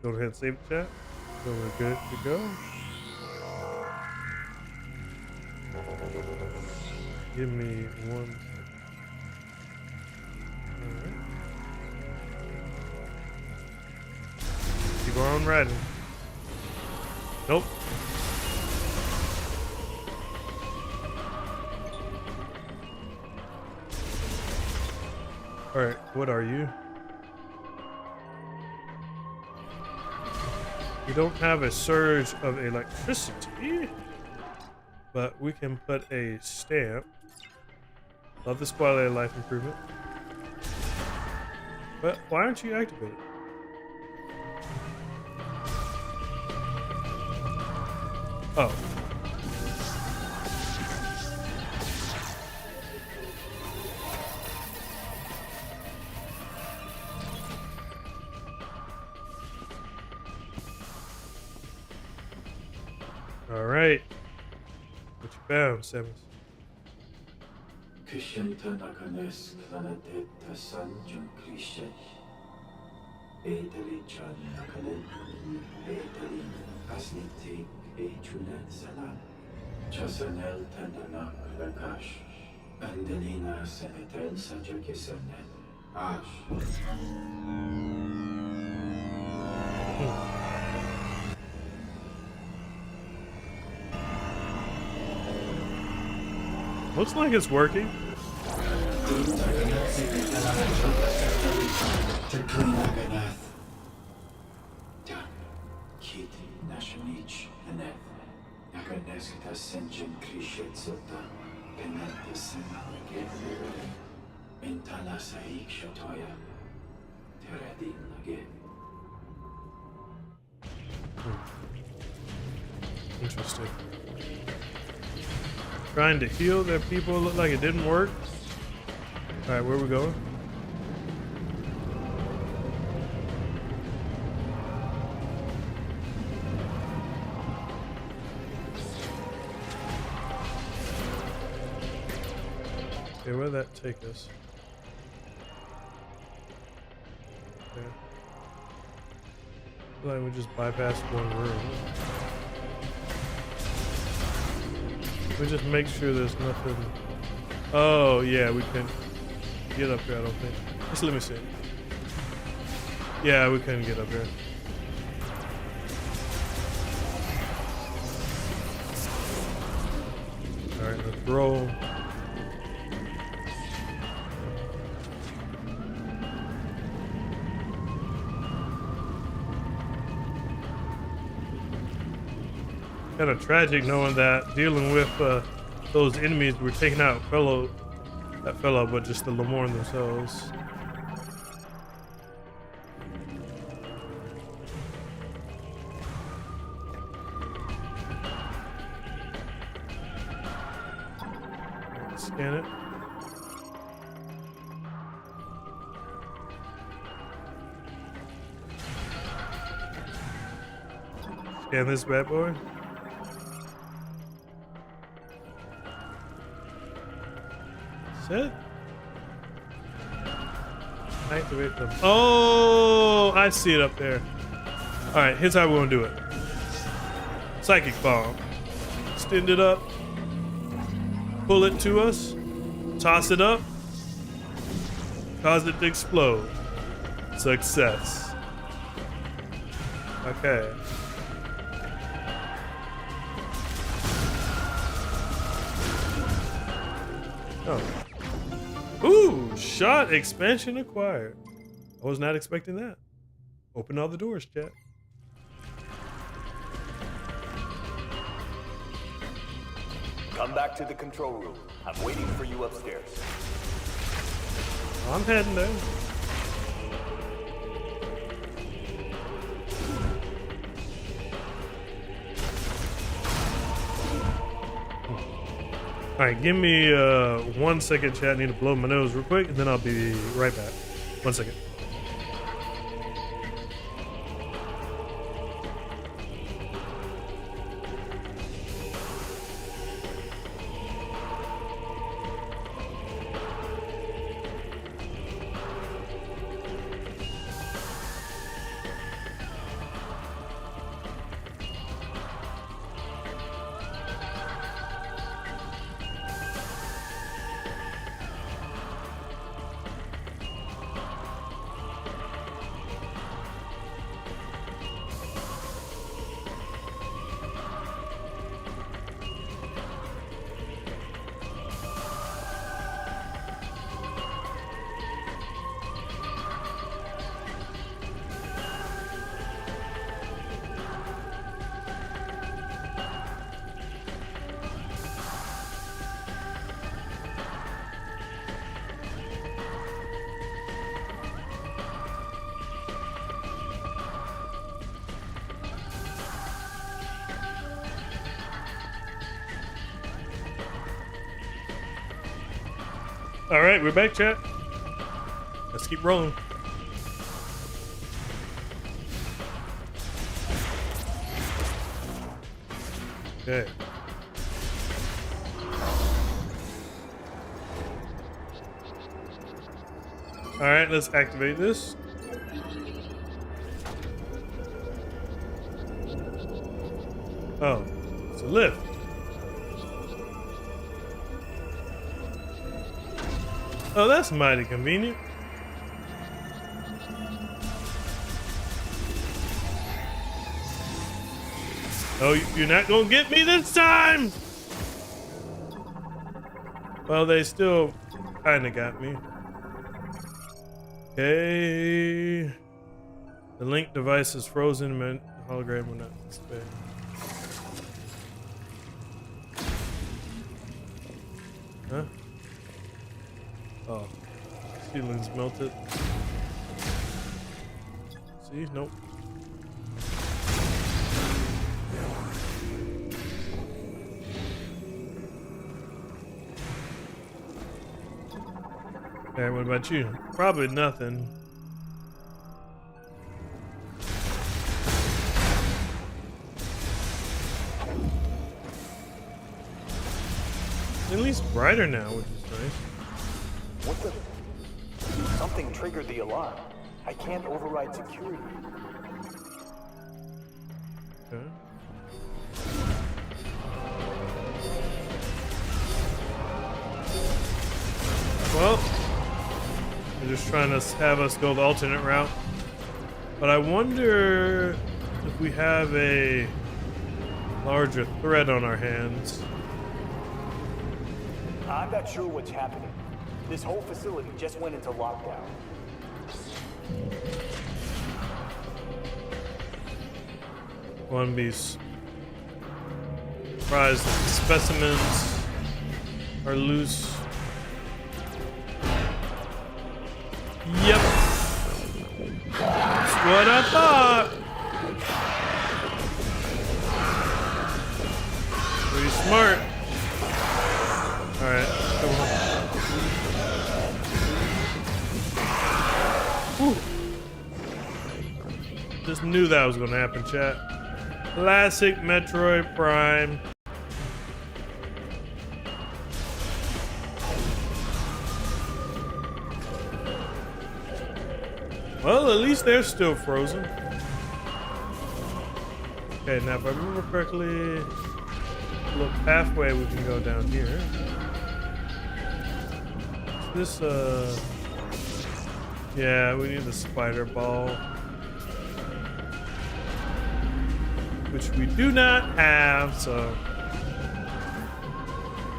Go ahead and save the chat. So we're good to go. Give me one. Alright. Keep on riding. Nope. Alright, what are you? We don't have a surge of electricity, but we can put a stamp. Love this quality of life improvement. But why aren't you activated? Oh. All right. What you found, Samus? Prakash. Angelina Senatel Sajakisarnet. Ash. Looks like it's working. Interesting. Trying to heal their people, looked like it didn't work. Alright, where we going? Okay, where'd that take us? Okay. Feel like we just bypassed one room. We just make sure there's nothing. Oh yeah, we can get up here. I don't think. Just let me see. Yeah, we couldn't get up here. All right, let's roll. Kind of tragic knowing that dealing with those enemies we're taking out that fellow, but just the Lemorne themselves. Scan it. Scan this bad boy. It? Activate them. Oh, I see it up there. All right, here's how we're gonna do it. Psychic bomb. Extend it up. Pull it to us. Toss it up. Cause it to explode. Success. Okay. Oh. Ooh, shot expansion acquired. I was not expecting that. Open all the doors, chat. Come back to the control room. I'm waiting for you upstairs. I'm heading there. All right, give me 1 second, chat. I need to blow my nose real quick, and then I'll be right back. 1 second. All right, we're back, chat. Let's keep rolling. Okay. All right, let's activate this. Oh, it's a lift. Oh, that's mighty convenient. Oh, you're not gonna get me this time! Well, they still kinda got me. Okay. The link device is frozen, and the hologram will not display. Huh? Oh. Ceiling's melted. See? Nope. Alright, what about you? Probably nothing. At least brighter now, which is nice. What the? Something triggered the alarm. I can't override security. Okay. Well, they're just trying to have us go the alternate route. But I wonder if we have a larger threat on our hands. I'm not sure what's happening. This whole facility just went into lockdown. One be surprised that the specimens are loose. Yep. That's what I thought. Pretty smart. Alright, come on. Whew. Just knew that was gonna happen, chat. Classic Metroid Prime. Well, at least they're still frozen. Okay, now if I remember correctly, look halfway we can go down here. This, yeah, we need the spider ball. Which we do not have, so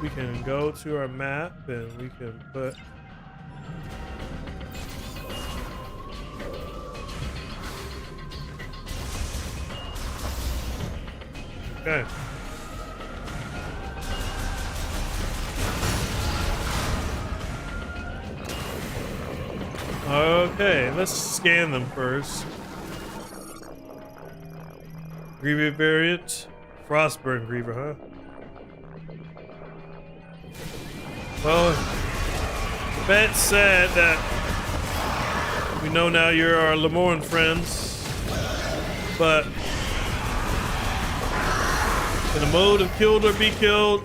we can go to our map and we can put okay. Okay, let's scan them first. Griever variant, Frostburn Griever, huh? Well, Bet said that we know now you're our Lemorne friends, but in a mode of killed or be killed,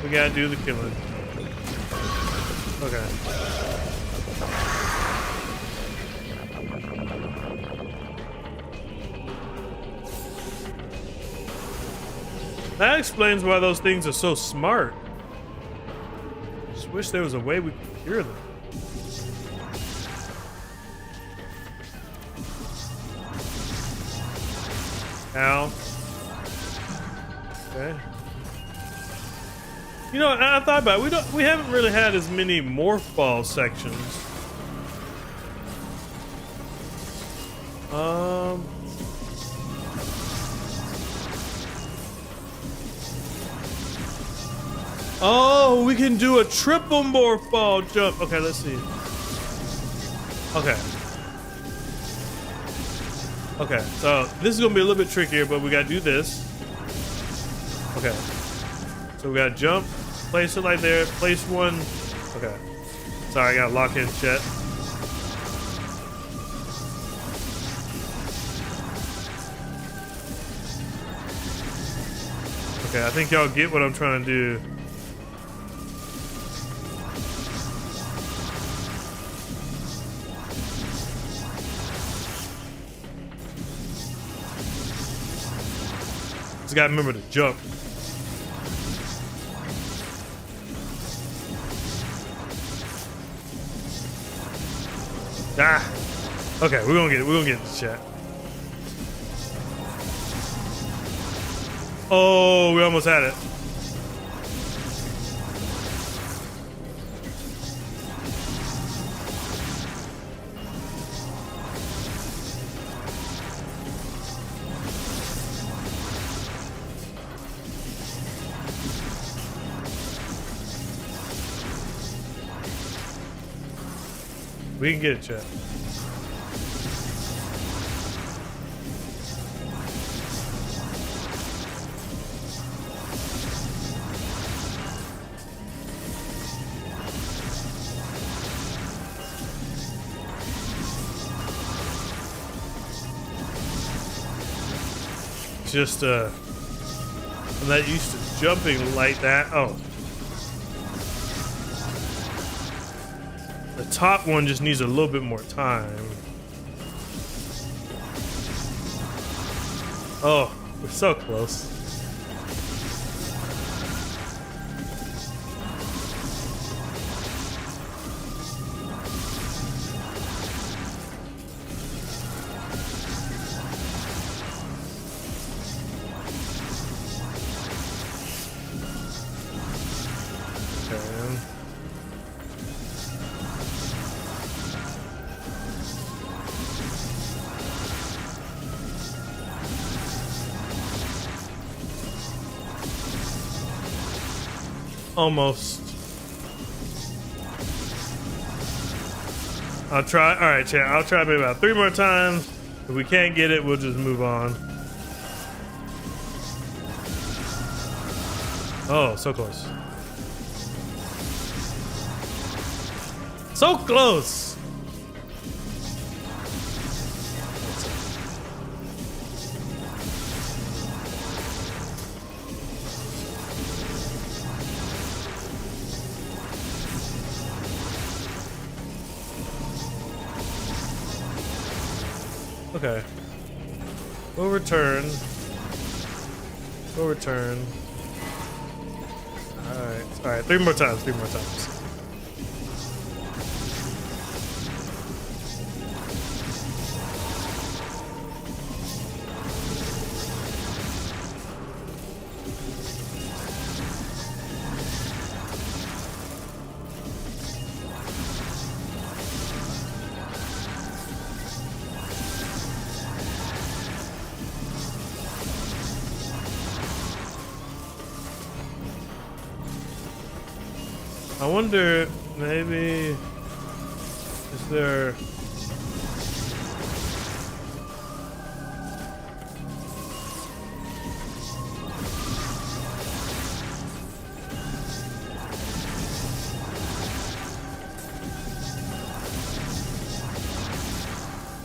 we gotta do the killing. Okay. That explains why those things are so smart. Just wish there was a way we could cure them. Ow. Okay. You know, I thought about it. We haven't really had as many morph ball sections. Oh, we can do a triple morph ball jump. Okay, let's see. Okay. Okay, so this is gonna be a little bit trickier, but we gotta do this. Okay. So we gotta jump, place it like there, place one. Okay. Sorry, I gotta lock in chat. Okay, I think y'all get what I'm trying to do. Just gotta remember to jump. Ah. Okay, we're gonna get it. We're gonna get this chat. Oh, we almost had it. We can get it, chat. Just I'm not used to jumping like that. Oh, the top one just needs a little bit more time. Oh, we're so close. Almost. I'll try. All right, chat. I'll try maybe about 3 more times. If we can't get it, we'll just move on. Oh, so close. So close. Okay. We'll return. We'll return. Alright. Alright, 3 more times, 3 more times. I wonder, maybe, is there...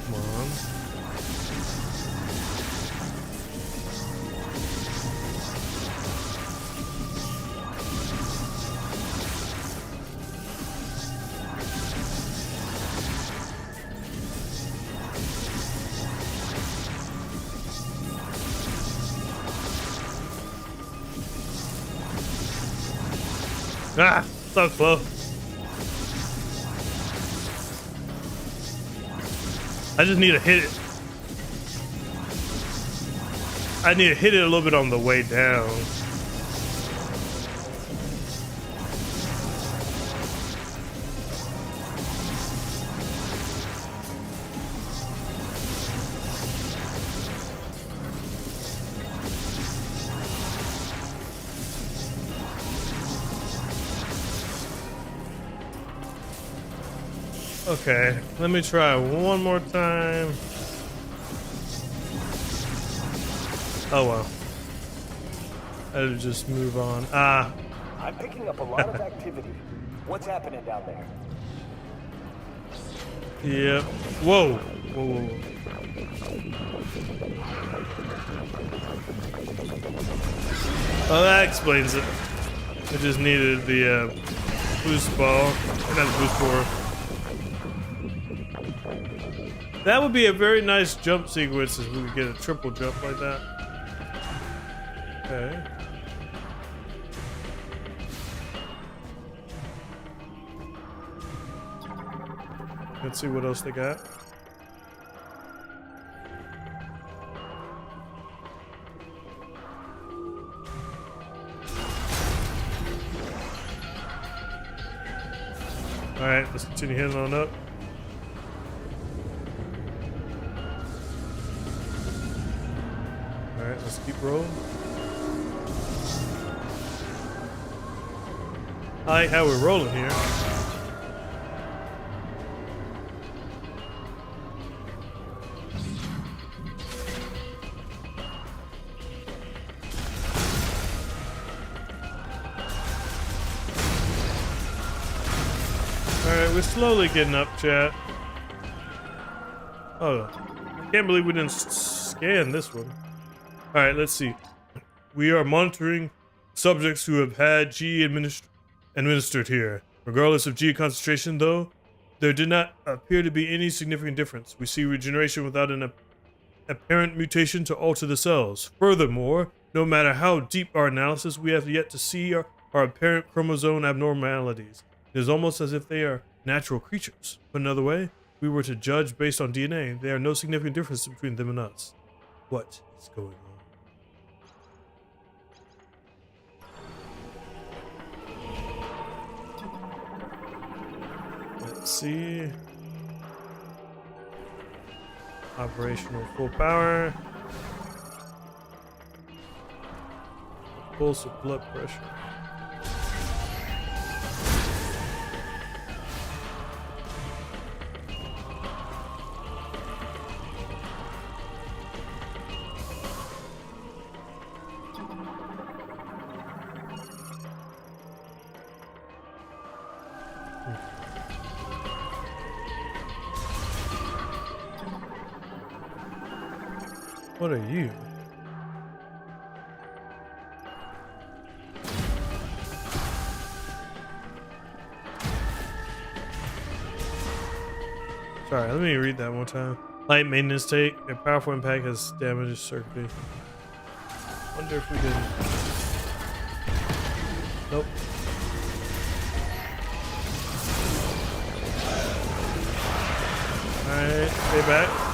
Come on. Ah, so close. I just need to hit it. I need to hit it a little bit on the way down. Okay, let me try one more time. Oh well. I'll just move on. Ah. I'm picking up a lot of activity. What's happening down there? Yep. Whoa. Whoa, whoa, whoa. Oh, that explains it. I just needed the boost ball. Not the boost ball. That would be a very nice jump sequence if we could get a triple jump like that. Okay. Let's see what else they got. Alright, let's continue heading on up. Alright, let's keep rolling. I like how we're rolling here. Alright, we're slowly getting up, chat. Oh, I can't believe we didn't scan this one. Alright, let's see. We are monitoring subjects who have had G administered here. Regardless of G concentration, though, there did not appear to be any significant difference. We see regeneration without an apparent mutation to alter the cells. Furthermore, no matter how deep our analysis, we have yet to see our apparent chromosome abnormalities. It is almost as if they are natural creatures. Put another way, if we were to judge based on DNA, there are no significant differences between them and us. What is going on? Let's see. Operational full power. Pulse of blood pressure. What are you? Sorry, let me read that one time. Light maintenance take. A powerful impact has damaged circuitry. Wonder if we didn't. Nope. Alright, stay back.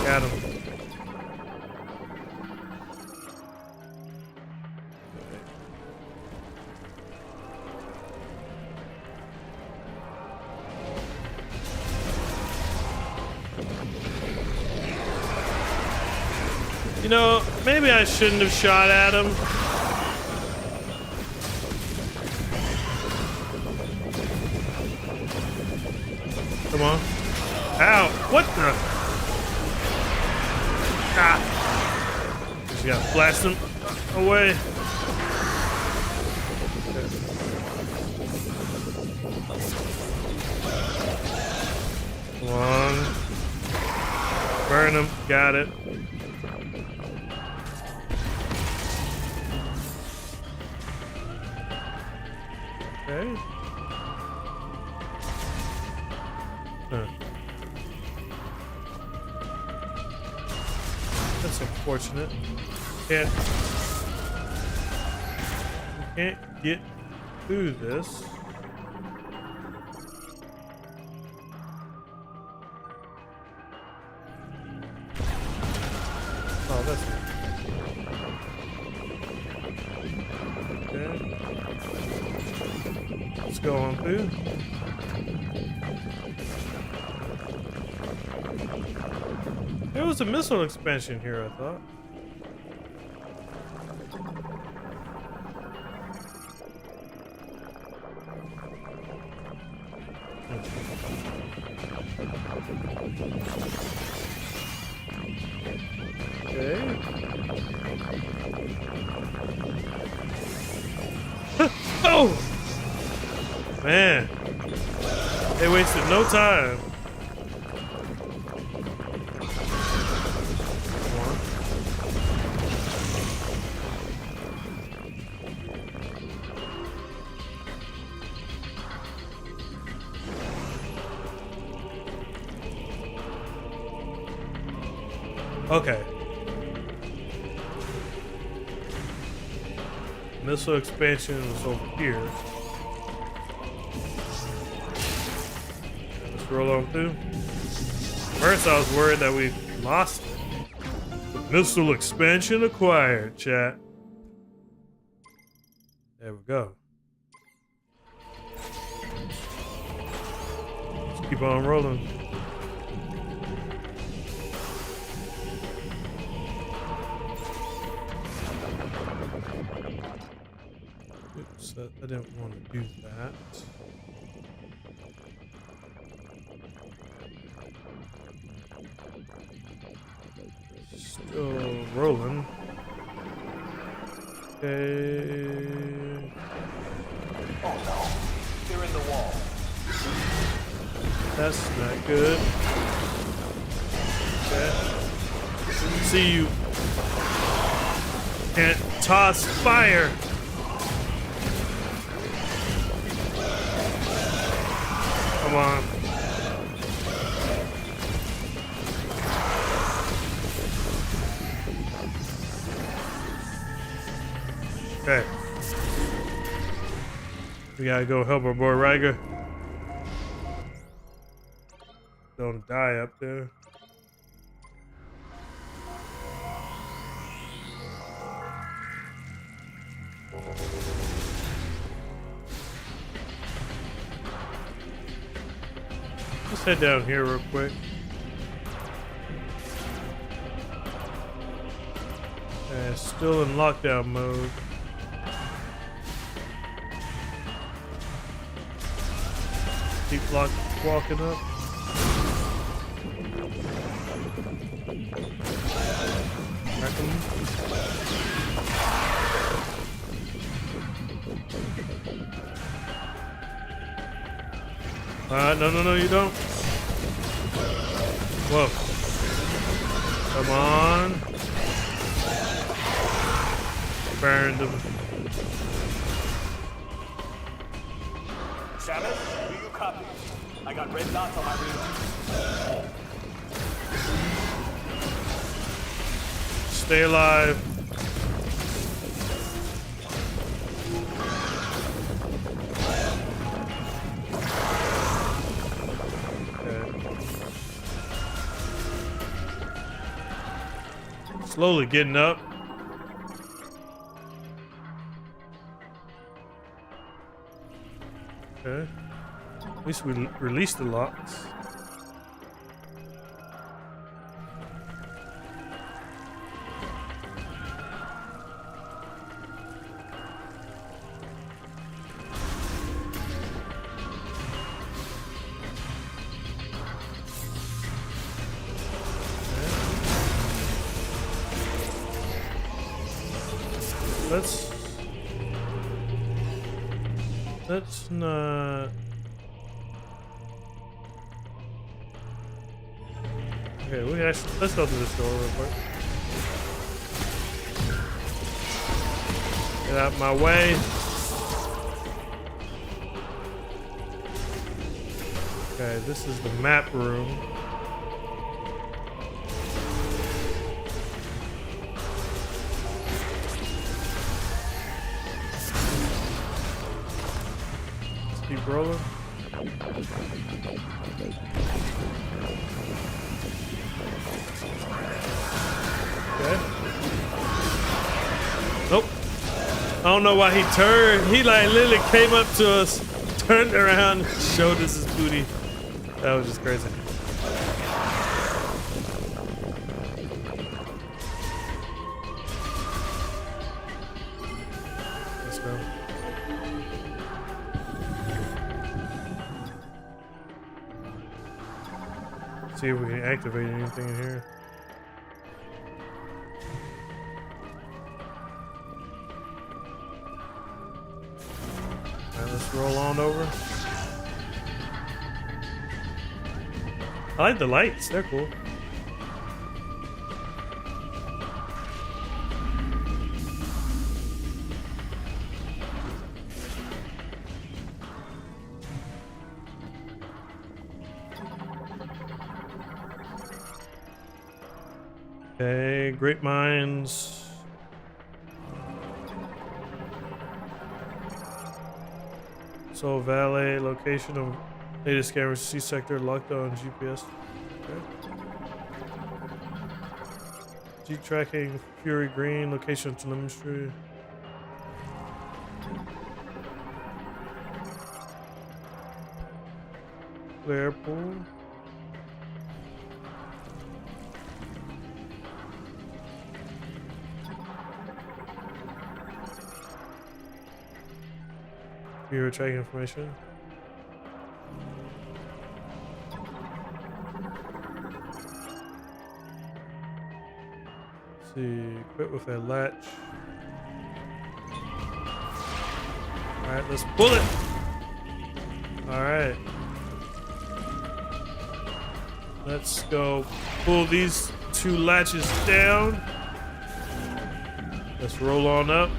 Got him. You know, maybe I shouldn't have shot at him. Come on. Ow! What the? Ah! Just gotta blast him away. Come on. Burn him. Got it. Okay. That's unfortunate. Can't get through this. Oh, that's okay. Let's go on through. There was a missile expansion here, I thought. Okay. Oh! Man. They wasted no time. Okay. Missile expansion was over here. Let's roll on through. First, I was worried that we lost it. The missile expansion acquired, chat. There we go. Let's keep on rolling. Oops, I didn't want to do that. Still rolling. Okay. Oh no, they're in the wall. That's not good. Okay. See, you can't toss fire. Come on. Okay. We gotta go help our boy Riger. Don't die up there. Let's head down here real quick. Still in lockdown mode. Keep walking up. No, you don't. Whoa. Come on. Burned him. Shaman, do you copy? I got red dots on my radar. Stay alive. Slowly getting up. Okay. At least we released the locks. Let's not. Okay, let's open this door real quick. Get out my way. Okay, this is the map room. Keep rolling. Okay. Nope. I don't know why he turned. He like literally came up to us, turned around, showed us his booty. That was just crazy. Let's go. See if we can activate anything in here. Alright, let's roll on over. I like the lights, they're cool. Okay, great minds So valet location of native scammers C sector locked on GPS. Okay. Jeep tracking Fury Green location telemetry. Clear pool. Viewer tracking information. Let's see, quit with a latch. Alright, let's pull it! Alright. Let's go pull these 2 latches down. Let's roll on up.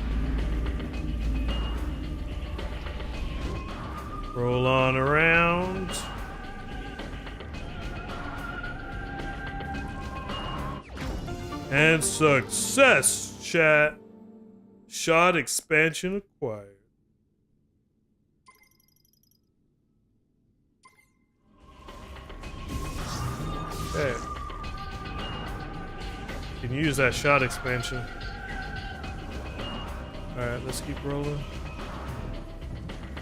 Roll on around. And success, chat. Shot expansion acquired. Okay. Can use that shot expansion. Alright, let's keep rolling.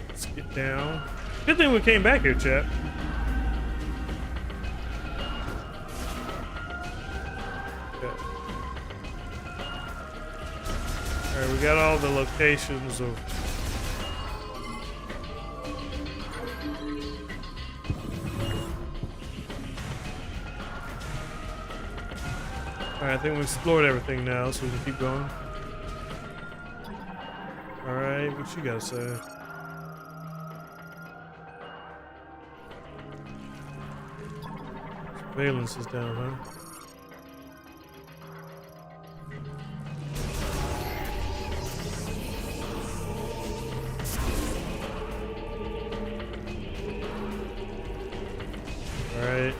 Let's get down. Good thing we came back here, chat. Okay. Alright, we got all the locations of... Alright, I think we explored everything now, so we can keep going. Alright, what you gotta say? Surveillance is down, huh? Alright.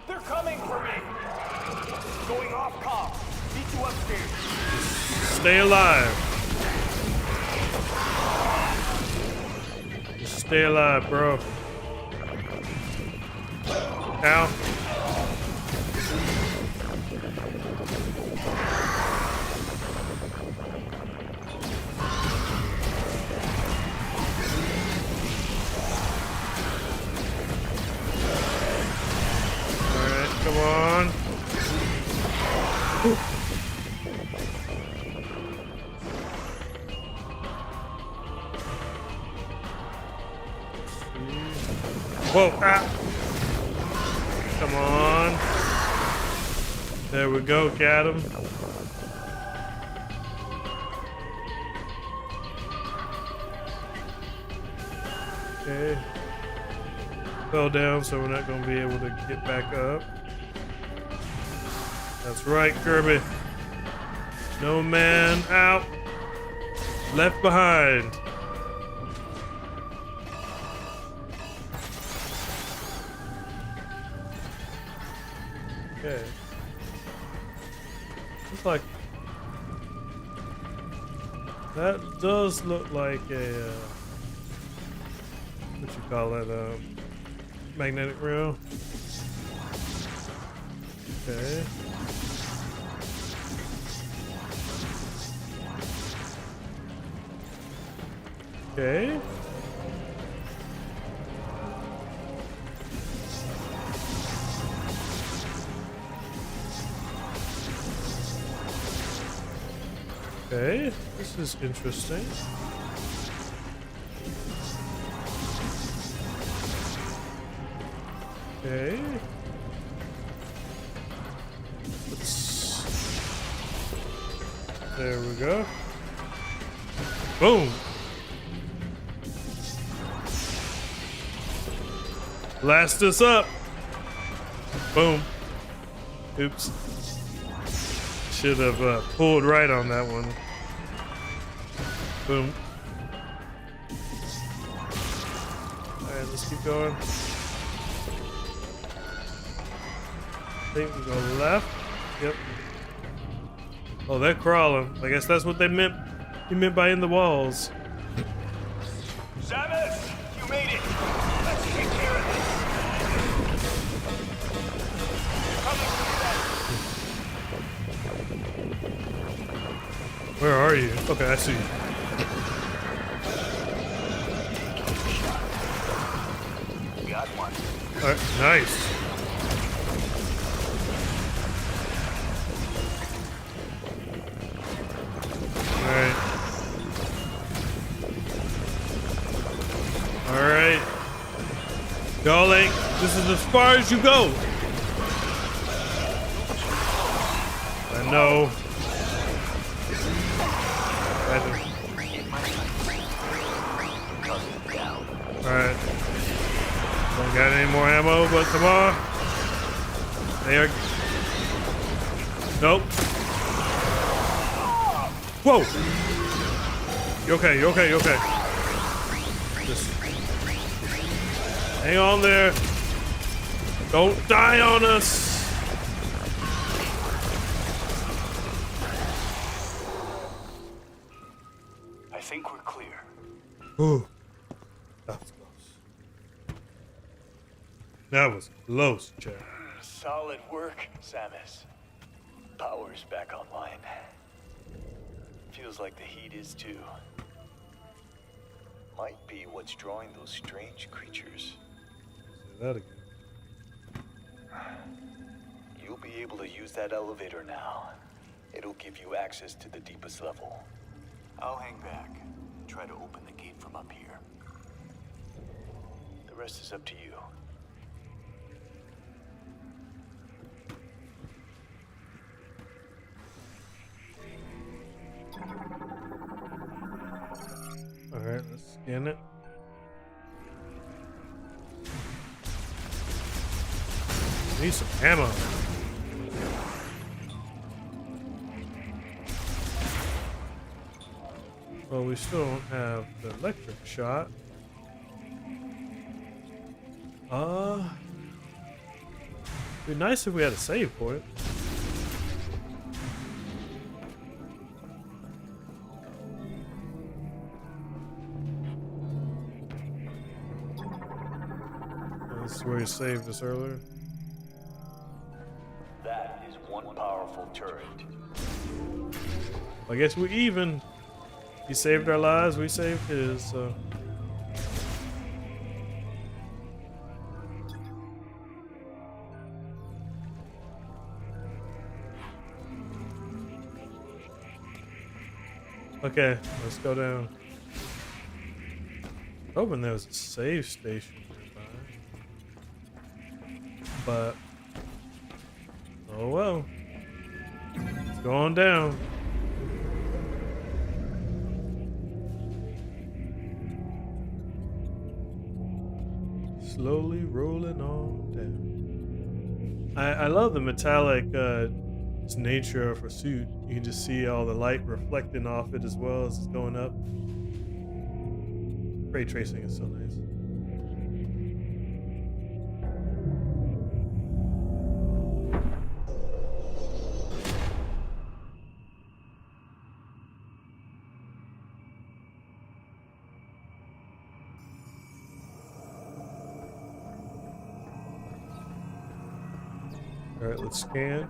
They're coming for me! Going off comp. Meet you upstairs. Stay alive. Just stay alive, bro. Ow. Alright, come on. Whoa, ah. Come on. There we go, got him. Okay. Fell down, so we're not going to be able to get back up. That's right, Kirby. No man out. Left behind. Okay. Looks like that does look like a what you call it, magnetic reel. Okay. Okay. Okay, this is interesting. Okay. There we go. Boom. Blast us up. Boom. Oops. Should have pulled right on that one. Boom. Alright, let's keep going. I think we go left. Yep. Oh, they're crawling. I guess that's what they meant. He meant by in the walls. Where are you? Okay, I see you. Got one. All right, nice. All right. Go, Link. This is as far as you go. I know. Alright. Don't got any more ammo, but come on. There. Nope. Whoa! You okay, you okay, you okay. Just hang on there. Don't die on us. I think we're clear. Ooh. That was close. That was close, Jack. Solid work, Samus. Power's back online. Feels like the heat is too. Might be what's drawing those strange creatures. Say that again. You'll be able to use that elevator now. It'll give you access to the deepest level. I'll hang back and try to open the gate from up here. The rest is up to you. Alright, let's scan it. Need some ammo. Well, we still don't have the electric shot. It'd be nice if we had a save for it. This is where you saved us earlier. That is one powerful turret. I guess we're even. He saved our lives, we saved his, so. Okay, let's go down. Hoping there was a save station nearby. But, oh well. It's going down. Slowly rolling on down. I love the metallic nature of her suit. You can just see all the light reflecting off it as well as it's going up. Ray tracing is so nice. All right, let's scan.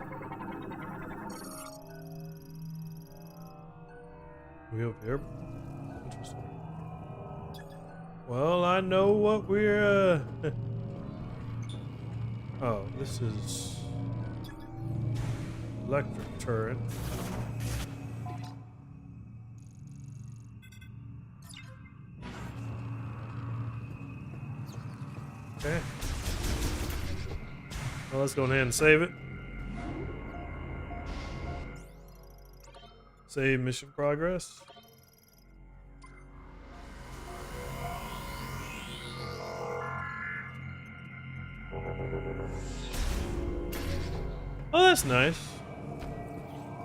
We over here? Interesting. Well, I know what we're. Oh, this is electric turret. Okay. Well, let's go ahead and save it. Save mission progress. Oh, that's nice.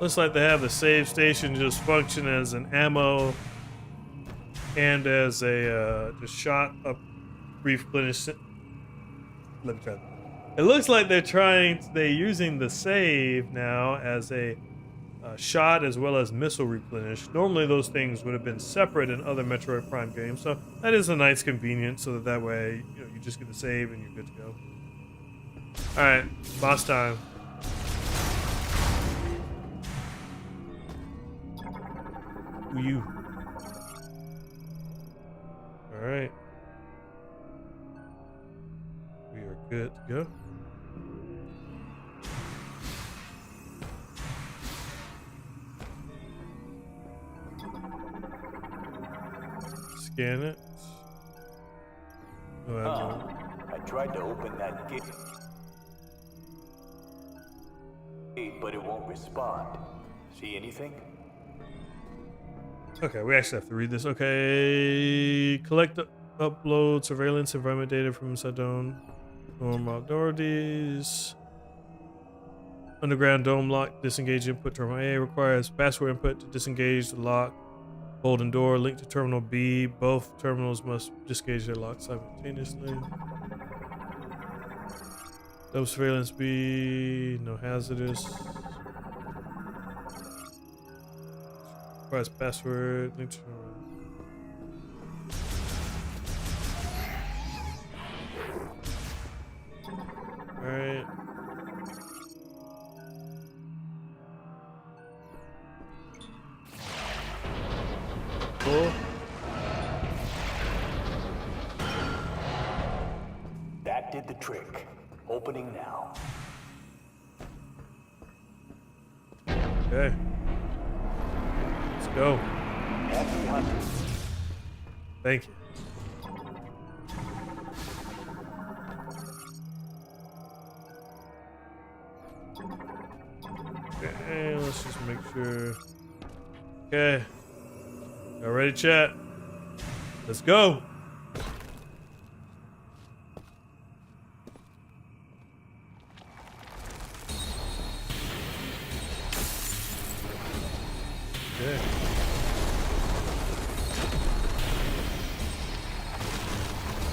Looks like they have the save station just function as an ammo and as a just shot up replenish. Let me try that. It looks like they're using the save now as a shot as well as missile replenish. Normally those things would have been separate in other Metroid Prime games, so that is a nice convenience so that way you just get the save and you're good to go. Alright, boss time. Who you? All right. We are good to go. Scan it. I tried to open that gate, but it won't respond. See anything? Okay, we actually have to read this. Okay. Collect, upload surveillance environment data from Sadone. Normal authorities. Underground dome lock. Disengage input terminal A. Requires password input to disengage the lock. Golden door. Link to terminal B. Both terminals must disengage their lock simultaneously. Dome surveillance B. No hazardous. Requires password. Link to terminal. Alright. Cool. That did the trick. Opening now. Okay. Let's go. Happy hunting. Thank you. Okay, let's just make sure. Okay. Y'all ready, chat? Let's go. Okay.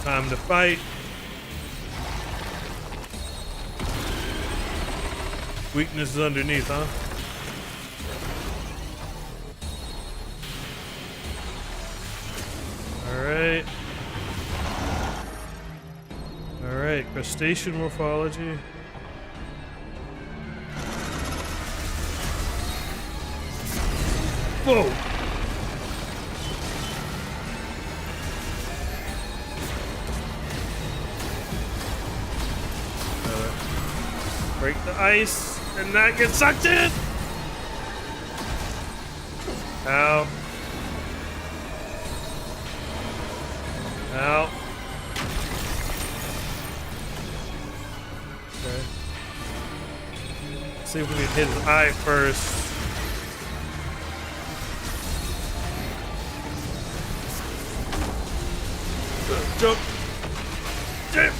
Time to fight. Weakness is underneath, huh? Alright. Alright, crustacean morphology. Whoa! Break the ice and not get sucked in! Ow. Ow. Okay. Let's see if we can hit his eye first. Jump! Jump!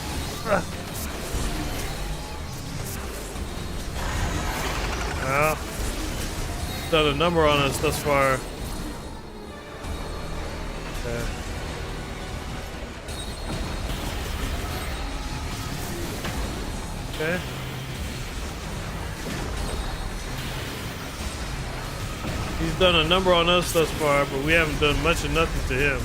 Well, done a number on us thus far. Okay. Okay. He's done a number on us thus far, but we haven't done much of nothing to him.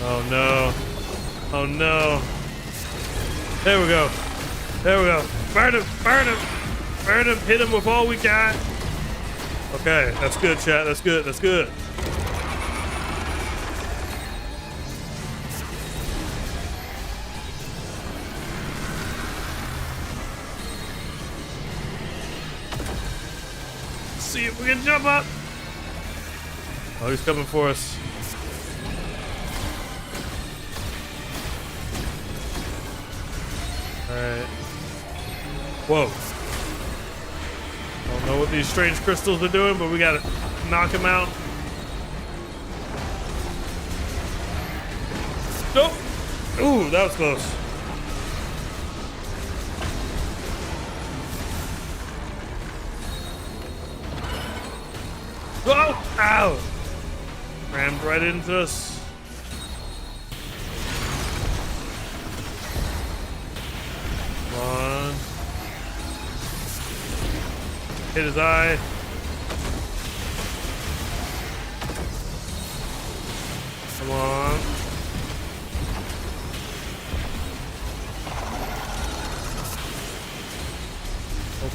Oh no. Oh no. There we go. There we go. Burn him. Burn him. Burn him. Hit him with all we got. Okay. That's good, chat. That's good. That's good. See if we can jump up. Oh, he's coming for us. Alright. Whoa. Don't know what these strange crystals are doing, but we gotta knock him out. Nope. Ooh, that was close. Whoa! Ow! Rammed right into us. On. Hit his eye. Come on.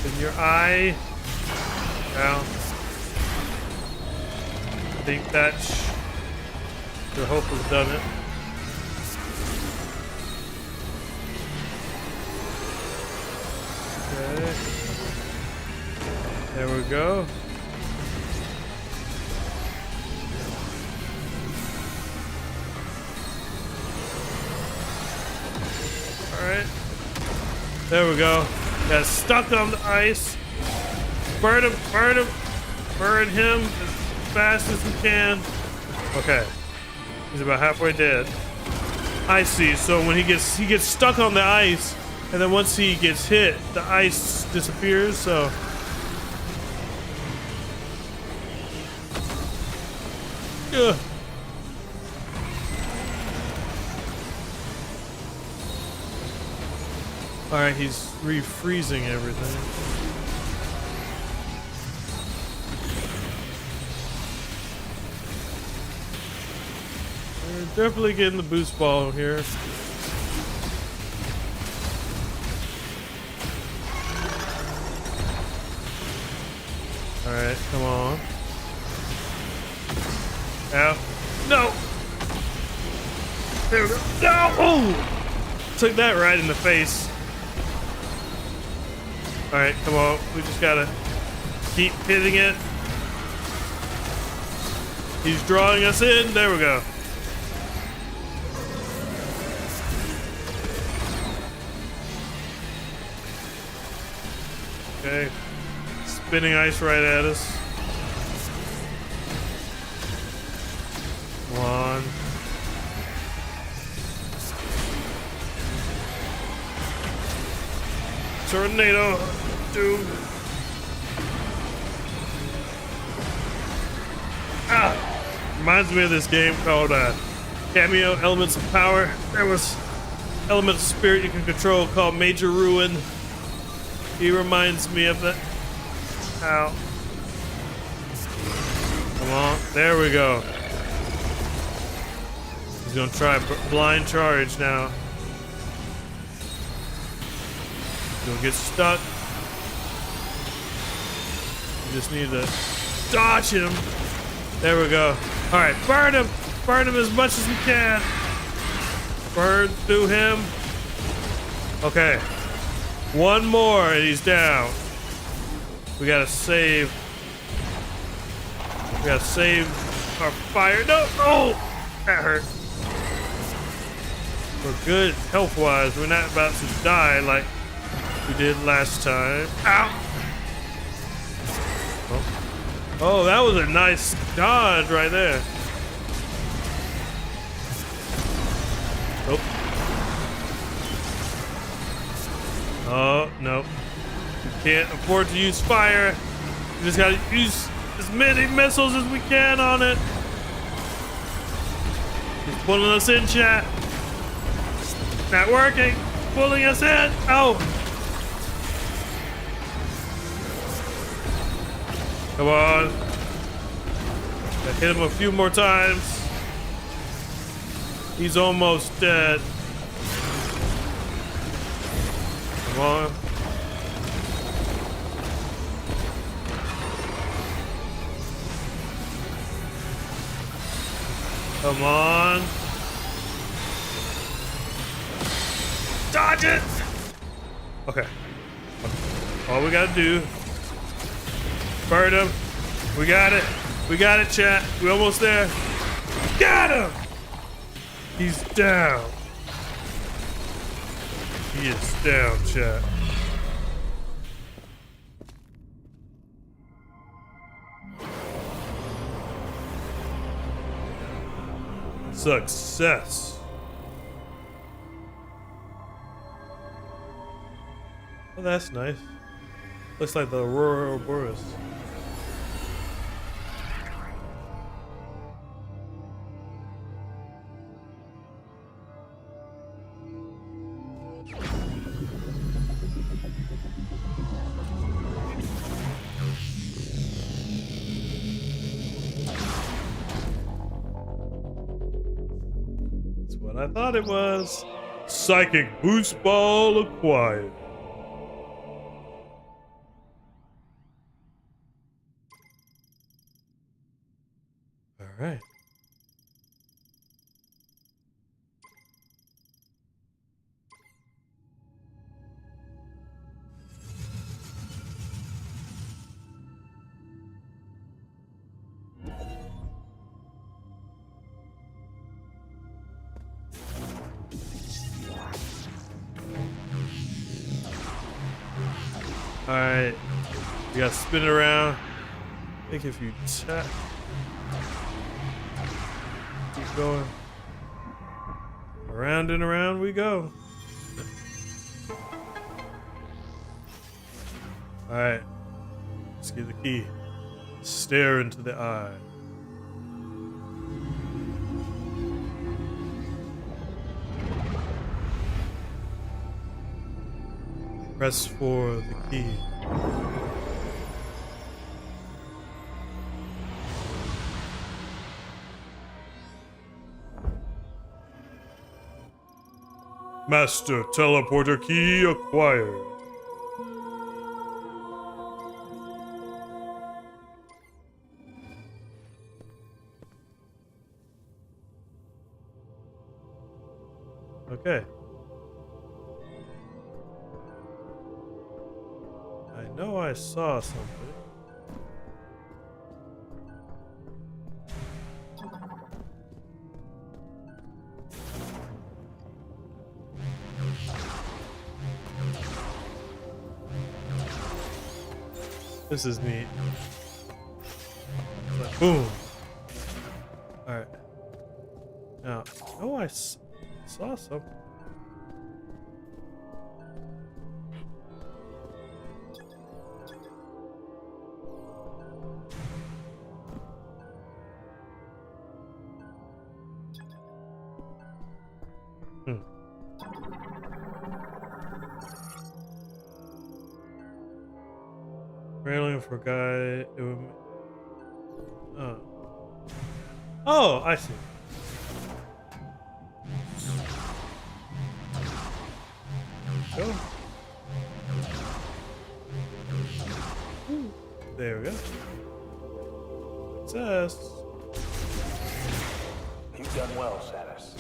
In your eye. Now, I think that your hope has done it. Okay. There we go. Alright. There we go. Got stuck on the ice. Burn him, burn him, burn him as fast as we can. Okay. He's about halfway dead. I see. So when he gets stuck on the ice, and then once he gets hit, the ice disappears, so. Ugh. Alright, he's refreezing everything. We're definitely getting the boost ball here. Alright, come on. Ow. No! There we go. No! Oh! Took that right in the face. Alright, come on. We just gotta keep hitting it. He's drawing us in. There we go. Okay. Spinning ice right at us. Come on. Tornado. Doom. Ah! Reminds me of this game called Cameo Elements of Power. There was element of spirit you can control called Major Ruin. He reminds me of that. Ow. Come on. There we go. He's gonna try blind charge now. He's gonna get stuck. You just need to dodge him. There we go. All right, burn him. Burn him as much as we can. Burn through him. Okay. One more and he's down. We gotta save. We gotta save our fire. No! Oh! That hurt. We're good health-wise. We're not about to die like we did last time. Ow! Oh, that was a nice dodge right there. Oh. Oh, no. We can't afford to use fire. We just gotta use as many missiles as we can on it. He's pulling us in, chat. Not working. Pulling us in. Oh. Come on. I hit him a few more times. He's almost dead. Come on. Come on. Dodge it! Okay. All we gotta do. Burn him. We got it. We got it, chat. We almost there. Got him! He's down. He is down, chat. Success. Oh, that's nice. Looks like the Aurora Boreas. That's what I thought it was. Psychic boost ball acquired. right. All right. You got to spin it around. I think if you tap, keep going. Around and around we go. All right. Let's get the key. Stare into the eye. Press for the key. Master teleporter key acquired. Okay. I know I saw something. This is neat. Like, boom. All right. Now, oh, I saw something. Railing for guy. Oh, I see. Go. There we go. Success. You've done well, Samus.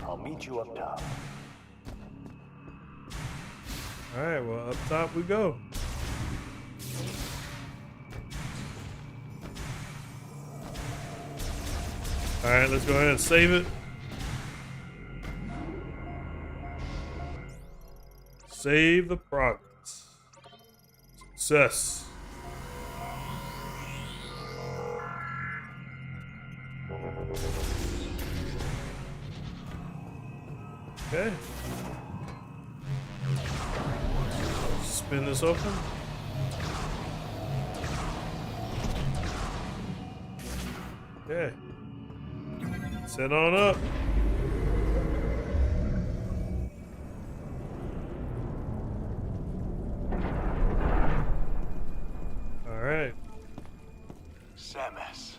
I'll meet you up top. All right, well, up top we go. All right, let's go ahead and save it. Save the progress. Success. Okay. Spin this open. Okay. Set on up. All right. Samus.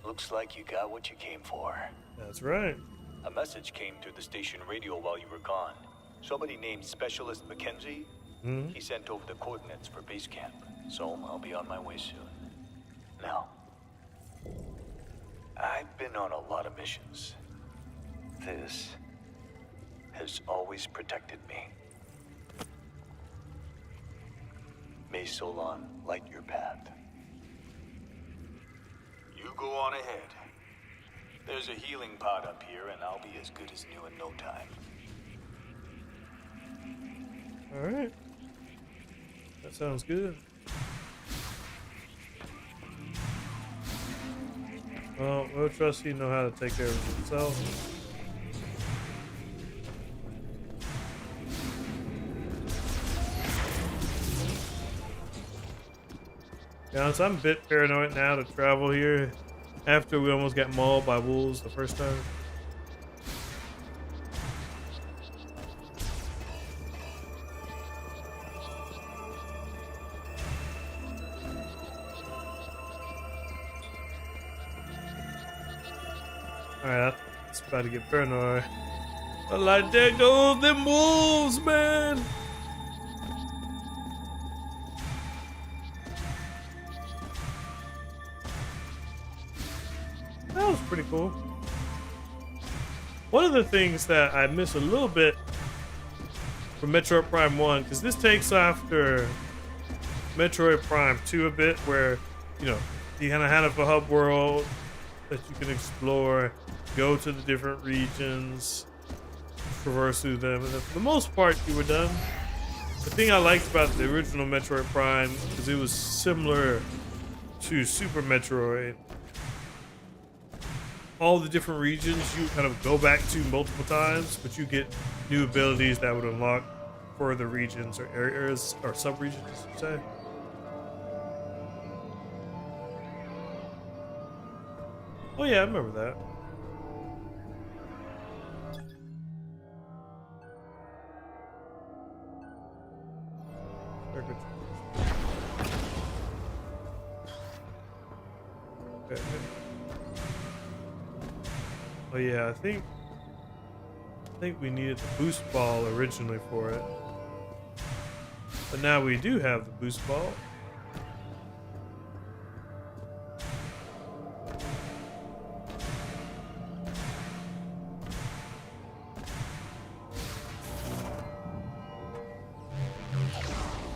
Looks like you got what you came for. That's right. A message came through the station radio while you were gone. Somebody named Specialist Mackenzie. He sent over the coordinates for base camp, so I'll be on my way soon. Now, I've been on a lot of missions. This has always protected me. May Solon light your path. You go on ahead. There's a healing pod up here, and I'll be as good as new in no time. All right. That sounds good. Well, we'll trust you know how to take care of himself. To be honest, I'm a bit paranoid now to travel here after we almost got mauled by wolves the first time. Alright, it's about to get paranoid. But like, there goes them wolves, man! pretty cool. One of the things that I miss a little bit from Metroid Prime 1, because this takes after Metroid Prime 2 a bit, where, you know, you kind of had a hub world that you can explore, go to the different regions, traverse through them, and then for the most part you were done. The thing I liked about the original Metroid Prime is it was similar to Super Metroid. All the different regions you kind of go back to multiple times, but you get new abilities that would unlock further regions or areas or sub-regions, you say. Oh yeah, I remember that. Okay. Oh yeah, I think we needed the boost ball originally for it, but now we do have the boost ball.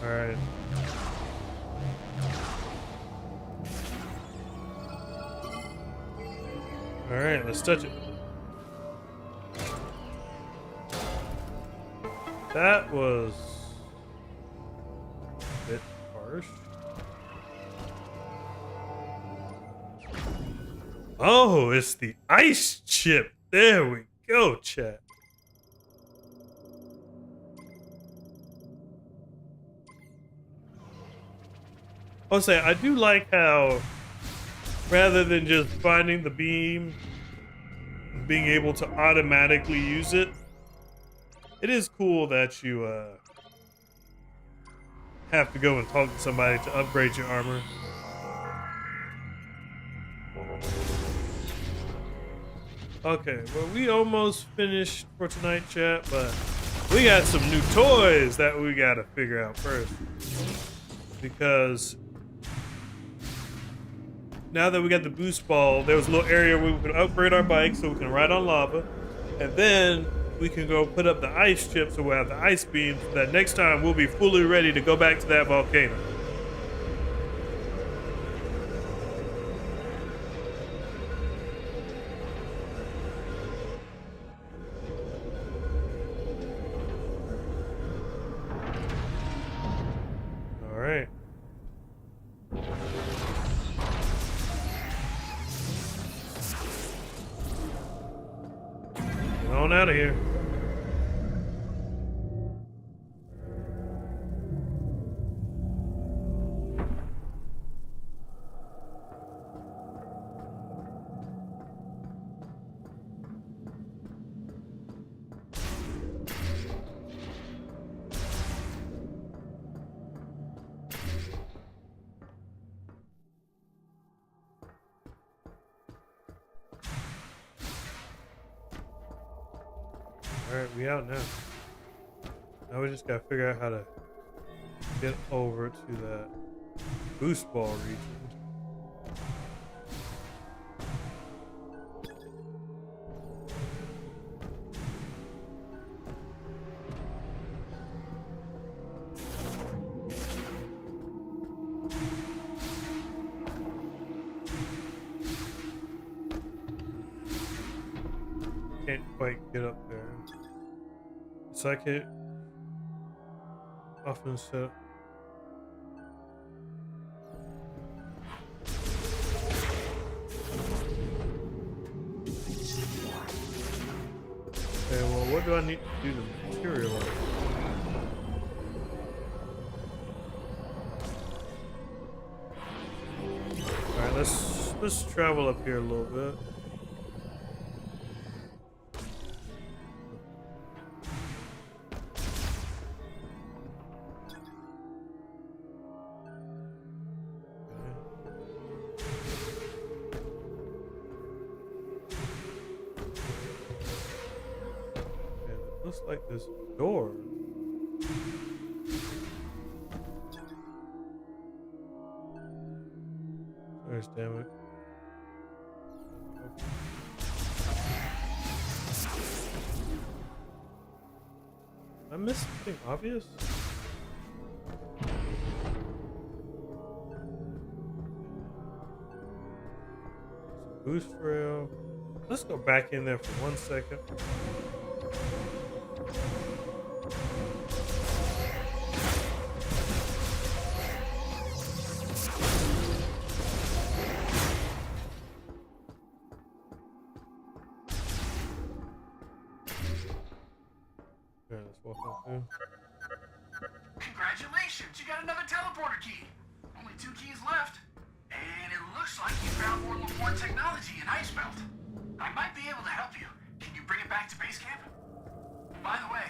All right. All right, let's touch it. That was a bit harsh. Oh, it's the ice chip. There we go, chat. I'll say, I do like how rather than just finding the beam, being able to automatically use it, it is cool that you have to go and talk to somebody to upgrade your armor. Okay, well, we almost finished for tonight, chat, but we got some new toys that we gotta figure out first. Because now that we got the boost ball, there was a little area where we could upgrade our bike so we can ride on lava. And then we can go put up the ice chip so we'll have the ice beam so that next time we'll be fully ready to go back to that volcano. All right. Get on out of here. Alright, we out now. Now we just gotta figure out how to get over to that boost ball region. Can't quite get up there. It's like it often said. Okay, well, what do I need to do to materialize? Alright, let's travel up here a little bit. Looks like this door. There's damn it. Okay. I missed something obvious? Boost rail. Let's go back in there for 1 second. Yeah, let's walk on through. Congratulations, you got another teleporter key. Only 2 keys left. And it looks like you found more Lemoore technology in Icebelt. I might be able to help you. Can you bring it back to base camp? By the way,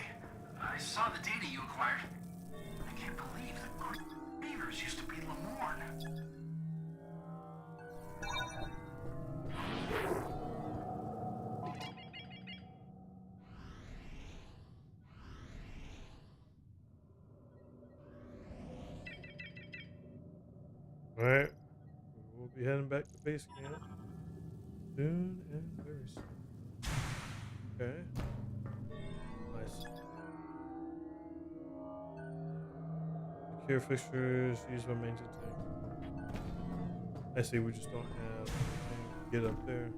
I saw the data you acquired. I can't believe the Beavers used to be Lemoore. Alright. We'll be heading back to base camp soon and very soon. Okay. Nice. Secure fixtures, use my main tank. I see, we just don't have anything to get up there.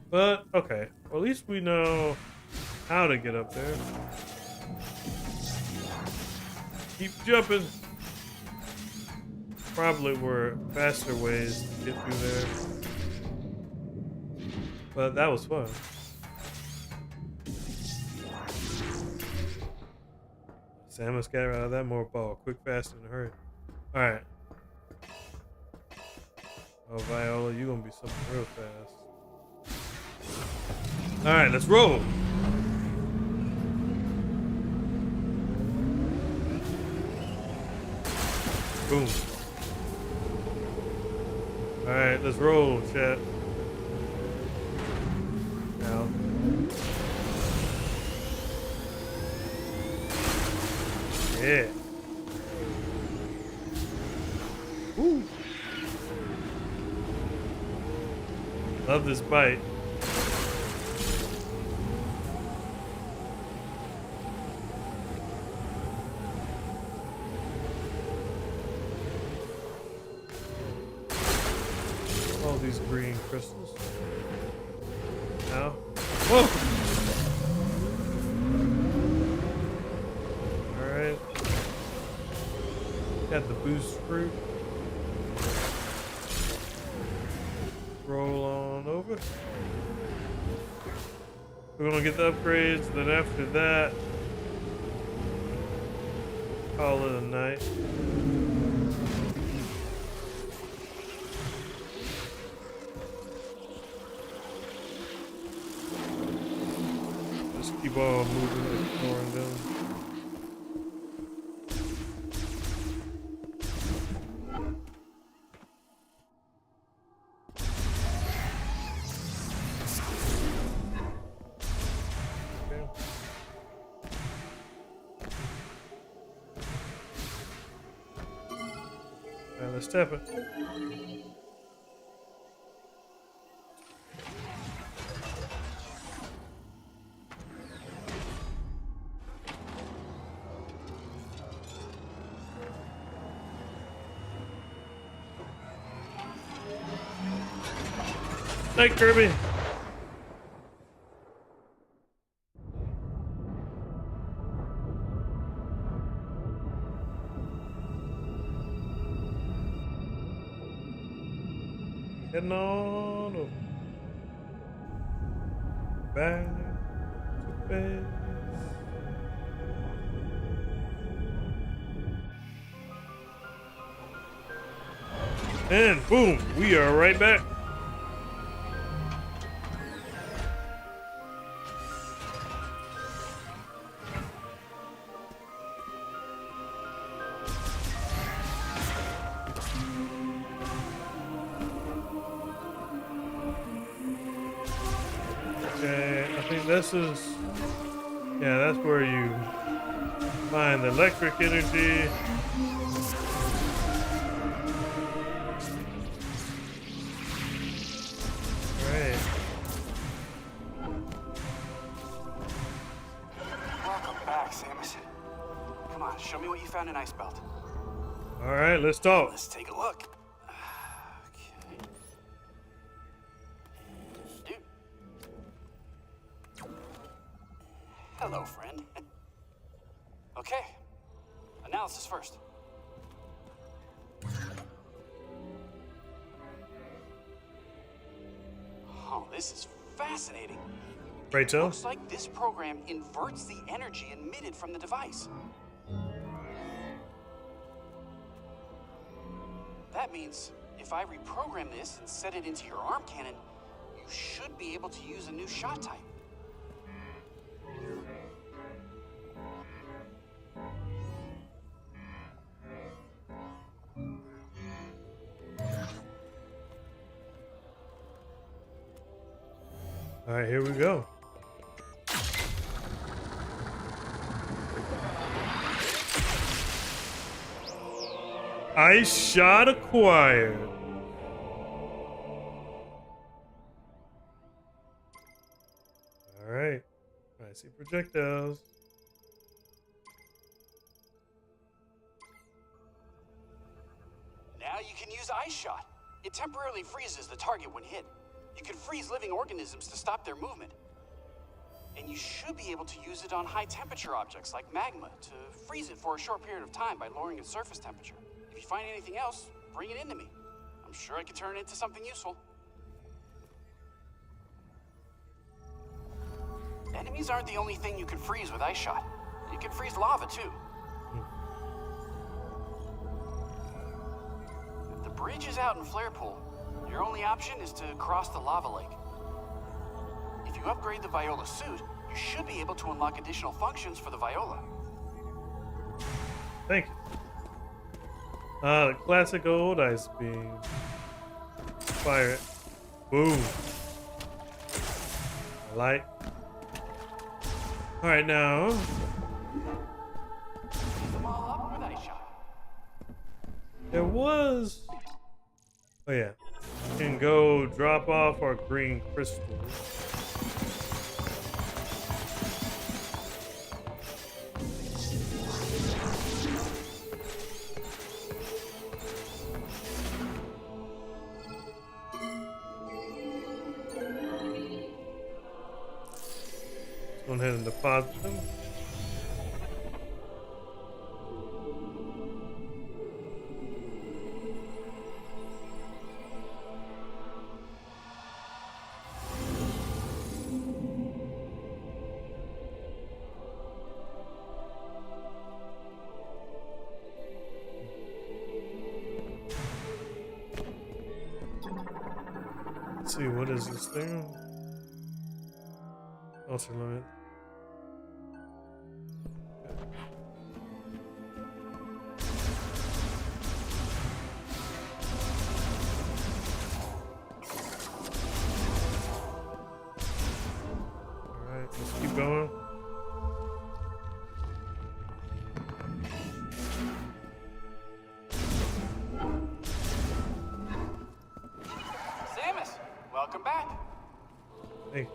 But, okay. Well, at least we know how to get up there. Keep jumping. Probably were faster ways to get through there. But that was fun. Samus got out of that more ball. Quick, fast, and hurry. Alright. Oh, Viola, you're gonna be something real fast. Alright, let's roll. Boom. Alright, let's roll, chat. Now. Yeah. Woo. Love this bite. All these green crystals. Now. Whoa! Alright. Got the boost fruit. Roll on over. We're gonna get the upgrades, then after that, call it a night. Just keep on moving, ignoring them. Let's tap it. Night, Kirby. Heading on over. Back to base. And boom, we are right back. Okay, I think this is, yeah, that's where you find the electric energy. Alright. Welcome back, Samus. show me what you found in Ice Belt. All right, let's talk. Let's take a look. Okay. Dude. Hello, friend. Okay. Analysis first. Oh, this is fascinating. Right, so? Looks like this program inverts the energy emitted from the device. That means if I reprogram this and set it into your arm cannon, you should be able to use a new shot type. All right, here we go. Ice shot acquired. All right. I see projectiles. Now you can use Ice Shot. It temporarily freezes the target when hit. You can freeze living organisms to stop their movement. And you should be able to use it on high temperature objects like magma to freeze it for a short period of time by lowering its surface temperature. If you find anything else, bring it into me. I'm sure I can turn it into something useful. Enemies aren't the only thing you can freeze with Ice Shot. You can freeze lava too. If the bridge is out in Flare Pool, your only option is to cross the lava lake. If you upgrade the Viola suit, you should be able to unlock additional functions for the Viola. Thank you. The classic old ice beam. Fire it. Boom. I like. All right, now. Use them all up with Ice Shot. There was. Oh yeah. You can go drop off our green crystals. Go ahead and deposit them. Let's see, what is this thing? Ultra limit. Alright, let's keep going. Samus, welcome back. Hey.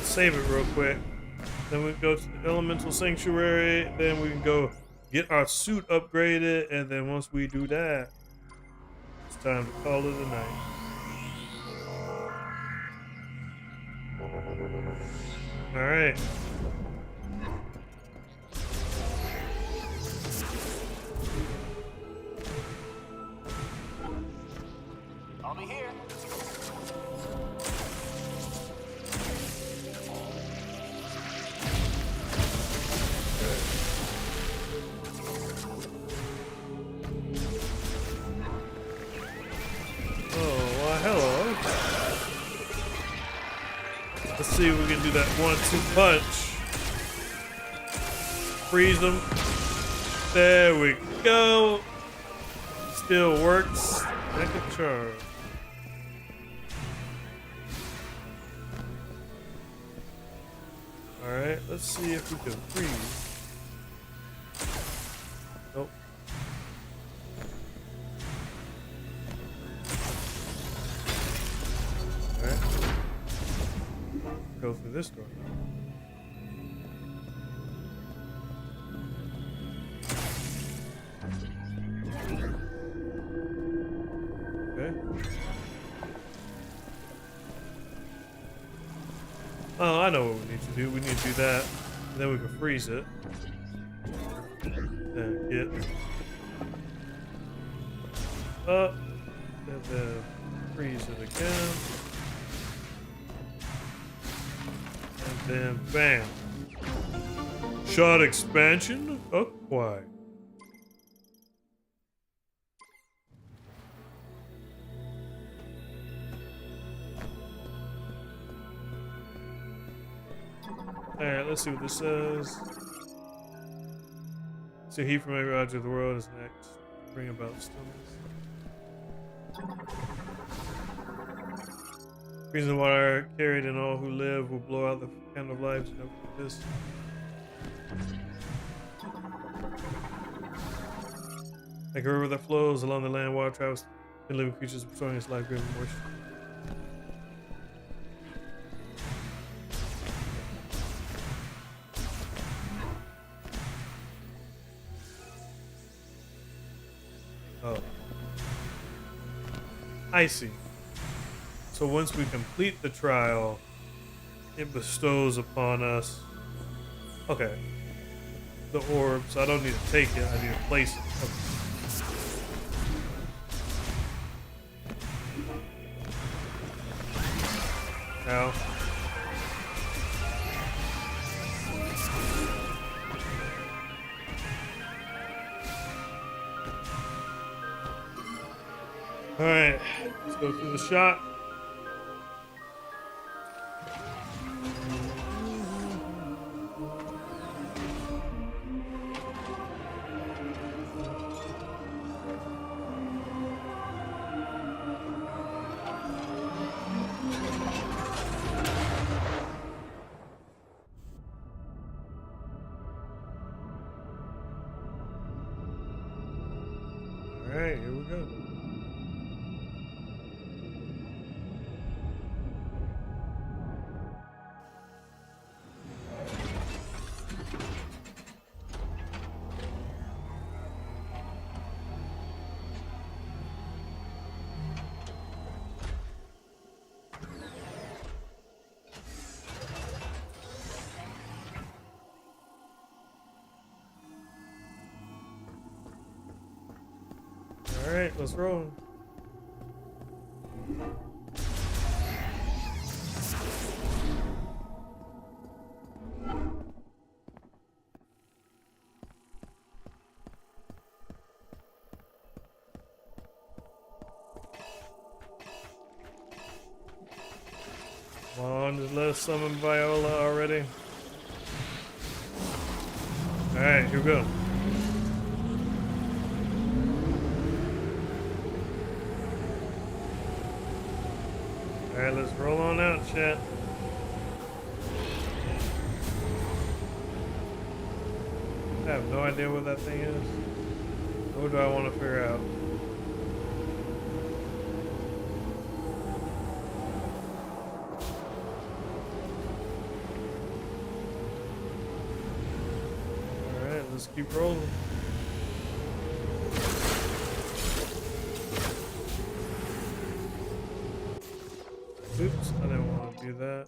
Save it real quick. Then we go to the elemental sanctuary. Then we can go get our suit upgraded. And then once we do that, it's time to call it a night. All right. I'll be here. Hello. Let's see if we can do that 1-2 punch. Freeze them. There we go. Still works like a charm. Alright, let's see if we can freeze. Nope. Alright. Go through this door. Oh, I know what we need to do. We need to do that. And then we can freeze it. And get up. And then freeze it again. And then bam. Shot expansion acquired. Alright, let's see what this says. So heat from every object of the world is next. Bring about stillness. Freezing water carried in all who live will blow out the candle of life. You know, this. Like a river that flows along the land, water travels and living creatures restoring its life, giving moisture. Oh. I see. So once we complete the trial, it bestows upon us. Okay. The orbs. I don't need to take it, I need to place it. Okay. Now. Alright, let's go through the shot. Alright, here we go. Alright, let's roll. Come on, just let us summon Viola already. Alright, here we go. Alright, let's roll on out, chat. I have no idea what that thing is. What do I want to figure out? Alright, let's keep rolling. Oops, I didn't want to do that.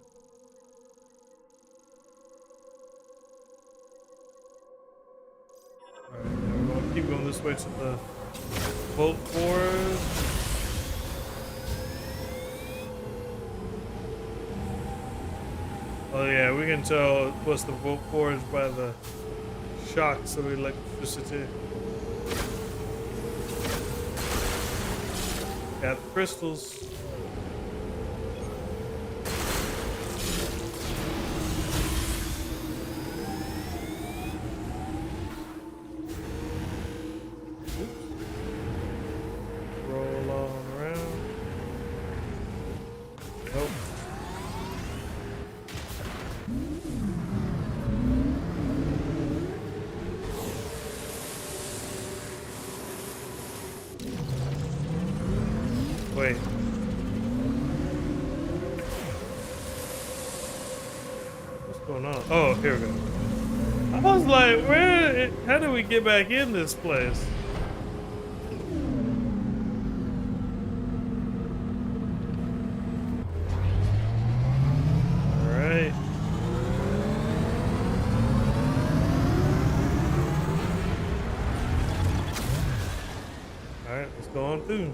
Alright, now we're going to keep going this way to the Volt Forge. Oh yeah, we can tell what's the Volt Forge by the shocks of electricity. Got the crystals. Wait. What's going on? Oh, here we go. I was like, how do we get back in this place? Alright. on through.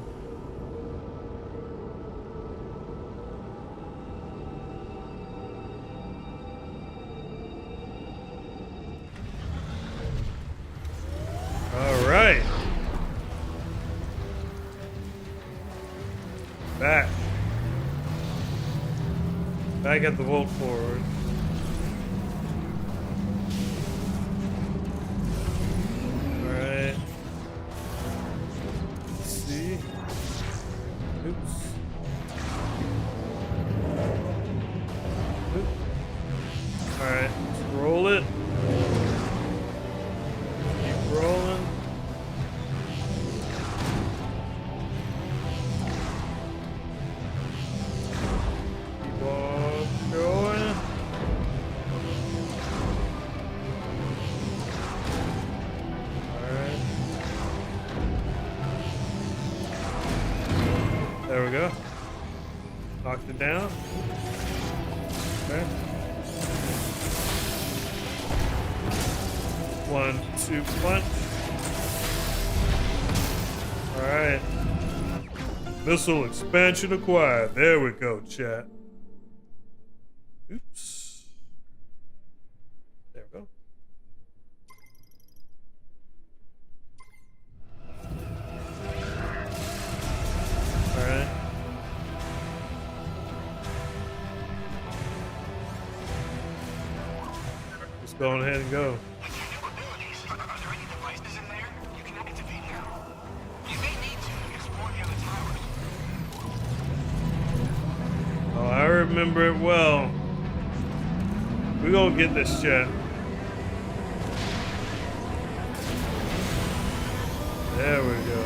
All right. Back. Back at the vault forward. Alright. Let's see. Oops. Oop. Alright, let's roll it. Keep rolling. Keep on going. Alright. There we go. Knocked it down. Okay. 1-2 punch. Alright. Missile expansion acquired. There we go, chat. Oops. There we go. Alright. Let's go ahead and go. Capabilities. Are there any devices in there you can activate now? You may need to explore the other towers. Oh, I remember it well. We gonna get this chat. There we go.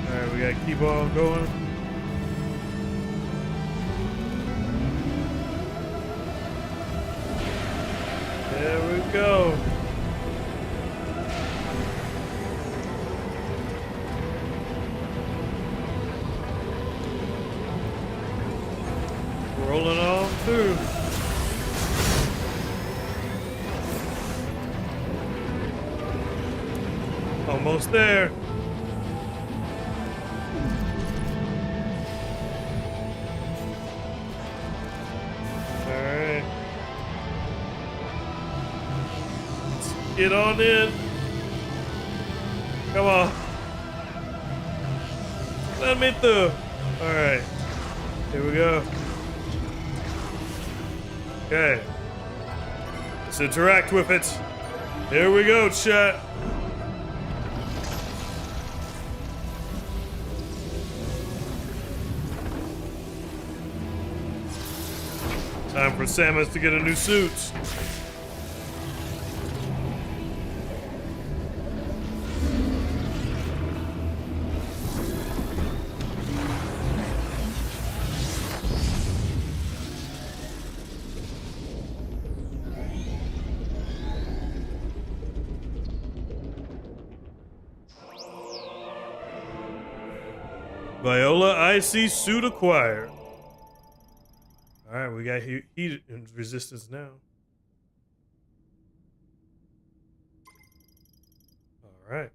Alright, we gotta keep on going. There we go. Rolling on through. Almost there. Alright. Let's get on in. Come on. Let me through. Alright. Here we go. Okay. Let's interact with it. Here we go, chat. Time for Samus to get a new suit. Viola IC suit acquired. Alright, we got heat resistance now. Alright.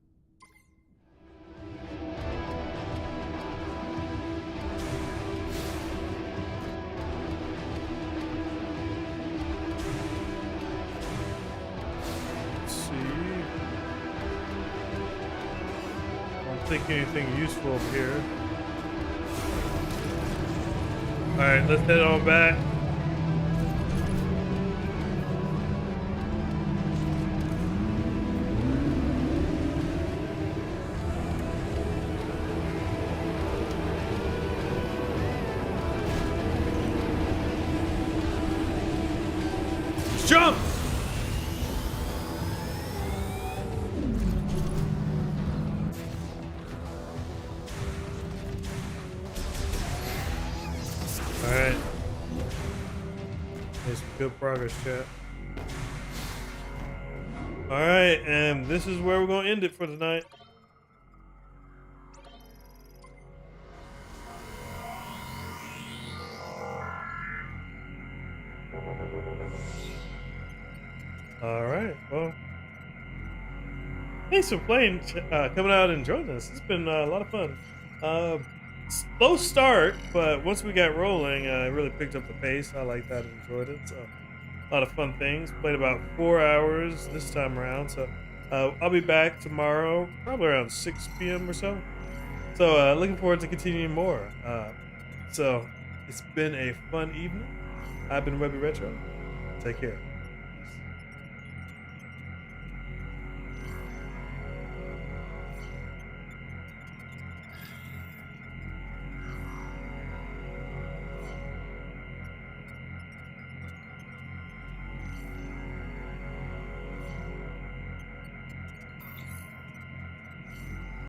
Let's see. I don't think anything useful up here. Alright, let's head on back. Jump! Alright. Made some good progress, chat. Alright, and this is where we're going to end it for tonight. All right. Well, thanks for playing, coming out and joining us. It's been a lot of fun. Slow start, but once we got rolling, it really picked up the pace. I like that and enjoyed it. So, a lot of fun things. Played about 4 hours this time around. So, I'll be back tomorrow, probably around 6 p.m. or so. So, looking forward to continuing more. So, it's been a fun evening. I've been Webby Retro. Take care.